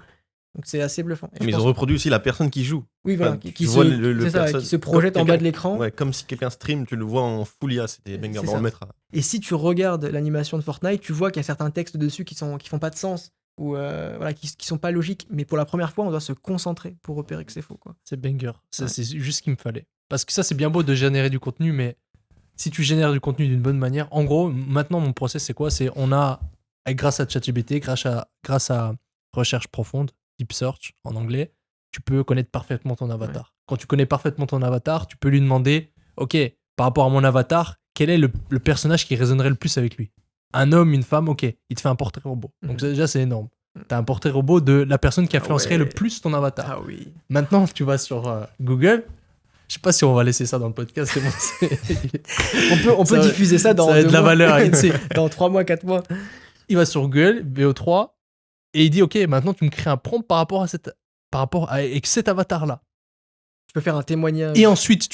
Speaker 1: Donc c'est assez bluffant.
Speaker 3: Mais ils ont reproduit aussi la personne qui joue.
Speaker 1: Oui, voilà. Qui se projette en bas de l'écran.
Speaker 3: Ouais, comme si quelqu'un stream, tu le vois en full IA. C'était banger dans le mettre.
Speaker 1: Et si tu regardes l'animation de Fortnite, tu vois qu'il y a certains textes dessus qui font pas de sens ou qui sont pas logiques. Mais pour la première fois, on doit se concentrer pour repérer que c'est faux, quoi.
Speaker 4: C'est banger. C'est juste ce qu'il me fallait. Parce que ça, c'est bien beau de générer du contenu, mais si tu génères du contenu d'une bonne manière, en gros, maintenant, mon process, c'est quoi? Grâce à ChatGPT, grâce à recherche profonde, Deep Search en anglais, tu peux connaître parfaitement ton avatar. quand tu connais parfaitement ton avatar, tu peux lui demander, ok, par rapport à mon avatar, quel est le personnage qui résonnerait le plus avec lui? Un homme, une femme, ok, il te fait un portrait robot. Donc déjà, c'est énorme. T'as un portrait robot de la personne qui influencerait le plus ton avatar.
Speaker 1: Ah oui.
Speaker 4: Maintenant, tu vas sur Google. Je sais pas si on va laisser ça dans le podcast. C'est bon,
Speaker 1: On peut diffuser ça dans
Speaker 4: ça a de la valeur.
Speaker 1: dans 3 mois, 4 mois.
Speaker 4: Il va sur Google, VO3, et il dit, ok, maintenant tu me crées un prompt par rapport à avec cet avatar-là.
Speaker 1: Tu peux faire un témoignage.
Speaker 4: Et ensuite,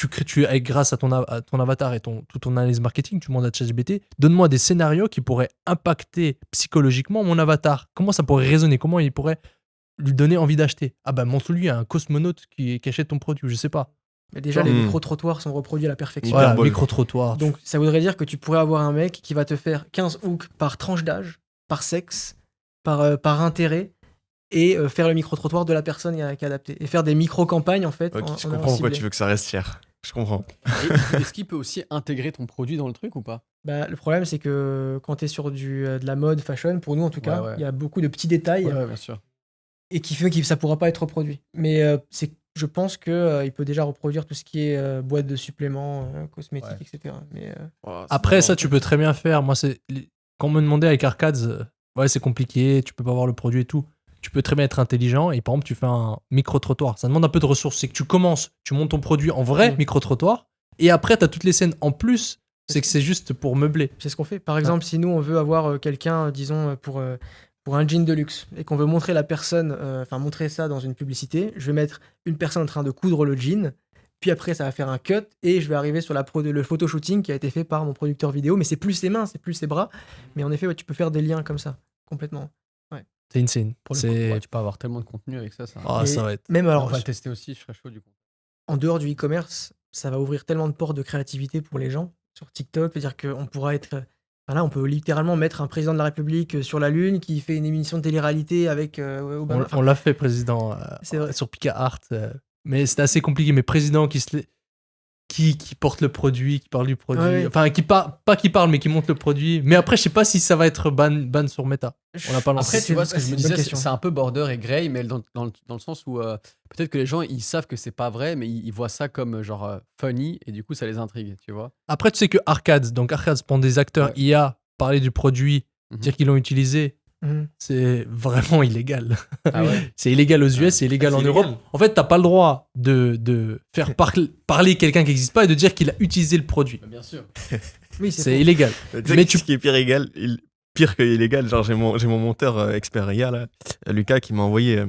Speaker 4: grâce à ton avatar et toute ton analyse marketing, tu demandes à ChatGPT, donne-moi des scénarios qui pourraient impacter psychologiquement mon avatar. Comment ça pourrait résonner? Comment il pourrait lui donner envie d'acheter? Ah bah montre-lui un cosmonaute qui achète ton produit, je sais pas.
Speaker 1: Mais déjà, les micro-trottoirs sont reproduits à la perfection.
Speaker 4: Voilà, micro-trottoir.
Speaker 1: Donc, ça voudrait dire que tu pourrais avoir un mec qui va te faire 15 hooks par tranche d'âge, par sexe, par intérêt, et faire le micro-trottoir de la personne qui est adaptée. Et faire des micro-campagnes, en fait.
Speaker 3: Okay, je comprends pourquoi tu veux que ça reste cher. Je comprends.
Speaker 2: Est-ce qu'il peut aussi intégrer ton produit dans le truc ou pas?
Speaker 1: Bah, le problème, c'est que quand tu es sur de la mode, fashion, pour nous en tout cas, il y a beaucoup de petits détails.
Speaker 2: Ouais, bien sûr.
Speaker 1: Et qui fait que ça pourra pas être reproduit. Mais je pense qu'il peut déjà reproduire tout ce qui est boîte de suppléments, cosmétiques, etc. Mais,
Speaker 4: après, ça, tu peux très bien faire. Moi, quand on me demandait avec Arcades, c'est compliqué, tu peux pas voir le produit et tout. Tu peux très bien être intelligent et par exemple, tu fais un micro-trottoir. Ça demande un peu de ressources. C'est que tu commences, tu montes ton produit en vrai micro-trottoir et après, tu as toutes les scènes en plus. C'est que c'est juste pour meubler.
Speaker 1: C'est ce qu'on fait. Par exemple, si nous, on veut avoir quelqu'un, disons, pour un jean de luxe et qu'on veut montrer la personne, montrer ça dans une publicité, je vais mettre une personne en train de coudre le jean, puis après ça va faire un cut et je vais arriver sur le photoshooting qui a été fait par mon producteur vidéo, mais c'est plus ses mains, c'est plus ses bras, mais en effet tu peux faire des liens comme ça, complètement.
Speaker 4: C'est insane.
Speaker 2: Tu peux avoir tellement de contenu avec ça.
Speaker 4: Ça va être...
Speaker 1: Même alors,
Speaker 2: on va le tester aussi, je serais chaud du coup.
Speaker 1: En dehors du e-commerce, ça va ouvrir tellement de portes de créativité pour les gens sur TikTok, c'est-à-dire qu'on pourra être... Là, on peut littéralement mettre un président de la République sur la Lune qui fait une émission de télé-réalité avec Obama.
Speaker 4: On l'a fait, président, sur Pika Art. Mais c'était assez compliqué. Mais président qui porte le produit, qui parle du produit. Ouais. Enfin, pas qui parle, mais qui monte le produit. Mais après, je sais pas si ça va être ban sur Meta. On n'a pas lancé.
Speaker 2: Après, tu vois, ce que je me disais, c'est un peu border et grey, mais dans le sens où peut-être que les gens, ils savent que c'est pas vrai, mais ils voient ça comme genre funny, et du coup, ça les intrigue, tu vois.
Speaker 4: Après, tu sais que Arcades prend des acteurs IA, parler du produit, dire qu'ils l'ont utilisé. C'est vraiment illégal.
Speaker 2: Ah ouais.
Speaker 4: C'est illégal aux US, c'est illégal en Europe. En fait, t'as pas le droit de faire parler quelqu'un qui n'existe pas et de dire qu'il a utilisé le produit.
Speaker 2: Bien sûr.
Speaker 4: Oui, c'est illégal.
Speaker 3: Mais ce qui est pire que illégal, genre j'ai mon monteur expert IA là, Lucas, qui m'a envoyé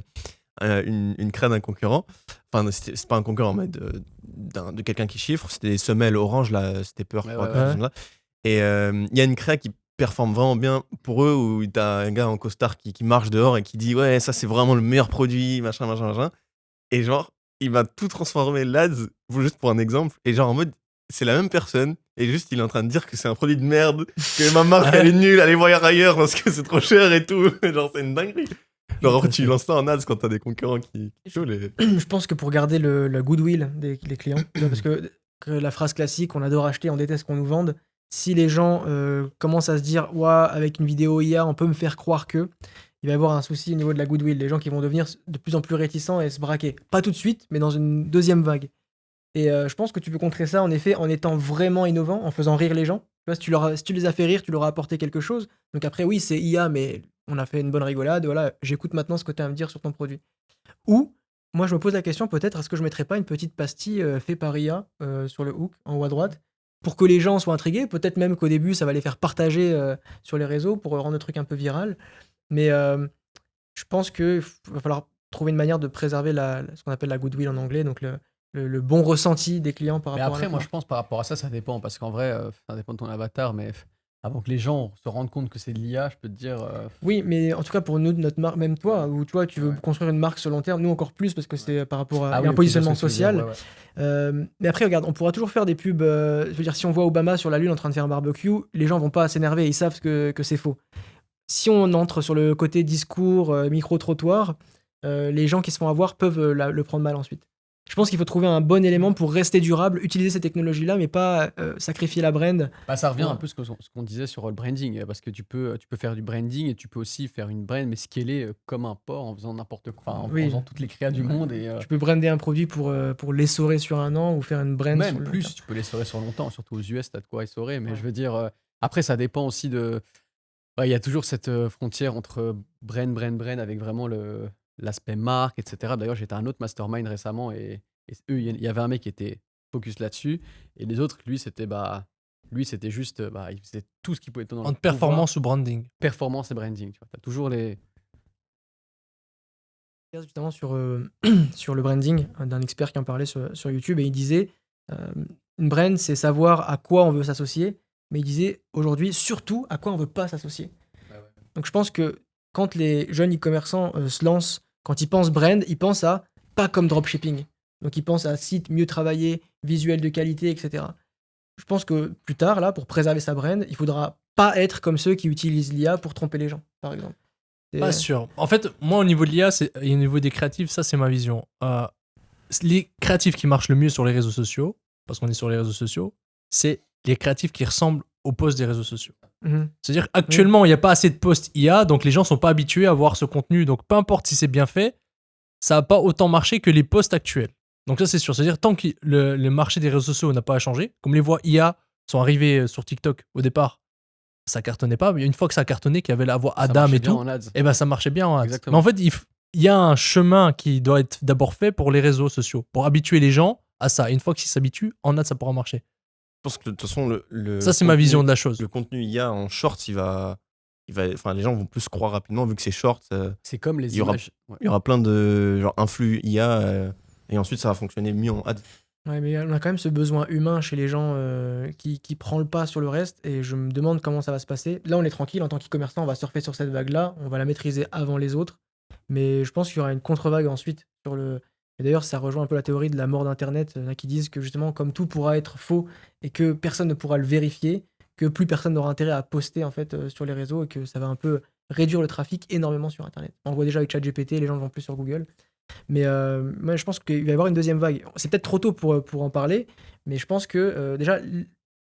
Speaker 3: une crâne d'un concurrent. Enfin, c'est pas un concurrent, mais de quelqu'un qui chiffre. C'était des semelles orange là, c'était peur. Et il y a une crème qui performe vraiment bien pour eux, où t'as un gars en costard qui marche dehors et qui dit ouais, ça c'est vraiment le meilleur produit, machin. Et genre, il va tout transformer l'ADS, juste pour un exemple, et genre en mode, c'est la même personne, et juste il est en train de dire que c'est un produit de merde, que ma marque elle est nulle, allez voir ailleurs parce que c'est trop cher et tout. Genre, c'est une dinguerie. Genre, après, tu lances ça en ads quand t'as des concurrents qui jouent les.
Speaker 1: Je pense que pour garder le goodwill des clients, parce que la phrase classique, on adore acheter, on déteste qu'on nous vende. Si les gens commencent à se dire ouais, avec une vidéo IA, on peut me faire croire que, il va y avoir un souci au niveau de la goodwill. Les gens qui vont devenir de plus en plus réticents et se braquer. Pas tout de suite, mais dans une deuxième vague. Et je pense que tu peux contrer ça, en effet, en étant vraiment innovant, en faisant rire les gens. Tu vois, si tu les as fait rire, tu leur as apporté quelque chose. Donc après, oui, c'est IA, mais on a fait une bonne rigolade. Voilà, j'écoute maintenant ce que tu as à me dire sur ton produit. Ou, moi, je me pose la question, peut-être, est-ce que je mettrais pas une petite pastille faite par IA sur le hook, en haut à droite, pour que les gens soient intrigués. Peut-être même qu'au début, ça va les faire partager sur les réseaux pour rendre le truc un peu viral. Mais je pense qu'il va falloir trouver une manière de préserver ce qu'on appelle la goodwill en anglais, donc le bon ressenti des clients par rapport à...
Speaker 2: Mais après, moi, je pense par rapport à ça, ça dépend. Parce qu'en vrai, ça dépend de ton avatar, mais avant que les gens se rendent compte que c'est de l'IA, je peux te dire...
Speaker 1: Oui, mais en tout cas, pour nous, notre marque, même toi, où tu vois, tu veux construire une marque sur long terme, nous encore plus, parce que c'est par rapport à un positionnement social. Mais après, regarde, on pourra toujours faire des pubs... je veux dire, si on voit Obama sur la Lune en train de faire un barbecue, les gens vont pas s'énerver, ils savent que c'est faux. Si on entre sur le côté discours, micro-trottoir, les gens qui se font avoir peuvent le prendre mal ensuite. Je pense qu'il faut trouver un bon élément pour rester durable, utiliser ces technologies-là, mais pas sacrifier la brand.
Speaker 2: Bah, ça revient
Speaker 1: Ouais.
Speaker 2: un peu ce qu'on disait sur le branding, parce que tu peux faire du branding et tu peux aussi faire une brand, mais scaler comme un porc en faisant n'importe quoi, en
Speaker 1: Oui.
Speaker 2: faisant toutes les créas du monde. Et
Speaker 1: Tu peux brander un produit pour l'essorer sur un an ou faire une brand sur
Speaker 2: même
Speaker 1: le long
Speaker 2: plus,
Speaker 1: terme.
Speaker 2: tu peux l'essorer sur longtemps, surtout aux US, t'as de quoi essorer. Mais
Speaker 1: Ouais.
Speaker 2: je veux dire, après, ça dépend aussi de. Ouais, il y a toujours cette frontière entre brand avec vraiment l'aspect marque, etc. D'ailleurs, j'étais à un autre mastermind récemment et eux, il y avait un mec qui était focus là-dessus et les autres, lui, c'était juste, il faisait tout ce qu'il pouvait dans le
Speaker 4: Entre performance ou branding.
Speaker 2: performance et branding. Tu vois, t'as toujours les.
Speaker 1: Justement sur, sur le branding d'un expert qui en parlait sur YouTube et il disait une brand c'est savoir à quoi on veut s'associer, mais il disait aujourd'hui surtout à quoi on veut pas s'associer. Donc je pense que quand les jeunes e-commerçants se lancent, quand ils pensent brand, ils pensent à pas comme dropshipping. Donc ils pensent à site mieux travaillé, visuel de qualité, etc. Je pense que plus tard, là, pour préserver sa brand, il faudra pas être comme ceux qui utilisent l'IA pour tromper les gens, par exemple.
Speaker 4: Pas sûr. En fait, moi, au niveau de l'IA et au niveau des créatifs, ça, c'est ma vision. Les créatifs qui marchent le mieux sur les réseaux sociaux, parce qu'on est sur les réseaux sociaux, c'est les créatifs qui ressemblent aux posts des réseaux sociaux.
Speaker 1: Mhm.
Speaker 4: C'est-à-dire, actuellement, il n'y a pas assez de posts IA, donc les gens sont pas habitués à voir ce contenu. Donc, peu importe si c'est bien fait, ça va pas autant marcher que les posts actuels. Donc, ça, c'est sûr. C'est-à-dire, tant que le marché des réseaux sociaux n'a pas changé, comme les voix IA sont arrivées sur TikTok au départ, ça cartonnait pas. Mais une fois que ça a cartonné, qu'il y avait la voix
Speaker 2: Ça
Speaker 4: Adam
Speaker 2: marchait
Speaker 4: et
Speaker 2: bien
Speaker 4: tout,
Speaker 2: en ads.
Speaker 4: et ben ça marchait bien en ads.
Speaker 2: Exactement.
Speaker 4: Mais en fait, il y a un chemin qui doit être d'abord fait pour les réseaux sociaux, pour habituer les gens à ça. Et une fois qu'ils s'habituent, en ads, ça pourra marcher.
Speaker 3: Je pense que de toute façon,
Speaker 4: Ça, c'est ma vision de la chose.
Speaker 3: le contenu IA en short, enfin, les gens vont plus croire rapidement vu que c'est short.
Speaker 2: C'est comme les
Speaker 3: il y aura-
Speaker 2: images. Ouais.
Speaker 3: Il y aura plein de genre influx IA et ensuite ça va fonctionner mieux en ads.
Speaker 1: Ouais, mais on a quand même ce besoin humain chez les gens qui prend le pas sur le reste et je me demande comment ça va se passer. Là, on est tranquille en tant qu'e-commerçant, on va surfer sur cette vague-là, on va la maîtriser avant les autres, mais je pense qu'il y aura une contre-vague ensuite sur le. Et d'ailleurs, ça rejoint un peu la théorie de la mort d'Internet, il y en a qui disent que justement, comme tout pourra être faux et que personne ne pourra le vérifier, que plus personne n'aura intérêt à poster en fait sur les réseaux et que ça va un peu réduire le trafic énormément sur Internet. On le voit déjà avec ChatGPT, les gens ne vont plus sur Google. Mais moi, je pense qu'il va y avoir une deuxième vague. C'est peut-être trop tôt pour en parler, mais je pense que déjà,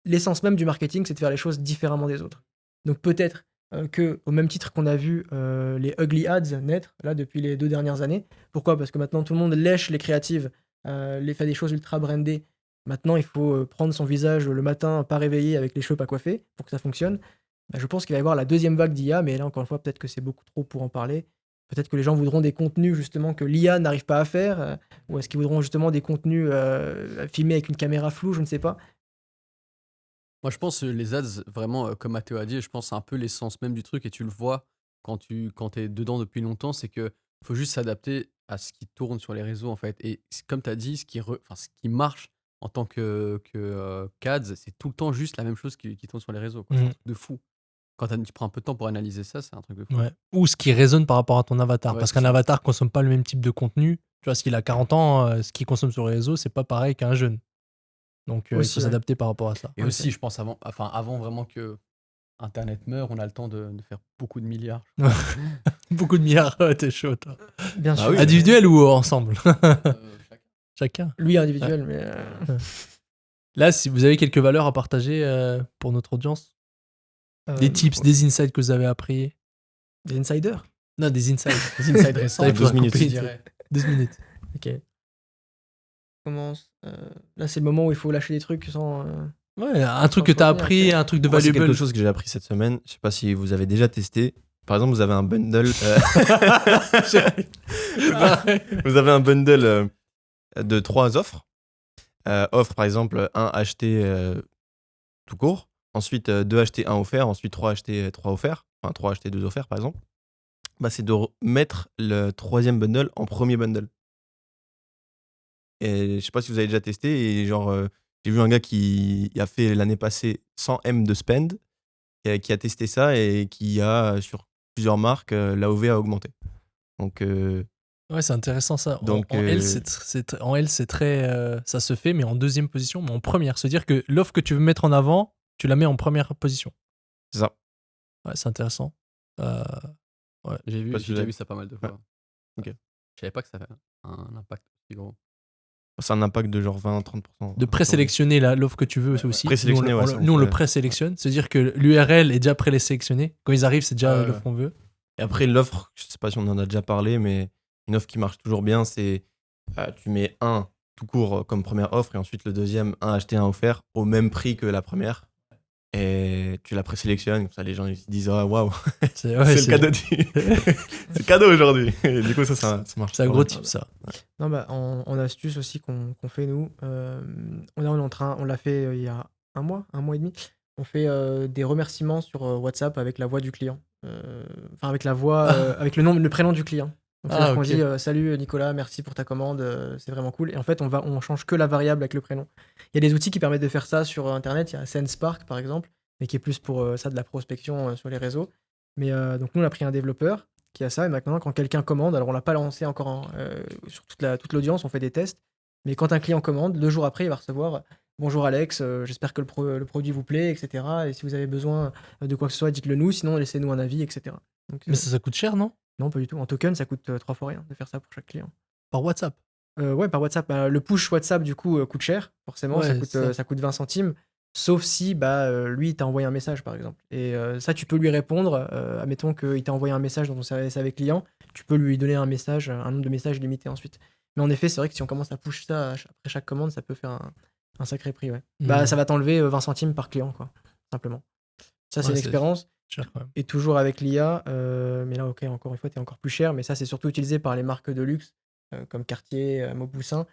Speaker 1: l'essence même du marketing, c'est de faire les choses différemment des autres. Donc peut-être que, au même titre qu'on a vu les ugly ads naître là depuis les 2 dernières années. Pourquoi ? Parce que maintenant, tout le monde lèche les créatives, fait des choses ultra brandées. Maintenant, il faut prendre son visage le matin, pas réveillé, avec les cheveux pas coiffés, pour que ça fonctionne. Bah, je pense qu'il va y avoir la deuxième vague d'IA, mais là, encore une fois, peut-être que c'est beaucoup trop pour en parler. Peut-être que les gens voudront des contenus justement que l'IA n'arrive pas à faire, ou est-ce qu'ils voudront justement des contenus filmés avec une caméra floue, je ne sais pas.
Speaker 2: Moi, je pense les ads, vraiment, comme Mathéo a dit, je pense c'est un peu l'essence même du truc et tu le vois quand es dedans depuis longtemps, c'est que faut juste s'adapter à ce qui tourne sur les réseaux en fait. Et comme tu as dit, ce qui marche en tant qu'ads, c'est tout le temps juste la même chose qui tourne sur les réseaux, quoi. C'est un
Speaker 4: Mhm.
Speaker 2: truc de fou. Quand tu prends un peu de temps pour analyser ça, c'est un truc de fou.
Speaker 4: Ouais. Ou ce qui résonne par rapport à ton avatar.
Speaker 2: Ouais,
Speaker 4: Parce
Speaker 2: c'est
Speaker 4: qu'un
Speaker 2: ça.
Speaker 4: avatar consomme pas le même type de contenu. Tu vois, s'il a 40 ans, ce qu'il consomme sur les réseaux, c'est pas pareil qu'un jeune. Donc, il
Speaker 1: Aussi,
Speaker 4: faut
Speaker 1: ouais.
Speaker 4: s'adapter par rapport à ça.
Speaker 2: Et aussi, je pense avant vraiment que Internet meure, on a le temps de faire beaucoup de milliards.
Speaker 4: Beaucoup de milliards, ouais, t'es chaud, toi.
Speaker 1: Bien
Speaker 3: Ah
Speaker 1: sûr.
Speaker 3: oui.
Speaker 4: Individuel ou ensemble
Speaker 2: Chacun.
Speaker 4: Chacun.
Speaker 1: Lui individuel, mais
Speaker 4: Là, si vous avez quelques valeurs à partager pour notre audience, des tips, des insights que vous avez appris.
Speaker 1: des insiders.
Speaker 4: Non, des insights.
Speaker 2: Des insights récents,
Speaker 4: Ça, il faut
Speaker 3: 12 minutes,
Speaker 4: couper.
Speaker 2: je dirais.
Speaker 4: 12 minutes.
Speaker 1: Ok. Commence. Là, c'est le moment où il faut lâcher des trucs sans.
Speaker 4: Ouais, un truc que t'as appris, un truc de
Speaker 3: Moi, c'est
Speaker 4: valuable.
Speaker 3: quelque chose que j'ai appris cette semaine. Je sais pas si vous avez déjà testé. Par exemple, vous avez un bundle. Vous avez un bundle de 3 offres. Offre par exemple 1 acheté tout court. Ensuite 2 achetés 1 offert. Ensuite 3 achetés 3 offerts. Enfin 3 achetés 2 offerts par exemple. Bah, c'est de mettre le 3e bundle en premier bundle. Et je sais pas si vous avez déjà testé. Et genre, j'ai vu un gars qui a fait l'année passée 100 M de spend. Et qui a testé ça et qui a, sur plusieurs marques, l'AOV a augmenté. Donc,
Speaker 4: Ouais, c'est intéressant ça.
Speaker 3: Donc,
Speaker 4: En L, en L, c'est très. Ça se fait, mais en deuxième position, mais en première. C'est-à-dire que l'offre que tu veux mettre en avant, tu la mets en première position.
Speaker 3: c'est ça.
Speaker 4: Ouais, c'est intéressant.
Speaker 2: J'ai
Speaker 3: Pas si
Speaker 2: déjà
Speaker 3: vous avez-
Speaker 2: vu ça pas mal de fois.
Speaker 3: Ok.
Speaker 2: Je savais pas que ça avait un impact aussi gros.
Speaker 3: C'est un impact de genre 20-30%.
Speaker 4: De présélectionner l'offre que tu veux aussi.
Speaker 3: Présélectionner, ouais, ça,
Speaker 4: Nous, on
Speaker 3: on
Speaker 4: le
Speaker 3: fait.
Speaker 4: présélectionne. C'est-à-dire que l'URL est déjà présélectionnée. Quand ils arrivent, c'est déjà
Speaker 2: Ouais.
Speaker 4: l'offre qu'on veut.
Speaker 3: Et après, l'offre, je sais pas si on en a déjà parlé, mais une offre qui marche toujours bien, c'est tu mets un tout court comme première offre et ensuite le deuxième, un acheté, un offert, au même prix que la première. Et tu la présélectionnes, comme ça les gens ils se disent ah waouh,
Speaker 4: C'est
Speaker 3: c'est le cadeau c'est le cadeau aujourd'hui. Et du coup, ça marche.
Speaker 4: C'est un
Speaker 3: pas
Speaker 4: gros
Speaker 3: mal.
Speaker 4: type, ça.
Speaker 1: Non, bah, en astuce aussi qu'on fait nous, on est en train, on l'a fait il y a un mois et demi. On fait des remerciements sur WhatsApp avec la voix du client. Enfin, avec la voix, avec le prénom du client. Donc, c'est-à-dire qu'on
Speaker 4: ok.
Speaker 1: dit salut Nicolas, merci pour ta commande, c'est vraiment cool. Et en fait, on change que la variable avec le prénom. Il y a des outils qui permettent de faire ça sur Internet. Il y a SendSpark par exemple, mais qui est plus pour ça de la prospection sur les réseaux. Mais donc, nous, on a pris un développeur qui a ça. Et maintenant, quand quelqu'un commande, alors on l'a pas lancé encore sur toute l'audience, on fait des tests. Mais quand un client commande, 2 jours après, il va recevoir bonjour Alex, j'espère que le produit vous plaît, etc. Et si vous avez besoin de quoi que ce soit, dites-le nous, sinon laissez-nous un avis, etc. Donc,
Speaker 4: Mais ça coûte cher, non?
Speaker 1: non, pas du tout. En token, ça coûte 3 fois rien de faire ça pour chaque client.
Speaker 4: Par WhatsApp.
Speaker 1: Ouais, par WhatsApp. Bah, le push WhatsApp, du coup, coûte cher, forcément.
Speaker 4: Ouais,
Speaker 1: Ça coûte 20 centimes. Sauf si lui, il t'a envoyé un message, par exemple. Et ça, tu peux lui répondre. Admettons qu'il t'a envoyé un message dans ton service avec client. Tu peux lui donner un nombre de messages limité ensuite. Mais en effet, c'est vrai que si on commence à push ça après chaque commande, ça peut faire un sacré prix. Ouais. Bah, ça va t'enlever 20 centimes par client, quoi. Simplement. Ça, c'est
Speaker 4: Ouais,
Speaker 1: une
Speaker 4: c'est
Speaker 1: expérience.
Speaker 4: cher quand même.
Speaker 1: Et toujours avec l'IA, mais là, ok, encore une fois, t'es encore plus cher. Mais ça, c'est surtout utilisé par les marques de luxe, comme Cartier, Mauboussin.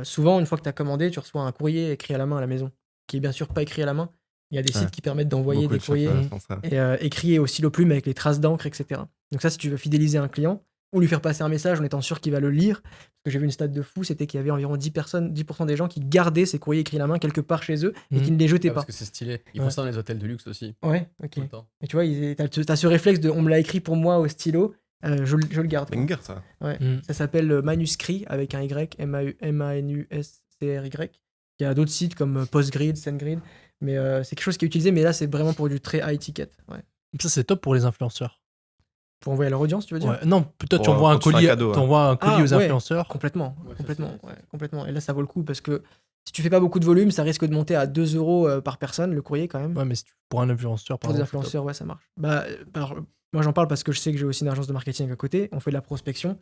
Speaker 1: Souvent, une fois que tu as commandé, tu reçois un courrier écrit à la main à la maison, qui est bien sûr pas écrit à la main. Il y a des
Speaker 3: Ouais.
Speaker 1: sites qui permettent d'envoyer
Speaker 3: Beaucoup
Speaker 1: des
Speaker 3: de
Speaker 1: courriers
Speaker 3: chauffeurs font ça.
Speaker 1: et, écrits au stylo plume avec les traces d'encre, etc. Donc ça, si tu veux fidéliser un client ou lui faire passer un message en étant sûr qu'il va le lire, parce que j'ai vu une stat de fou, c'était qu'il y avait environ 10% des gens qui gardaient ces courriers écrits à la main quelque part chez eux et qui ne les jetaient
Speaker 2: Ah,
Speaker 1: pas.
Speaker 2: parce que c'est stylé. Ils
Speaker 1: Ouais.
Speaker 2: font ça dans les hôtels de luxe aussi,
Speaker 1: Ouais, ok.
Speaker 2: tout le temps.
Speaker 1: Et tu vois, t'as ce réflexe de on me l'a écrit pour moi au stylo, je le garde. quoi.
Speaker 3: Banger, ça.
Speaker 1: Ouais.
Speaker 4: Mm.
Speaker 1: Ça s'appelle Manuscrit avec un Y, Manuscry. Il y a d'autres sites comme Postgrid, SendGrid, mais c'est quelque chose qui est utilisé, mais là c'est vraiment pour du très high ticket. Ouais.
Speaker 4: Ça, c'est top pour les influenceurs.
Speaker 1: Pour envoyer à leur audience, tu veux dire?
Speaker 4: Ouais. Non, peut-être tu
Speaker 3: Pour,
Speaker 4: envoies un
Speaker 3: quand tu fais un
Speaker 4: colis,
Speaker 3: cadeau, ouais.
Speaker 4: t'envoies un colis
Speaker 1: Ah,
Speaker 4: aux
Speaker 1: ouais.
Speaker 4: influenceurs.
Speaker 1: Complètement,
Speaker 2: Ouais, ça,
Speaker 1: complètement,
Speaker 2: c'est-
Speaker 1: ouais, complètement. Et là ça vaut le coup parce que si tu fais pas beaucoup de volume, ça risque de monter à 2 euros par personne le courrier quand même.
Speaker 4: Ouais, mais pour un influenceur, par
Speaker 1: Pour des
Speaker 4: exemple, c'est top.
Speaker 1: influenceurs, ouais, ça marche. Bah, moi, j'en parle parce que je sais que j'ai aussi une agence de marketing à côté. On fait de la prospection,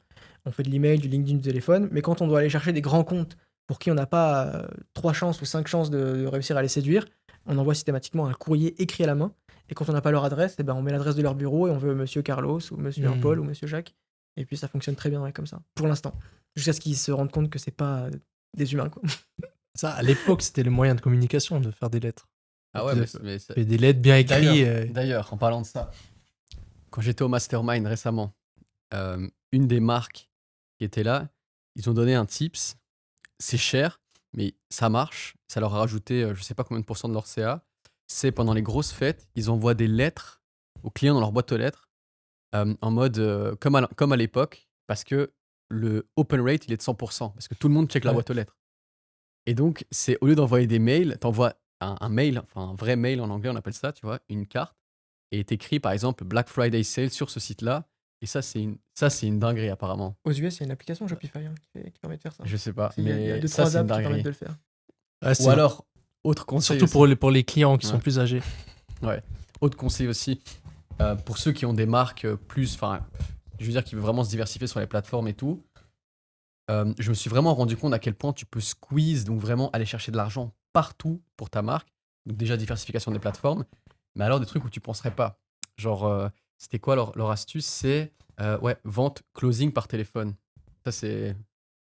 Speaker 1: on fait de l'email, du LinkedIn, du téléphone. Mais quand on doit aller chercher des grands comptes pour qui on n'a pas 3 chances ou 5 chances de réussir à les séduire, on envoie systématiquement un courrier écrit à la main. Et quand on n'a pas leur adresse, eh ben, on met l'adresse de leur bureau et on veut monsieur Carlos ou monsieur Paul ou monsieur Jacques. Et puis ça fonctionne très bien ouais, comme ça, pour l'instant. Jusqu'à ce qu'ils se rendent compte que c'est pas des humains. Quoi.
Speaker 4: Ça, à l'époque, c'était le moyen de communication de faire des lettres.
Speaker 2: Ah ouais,
Speaker 4: Tu
Speaker 2: mais c'est-
Speaker 4: fais des lettres bien écrites.
Speaker 2: D'ailleurs, en parlant de ça, quand j'étais au Mastermind récemment, une des marques qui était là, ils ont donné un tips. C'est cher, mais ça marche. Ça leur a rajouté, je sais pas combien de pourcents de leur CA. C'est pendant les grosses fêtes, ils envoient des lettres aux clients dans leur boîte aux lettres en mode comme à l'époque, parce que le open rate il est de 100%, parce que tout le monde check la
Speaker 4: Ouais.
Speaker 2: boîte aux lettres. Et donc, c'est au lieu d'envoyer des mails, t'envoies un mail, enfin un vrai mail en anglais, on appelle ça, tu vois, une carte, et t'écris par exemple Black Friday Sale sur ce site-là. Et ça, c'est une dinguerie apparemment.
Speaker 1: Aux US, il y a une application Shopify hein, qui permet de faire ça.
Speaker 2: Je sais pas,
Speaker 1: Il y a
Speaker 2: mais
Speaker 1: 2-3
Speaker 2: ça, c'est une
Speaker 1: apps qui permettent
Speaker 2: dinguerie.
Speaker 1: de le faire.
Speaker 2: Ou alors, autre conseil.
Speaker 4: Surtout
Speaker 2: aussi.
Speaker 4: pour les clients qui sont
Speaker 2: Ouais.
Speaker 4: plus âgés.
Speaker 2: Autre conseil aussi, pour ceux qui ont des marques plus, enfin, je veux dire, qui veulent vraiment se diversifier sur les plateformes et tout, je me suis vraiment rendu compte à quel point tu peux squeeze, donc vraiment aller chercher de l'argent partout pour ta marque. Donc déjà, diversification des plateformes, mais alors des trucs où tu penserais pas. Genre, c'était quoi leur astuce? C'est, vente closing par téléphone. Ça, c'est...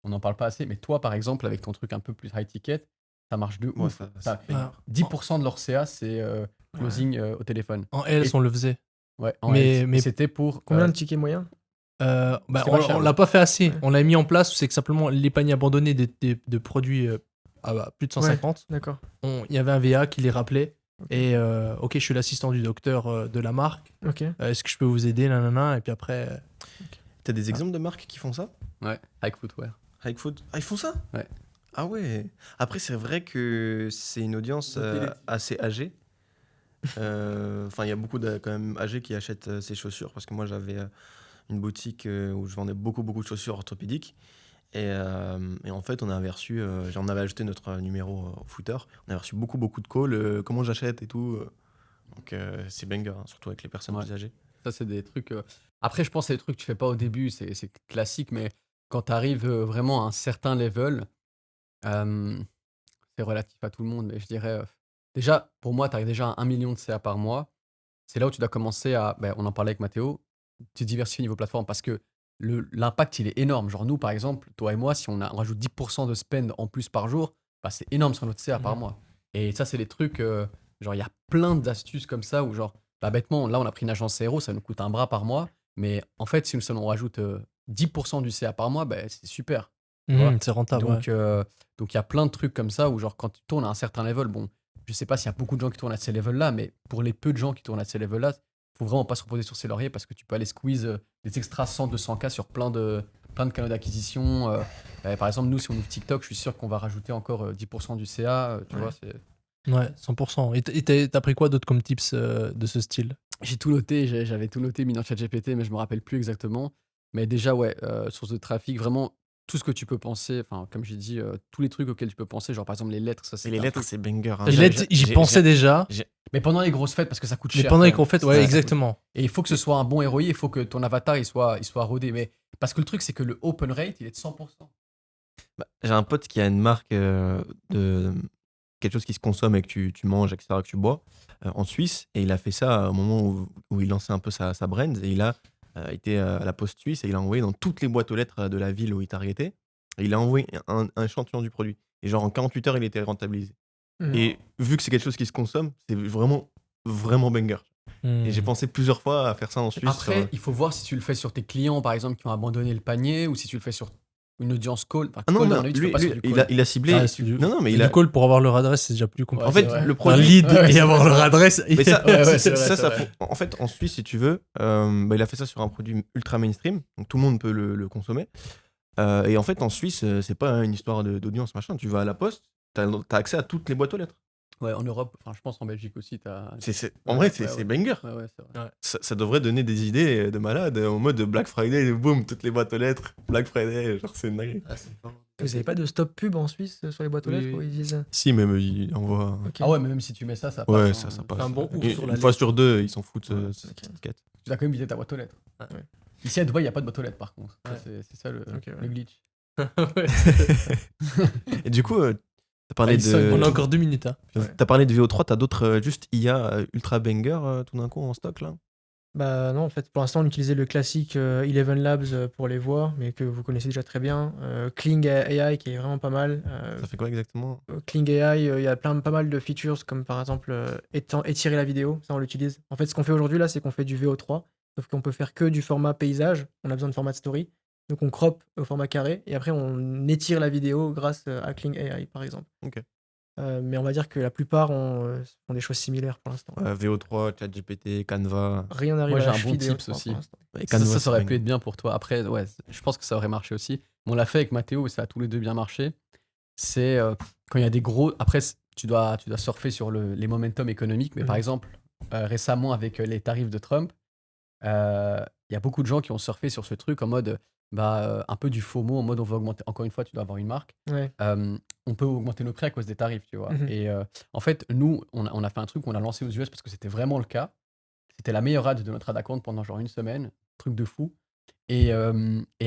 Speaker 2: On n'en parle pas assez, mais toi, par exemple, avec ton truc un peu plus high ticket, ça marche de
Speaker 3: Ouais,
Speaker 2: ouf.
Speaker 3: ça
Speaker 2: T'as
Speaker 3: paye.
Speaker 2: 10% de leur CA, c'est closing au téléphone.
Speaker 4: En LS,
Speaker 2: Et-
Speaker 4: on le faisait.
Speaker 2: Ouais,
Speaker 4: Mais-
Speaker 2: c'était pour.
Speaker 1: Combien de tickets moyens?
Speaker 4: Bah,
Speaker 2: C'est pas
Speaker 4: on
Speaker 2: cher,
Speaker 4: l'a pas fait assez.
Speaker 1: Ouais.
Speaker 4: On l'a mis en place, c'est que simplement les paniers abandonnés de produits à plus de 150,
Speaker 1: D'accord.
Speaker 4: il y avait un VA qui les rappelait. Et ok, je suis l'assistant du docteur de la marque.
Speaker 1: Ok.
Speaker 4: Est-ce que je peux vous aider, nanana. Et puis après,
Speaker 3: T'as des exemples de marques qui font ça?
Speaker 2: Ouais, avec footwear.
Speaker 3: Hike Food. Ah, ils font ça?
Speaker 2: Ouais.
Speaker 3: Ah ouais. Après, c'est vrai que c'est une audience assez âgée. Enfin, il y a beaucoup de quand même âgés qui achètent ces chaussures parce que moi, j'avais une boutique où je vendais beaucoup de chaussures orthopédiques. Et en fait, on avait reçu, on avait ajouté notre numéro au footer. On avait reçu beaucoup de calls, comment j'achète et tout. Donc c'est banger, hein, surtout avec les personnes
Speaker 2: Ouais.
Speaker 3: plus âgées.
Speaker 2: Ça, c'est des trucs. Après, je pense que c'est des trucs que tu fais pas au début, c'est classique, mais quand tu arrives vraiment à un certain level, euh, c'est relatif à tout le monde. Mais je dirais, déjà, pour moi, tu arrives déjà à 1 million de CA par mois. C'est là où tu dois commencer à. Ben, on en parlait avec Mathéo, tu diversifies niveau plateforme parce que l'impact, il est énorme. Genre, nous, par exemple, toi et moi, si on rajoute 10% de spend en plus par jour, bah, c'est énorme sur notre CA par
Speaker 4: Mhm.
Speaker 2: mois. Et ça, c'est des trucs. Genre, il y a plein d'astuces comme ça où, genre, bah, bêtement, là, on a pris une agence CRO, ça nous coûte un bras par mois. Mais en fait, si on rajoute 10% du CA par mois, bah, c'est super. Tu vois.
Speaker 4: C'est rentable. Ouais.
Speaker 2: Donc, il y a plein de trucs comme ça où, genre, quand tu tournes à un certain level, bon, je sais pas s'il y a beaucoup de gens qui tournent à ces levels-là, mais pour les peu de gens qui tournent à ces levels-là, faut vraiment pas se reposer sur ses lauriers parce que tu peux aller squeeze des extras 100-200K sur plein de canaux d'acquisition. Par exemple, nous, si on ouvre TikTok, je suis sûr qu'on va rajouter encore 10% du CA. Tu
Speaker 1: Ouais.
Speaker 2: vois, c'est...
Speaker 4: Ouais, 100%. Et t'as pris quoi d'autre comme tips de ce style?
Speaker 2: J'ai tout noté, j'avais tout noté mis dans ChatGPT, mais je me rappelle plus exactement. Mais déjà, ouais, source de trafic, vraiment tout ce que tu peux penser, enfin, comme j'ai dit, tous les trucs auxquels tu peux penser, genre par exemple les lettres, ça
Speaker 3: Et
Speaker 2: c'est
Speaker 3: les
Speaker 2: un
Speaker 3: lettres,
Speaker 2: truc.
Speaker 3: c'est banger. hein.
Speaker 4: Les
Speaker 2: j'ai-
Speaker 4: lettres, j'y pensais déjà,
Speaker 2: Mais pendant les grosses fêtes, parce que ça coûte
Speaker 4: mais
Speaker 2: cher.
Speaker 4: pendant
Speaker 2: quand
Speaker 4: les
Speaker 2: même.
Speaker 4: confettes,
Speaker 2: Ça
Speaker 4: ouais,
Speaker 2: coûte-
Speaker 4: exactement.
Speaker 2: Et il faut que ce soit un bon ROI, il faut que ton avatar il soit rodé. Mais parce que le truc, c'est que le open rate, il est de 100%.
Speaker 3: Bah, j'ai un pote qui a une marque de quelque chose qui se consomme et que tu manges, etc., que tu bois, en Suisse. Et il a fait ça au moment où il lançait un peu sa brand. Et il a été à la poste suisse et il a envoyé dans toutes les boîtes aux lettres de la ville où il targetait. Et il a envoyé un échantillon du produit. Et genre en 48 heures, il était rentabilisé.
Speaker 1: Mhm.
Speaker 3: Et vu que c'est quelque chose qui se consomme, c'est vraiment banger. Et j'ai pensé plusieurs fois à faire ça en Suisse.
Speaker 2: Après, il faut voir si tu le fais sur tes clients, par exemple, qui ont abandonné le panier, ou si tu le fais sur une audience call. Enfin,
Speaker 3: Ah non,
Speaker 2: call,
Speaker 3: non,
Speaker 2: à mon avis, tu
Speaker 3: lui,
Speaker 2: fais pas sur
Speaker 3: lui,
Speaker 2: du
Speaker 3: il
Speaker 2: call.
Speaker 3: a ciblé.
Speaker 4: Ah, c'est du-
Speaker 3: non, mais
Speaker 4: c'est
Speaker 3: il a.
Speaker 4: du call pour avoir leur adresse, c'est déjà plus
Speaker 2: Ouais,
Speaker 4: compliqué.
Speaker 3: En fait,
Speaker 2: c'est vrai.
Speaker 3: le
Speaker 4: Un
Speaker 3: produit.
Speaker 4: lead
Speaker 2: Ouais,
Speaker 4: et
Speaker 2: c'est
Speaker 4: avoir
Speaker 2: vrai,
Speaker 4: leur
Speaker 2: c'est vrai.
Speaker 4: adresse.
Speaker 3: Mais ça,
Speaker 2: Ouais, ouais,
Speaker 3: c'est-
Speaker 2: c'est vrai,
Speaker 3: ça,
Speaker 2: c'est
Speaker 3: ça
Speaker 2: vrai.
Speaker 3: en fait, en Suisse, si tu veux, il a fait ça sur un produit ultra mainstream, donc tout le monde peut le consommer. Et en fait, en Suisse, c'est pas une histoire d'audience, machin. Tu vas à la poste, t'as accès à toutes les boîtes aux lettres.
Speaker 2: Ouais, en Europe, enfin, je pense en Belgique aussi,
Speaker 3: En
Speaker 2: Ouais,
Speaker 3: vrai,
Speaker 2: ouais,
Speaker 3: c'est
Speaker 2: ouais.
Speaker 3: banger.
Speaker 2: Ouais, c'est vrai.
Speaker 3: Ça devrait donner des idées de malade en mode Black Friday, boum, toutes les boîtes aux lettres, Black Friday, genre c'est une dinguerie.
Speaker 1: Vous avez pas de stop pub en Suisse sur les boîtes aux
Speaker 4: Oui,
Speaker 1: lettres
Speaker 4: oui.
Speaker 1: où ils disent.
Speaker 3: Si, même il envoie.
Speaker 1: Ok.
Speaker 2: Ah ouais, mais même si tu mets ça
Speaker 3: Ouais,
Speaker 2: passe.
Speaker 3: ça
Speaker 2: hein.
Speaker 3: passe.
Speaker 4: Un bon ouf
Speaker 3: Et
Speaker 4: sur la
Speaker 3: une fois
Speaker 4: lettre.
Speaker 3: sur deux, ils s'en foutent.
Speaker 2: Ouais,
Speaker 3: cette
Speaker 1: ok.
Speaker 3: étiquette.
Speaker 2: Tu dois quand même vider ta boîte aux lettres.
Speaker 4: Ouais.
Speaker 2: Ici à Dubaï, il n'y a pas de boîte aux lettres par contre. Ça,
Speaker 4: Ouais.
Speaker 2: c'est ça le
Speaker 1: Ok, ouais.
Speaker 2: glitch.
Speaker 4: Ouais.
Speaker 3: Et du coup, t'as parlé
Speaker 2: ils sonnent,
Speaker 4: On
Speaker 3: de.
Speaker 4: a encore 2 minutes. Hein.
Speaker 1: Ouais.
Speaker 3: T'as parlé de VO3, t'as d'autres juste IA ultra banger tout d'un coup en stock là?
Speaker 1: Bah non, en fait, pour l'instant, on utilisait le classique Eleven Labs pour les voix, mais que vous connaissez déjà très bien. Kling AI qui est vraiment pas mal.
Speaker 3: Ça fait quoi exactement?
Speaker 1: Kling AI, il y a pas mal de features comme par exemple étirer la vidéo, ça on l'utilise. En fait, ce qu'on fait aujourd'hui là, c'est qu'on fait du VO3, sauf qu'on peut faire que du format paysage, on a besoin de format de story. Donc on crop au format carré et après on étire la vidéo grâce à Kling AI par exemple.
Speaker 3: Ok.
Speaker 1: Mais on va dire que la plupart ont des choses similaires pour l'instant.
Speaker 3: VO3, ChatGPT, Canva.
Speaker 1: Rien n'arrive
Speaker 2: Moi,
Speaker 1: à
Speaker 2: j'ai
Speaker 1: la
Speaker 2: un bon
Speaker 1: cheville de
Speaker 2: tips
Speaker 1: VO3
Speaker 2: aussi.
Speaker 1: pour l'instant.
Speaker 3: Et
Speaker 2: Ça,
Speaker 3: Canva,
Speaker 2: ça
Speaker 3: c'est
Speaker 2: aurait pu
Speaker 3: banger.
Speaker 2: être bien pour toi. Après, ouais, je pense que ça aurait marché aussi. Mais on l'a fait avec Mathéo et ça a tous les deux bien marché. C'est quand il y a des gros. Après, tu dois surfer sur les momentum économiques. Mais par
Speaker 1: Mhm.
Speaker 2: exemple, récemment, avec les tarifs de Trump, il y a beaucoup de gens qui ont surfé sur ce truc en mode un peu du FOMO, en mode on va augmenter. Encore une fois, tu dois avoir une marque.
Speaker 1: Ouais.
Speaker 2: On peut augmenter nos prix à cause des tarifs, tu vois.
Speaker 1: Mhm.
Speaker 2: Et en fait, nous, on a fait un truc qu'on a lancé aux US parce que c'était vraiment le cas. C'était la meilleure ad de notre ad account pendant genre une semaine. Truc de fou. Et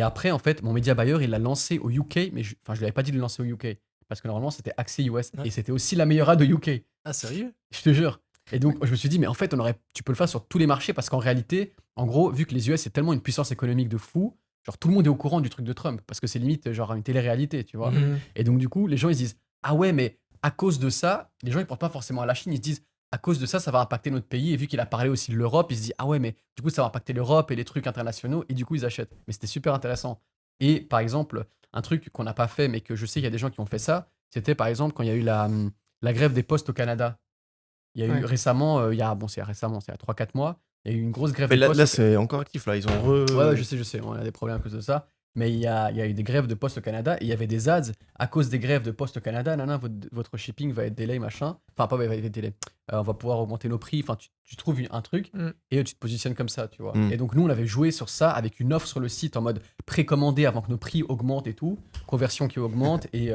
Speaker 2: après, en fait, mon média buyer, il l'a lancé au UK, mais je ne lui avais pas dit de le lancer au UK. Parce que normalement, c'était accès US.
Speaker 4: Ouais.
Speaker 2: Et c'était aussi la meilleure ad au UK.
Speaker 4: Ah, sérieux?
Speaker 2: Je te jure. Et donc, je me suis dit, mais en fait, tu peux le faire sur tous les marchés parce qu'en réalité, en gros, vu que les US, c'est tellement une puissance économique de fou, genre tout le monde est au courant du truc de Trump parce que c'est limite genre une télé-réalité, tu vois.
Speaker 1: Mhm.
Speaker 2: Et donc, du coup, les gens, ils se disent, ah ouais, mais à cause de ça, les gens, ils ne pensent pas forcément à la Chine, ils se disent, à cause de ça, ça va impacter notre pays. Et vu qu'il a parlé aussi de l'Europe, ils se disent, ah ouais, mais du coup, ça va impacter l'Europe et les trucs internationaux. Et du coup, ils achètent. Mais c'était super intéressant. Et par exemple, un truc qu'on n'a pas fait, mais que je sais qu'il y a des gens qui ont fait ça, c'était par exemple quand il y a eu la grève des postes au Canada. Il y a eu
Speaker 1: Ouais.
Speaker 2: récemment, c'est récemment, c'est il y a 3-4 mois, il y a eu une grosse grève
Speaker 3: Mais
Speaker 2: des postes.
Speaker 3: là c'est encore actif, là. Ils ont
Speaker 2: Ouais, je sais, on a des problèmes à cause de ça. mais il y a eu des grèves de poste au Canada et il y avait des ads à cause des grèves de poste au Canada. Votre shipping va être délai, machin. Enfin, pas va être délai. On va pouvoir augmenter nos prix. Enfin, tu trouves un truc et tu te positionnes comme ça, tu vois. Et donc, nous, on avait joué sur ça avec une offre sur le site en mode précommandé avant que nos prix augmentent et tout. Conversion qui augmente et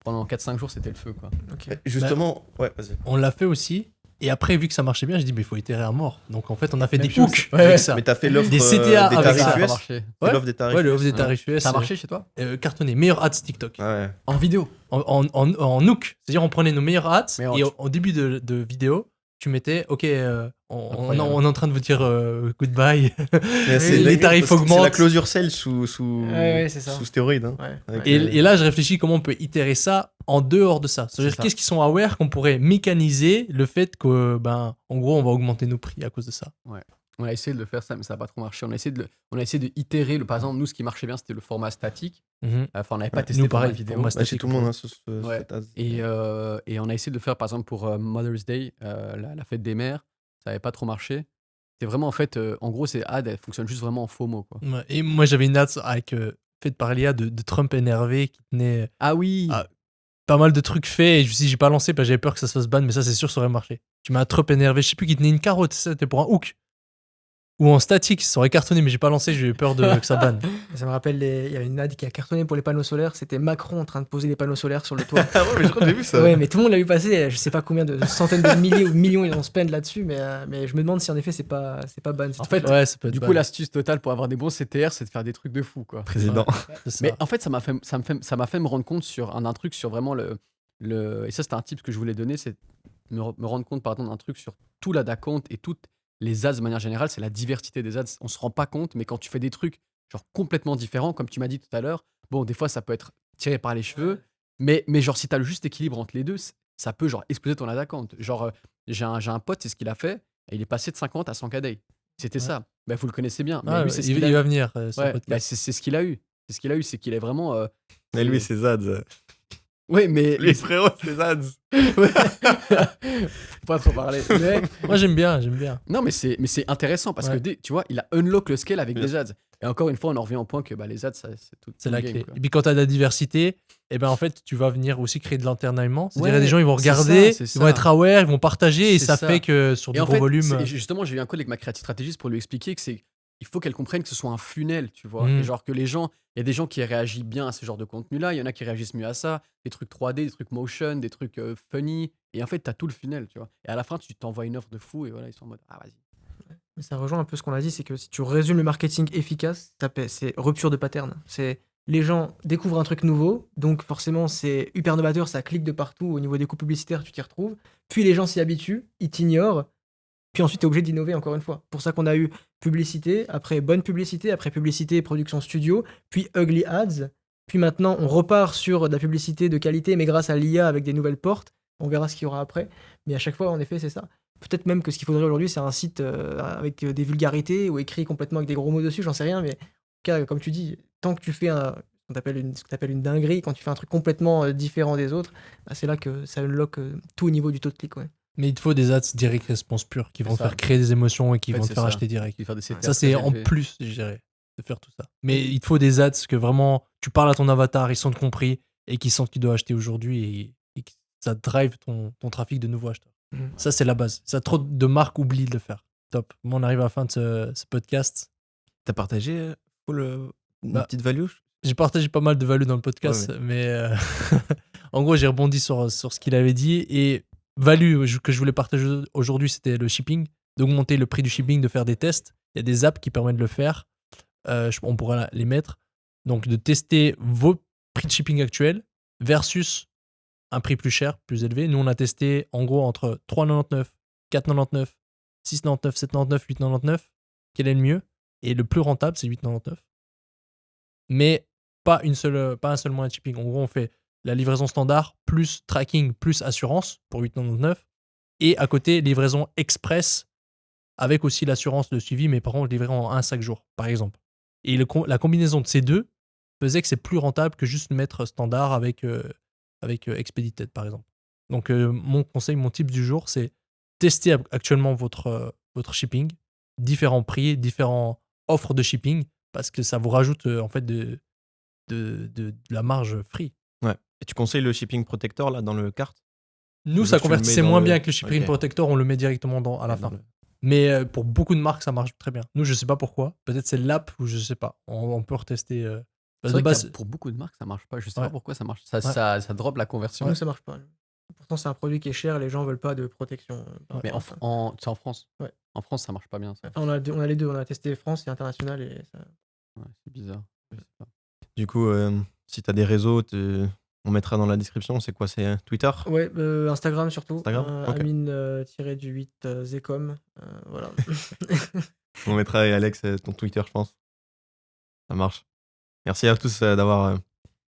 Speaker 2: pendant 4-5 jours, c'était le feu, quoi.
Speaker 1: Ok.
Speaker 3: Justement, ouais, vas-y.
Speaker 4: On l'a fait aussi. Et après, vu que ça marchait bien, j'ai dit, mais il faut itérer à mort. Donc en fait, on a fait
Speaker 2: Même
Speaker 4: des
Speaker 2: chose.
Speaker 4: hooks
Speaker 2: Ouais,
Speaker 4: avec ça.
Speaker 3: Mais t'as fait l'offre
Speaker 4: Des CTA
Speaker 3: des
Speaker 4: avec
Speaker 3: tarifs
Speaker 4: ça.
Speaker 2: Ça a
Speaker 3: US.
Speaker 2: pas marché.
Speaker 3: C'est l'offre des tarifs
Speaker 4: Ouais, le off
Speaker 3: US.
Speaker 4: des tarifs US.
Speaker 2: Ça a marché chez toi?
Speaker 4: Cartonné. Meilleur ads TikTok.
Speaker 3: Ouais.
Speaker 2: En vidéo.
Speaker 4: En hook. C'est-à-dire, on prenait nos meilleurs ads
Speaker 2: Mais
Speaker 4: et au début de vidéo, tu mettais, ok, on est en train de vous dire goodbye.
Speaker 3: Mais c'est
Speaker 4: les
Speaker 3: dingue
Speaker 4: tarifs
Speaker 3: parce que
Speaker 4: augmentent.
Speaker 3: C'est la closure sale sous
Speaker 1: c'est ça.
Speaker 3: sous stéroïde. Hein.
Speaker 1: Ouais.
Speaker 3: Avec,
Speaker 4: Et là, je réfléchis comment on peut itérer ça en dehors de ça. C'est-à-dire,
Speaker 2: C'est ça.
Speaker 4: qu'est-ce qu'ils sont aware qu'on pourrait mécaniser le fait que, en gros, on va augmenter nos prix à cause de ça.
Speaker 2: On a essayé de le faire ça, mais ça n'a pas trop marché. On a essayé de itérer. Par exemple, nous, ce qui marchait bien, c'était le format statique. Enfin, on n'avait pas testé
Speaker 4: Nous,
Speaker 2: le format
Speaker 4: pareil,
Speaker 2: vidéo.
Speaker 4: format
Speaker 3: Chez tout le monde, hein,
Speaker 2: Ouais.
Speaker 3: cette as.
Speaker 2: Et on a essayé de le faire, par exemple, pour Mother's Day, la fête des mères. Ça n'avait pas trop marché. C'est vraiment, en fait, en gros, ces ads, elles fonctionnent juste vraiment en FOMO, quoi.
Speaker 4: Ouais. Et moi, j'avais une ad avec, faite par l'IA de Trump énervé qui tenait
Speaker 2: Ah oui.
Speaker 4: pas mal de trucs faits. Et je me suis dit, j'ai pas lancé parce que j'avais peur que ça se fasse ban, mais ça, c'est sûr, ça aurait marché. Tu m'as Trump énervé, je sais plus, qui tenait une carotte, c'était pour un hook. Ou en statique, ça aurait cartonné, mais j'ai pas lancé, j'ai eu peur que ça banne.
Speaker 1: Ça me rappelle, il y a une ad qui a cartonné pour les panneaux solaires. C'était Macron en train de poser les panneaux solaires sur le toit.
Speaker 3: Ah ouais, mais je crois que j'ai vu ça.
Speaker 1: Ouais, mais tout le monde l'a vu passer. Je sais pas combien de centaines de milliers ou millions ils vont se spend là-dessus, mais je me demande si en effet c'est pas ban.
Speaker 2: En fait,
Speaker 4: Ouais, ça peut être
Speaker 2: Du coup,
Speaker 4: ban.
Speaker 2: l'astuce totale pour avoir des bons CTR, c'est de faire des trucs de fou, quoi.
Speaker 3: Président.
Speaker 4: C'est ça.
Speaker 2: Mais en fait, ça m'a fait me rendre compte sur un truc sur vraiment et ça, c'était un tip que je voulais donner, c'est me rendre compte, pardon, d'un truc sur tout l'ad account et toutes les ads de manière générale, c'est la diversité des ads. On se rend pas compte, mais quand tu fais des trucs genre complètement différents, comme tu m'as dit tout à l'heure, bon, des fois, ça peut être tiré par les cheveux, mais genre, si tu as le juste équilibre entre les deux, ça peut genre exploser ton ad account. Genre, j'ai un pote, c'est ce qu'il a fait, et il est passé de 50 à 100K day. C'était ça. Bah, vous le connaissez bien. Mais
Speaker 4: Ah,
Speaker 2: lui, c'est ce
Speaker 4: il
Speaker 2: qu'il a
Speaker 4: va
Speaker 2: eu.
Speaker 4: venir sur le
Speaker 2: Ouais,
Speaker 4: podcast.
Speaker 2: bah, c'est ce qu'il a eu. C'est ce qu'il a eu, c'est qu'il est vraiment.
Speaker 3: Et lui, ses ads.
Speaker 2: Oui, mais.
Speaker 3: Les frérots, ses ads.
Speaker 2: Ouais. Faut pas trop parler. Mais-
Speaker 4: Moi, j'aime bien.
Speaker 2: Non, mais c'est intéressant parce
Speaker 4: Ouais.
Speaker 2: que tu vois, il a unlock le scale avec
Speaker 3: Bien
Speaker 2: des ads. Et encore une fois, on en revient au point que les ads, c'est tout.
Speaker 4: C'est
Speaker 2: tout
Speaker 4: la
Speaker 2: le game,
Speaker 4: clé.
Speaker 2: quoi.
Speaker 4: Et puis quand tu as de la diversité, et ben en fait, tu vas venir aussi créer de l'entertainment. C'est-à-dire, il y a
Speaker 2: Ouais,
Speaker 4: des gens, ils vont
Speaker 2: c'est
Speaker 4: regarder,
Speaker 2: ça, c'est
Speaker 4: ils vont
Speaker 2: ça.
Speaker 4: être aware, ils vont partager, et
Speaker 2: C'est
Speaker 4: ça
Speaker 2: ça.
Speaker 4: fait que sur
Speaker 2: Et
Speaker 4: du
Speaker 2: en
Speaker 4: gros
Speaker 2: fait,
Speaker 4: volume.
Speaker 2: justement, j'ai eu un call avec ma creative stratégiste pour lui expliquer que il faut qu'elle comprenne que ce soit un funnel, tu vois.
Speaker 4: Mhm.
Speaker 2: Et genre que il y a des gens qui réagissent bien à ce genre de contenu-là, il y en a qui réagissent mieux à ça, des trucs 3D, des trucs motion, des trucs funny. Et en fait, t'as tout le funnel, tu vois. Et à la fin, tu t'envoies une offre de fou et voilà, ils sont en mode, ah, vas-y.
Speaker 1: Mais ça rejoint un peu ce qu'on a dit, c'est que si tu résumes le marketing efficace, c'est rupture de pattern. C'est les gens découvrent un truc nouveau, donc forcément c'est hyper novateur, ça clique de partout au niveau des coûts publicitaires, tu t'y retrouves. Puis les gens s'y habituent, ils t'ignorent, puis ensuite tu es obligé d'innover encore une fois. Pour ça qu'on a eu publicité, après bonne publicité, après publicité, production studio, puis ugly ads, puis maintenant on repart sur de la publicité de qualité, mais grâce à l'IA avec des nouvelles portes. On verra ce qu'il y aura après. Mais à chaque fois, en effet, c'est ça. Peut-être même que ce qu'il faudrait aujourd'hui, c'est un site avec des vulgarités ou écrit complètement avec des gros mots dessus, j'en sais rien. Mais en tout cas, comme tu dis, tant que tu fais ce qu'on appelle une dinguerie, quand tu fais un truc complètement différent des autres, bah, c'est là que ça unlock tout au niveau du taux de clic. Ouais.
Speaker 4: Mais il te faut des ads direct response pure qui vont
Speaker 2: C'est
Speaker 4: te
Speaker 2: ça.
Speaker 4: faire créer des émotions et qui
Speaker 2: En fait,
Speaker 4: vont te
Speaker 2: c'est
Speaker 4: faire
Speaker 2: ça.
Speaker 4: acheter direct.
Speaker 2: Il faut faire des CTR
Speaker 4: Ça, c'est
Speaker 2: très
Speaker 4: en
Speaker 2: élevés.
Speaker 4: plus, je dirais, de faire tout ça. Mais il te faut des ads que vraiment, tu parles à ton avatar, ils sont compris et qu'ils sentent qu'ils doivent acheter aujourd'hui et que ça drive ton trafic de nouveaux acheteurs.
Speaker 1: Mhm.
Speaker 4: Ça, c'est la base. Ça, trop de marques oublient de le faire. Top. Bon, on arrive à la fin de ce podcast.
Speaker 3: T'as partagé une
Speaker 4: Bah,
Speaker 3: petite value?
Speaker 4: J'ai partagé pas mal de value dans le podcast, mais en gros, j'ai rebondi sur ce qu'il avait dit. Et value que je voulais partager aujourd'hui, c'était le shipping, d'augmenter le prix du shipping, de faire des tests. Il y a des apps qui permettent de le faire. On pourra les mettre. Donc, de tester vos prix de shipping actuels versus un prix plus cher, plus élevé. Nous, on a testé en gros entre 3,99, 4,99, 6,99, 7,99, 8,99. Quel est le mieux? Et le plus rentable, c'est 8,99. Mais pas un seul moyen de shipping. En gros, on fait la livraison standard plus tracking plus assurance pour 8,99. Et à côté, livraison express avec aussi l'assurance de suivi, mais par contre, livré en 1-5 jours, par exemple. Et la combinaison de ces deux faisait que c'est plus rentable que juste mettre standard avec Expedited, par exemple. Donc, mon conseil, mon tip du jour, c'est tester actuellement votre shipping, différents prix, différentes offres de shipping, parce que ça vous rajoute en fait de la marge free.
Speaker 3: Ouais. Et tu conseilles le shipping protector là dans le cart?
Speaker 4: Nous,
Speaker 3: Ou
Speaker 4: ça
Speaker 3: juste tu le
Speaker 4: convertissait
Speaker 3: mets dans
Speaker 4: moins
Speaker 3: le-
Speaker 4: bien que le shipping
Speaker 3: Ok.
Speaker 4: protector, on le met directement à la fin.
Speaker 3: Dans le-
Speaker 4: Mais pour beaucoup de marques, ça marche très bien. Nous, je sais pas pourquoi. Peut-être c'est l'app ou je sais pas. On peut retester.
Speaker 2: C'est
Speaker 4: De
Speaker 2: vrai
Speaker 4: base,
Speaker 2: que pour beaucoup de marques, ça marche pas. Je sais
Speaker 4: Ouais.
Speaker 2: pas pourquoi ça marche. Ça,
Speaker 4: Ouais.
Speaker 2: ça drop la conversion.
Speaker 1: Nous, ça marche pas. Pourtant, c'est un produit qui est cher, les gens veulent pas de protection. par
Speaker 2: Mais
Speaker 1: rapport à ça.
Speaker 2: c'est en France.
Speaker 1: Ouais.
Speaker 2: En France, ça marche pas bien. Ça.
Speaker 1: Enfin, on a les deux, on a testé France et international et ça.
Speaker 2: Ouais, c'est bizarre. Je sais pas.
Speaker 3: Du coup, si t'as des réseaux, on mettra dans la description. C'est quoi? C'est Twitter?
Speaker 1: Ouais, Instagram surtout.
Speaker 3: Instagram, ok.
Speaker 1: Amine Zecom. Voilà.
Speaker 3: On mettra et Alex ton Twitter, je pense. Ça marche. Merci à tous d'avoir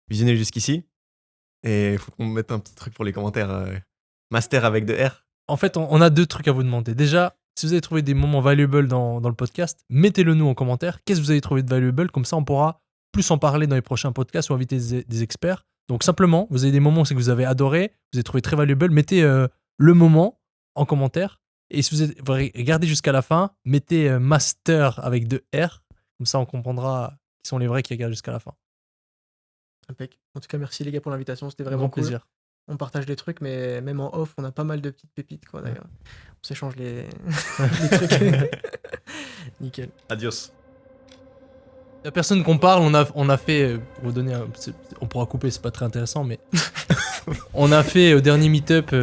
Speaker 3: visionné jusqu'ici. Et il faut qu'on mette un petit truc pour les commentaires. Master avec de R.
Speaker 4: en fait, on a 2 trucs à vous demander. Déjà, si vous avez trouvé des moments valuable dans le podcast, mettez-le nous en commentaire. Qu'est-ce que vous avez trouvé de valuable? Comme ça, on pourra plus en parler dans les prochains podcasts ou inviter des experts. Donc, simplement, vous avez des moments que vous avez adoré, vous avez trouvé très valuable, mettez le moment en commentaire. Et si vous regardez jusqu'à la fin, mettez master avec 2 R. Comme ça, on comprendra qui sont les vrais qui regardent jusqu'à la fin.
Speaker 1: Impec. En tout cas, merci les gars pour l'invitation, c'était vraiment
Speaker 4: Grand
Speaker 1: cool.
Speaker 4: plaisir.
Speaker 1: On partage des trucs, mais même en off, on a pas mal de petites pépites, quoi, d'ailleurs. On s'échange les... les trucs. Nickel.
Speaker 3: Adios.
Speaker 4: La personne qu'on parle, on a fait, pour vous donner on pourra couper, c'est pas très intéressant, mais on a fait au dernier meet-up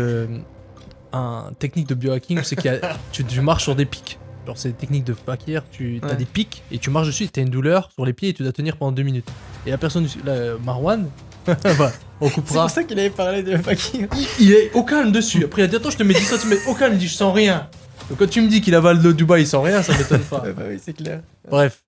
Speaker 4: un technique de biohacking, c'est que tu marches sur des pics. Genre c'est des techniques de fakir, tu as
Speaker 1: Ouais.
Speaker 4: des pics et tu marches dessus, tu as une douleur sur les pieds et tu dois tenir pendant 2 minutes. Et la personne, Marwan, bah, on
Speaker 1: C'est
Speaker 4: coupera.
Speaker 1: pour ça qu'il avait parlé de fucking.
Speaker 4: Il est au calme dessus. Après il a dit attends, je te mets 10 cm au calme, il dit je sens rien. Donc quand tu me dis qu'il avale le Dubaï, il sent rien, ça m'étonne pas.
Speaker 1: Bah oui, c'est clair.
Speaker 4: Bref,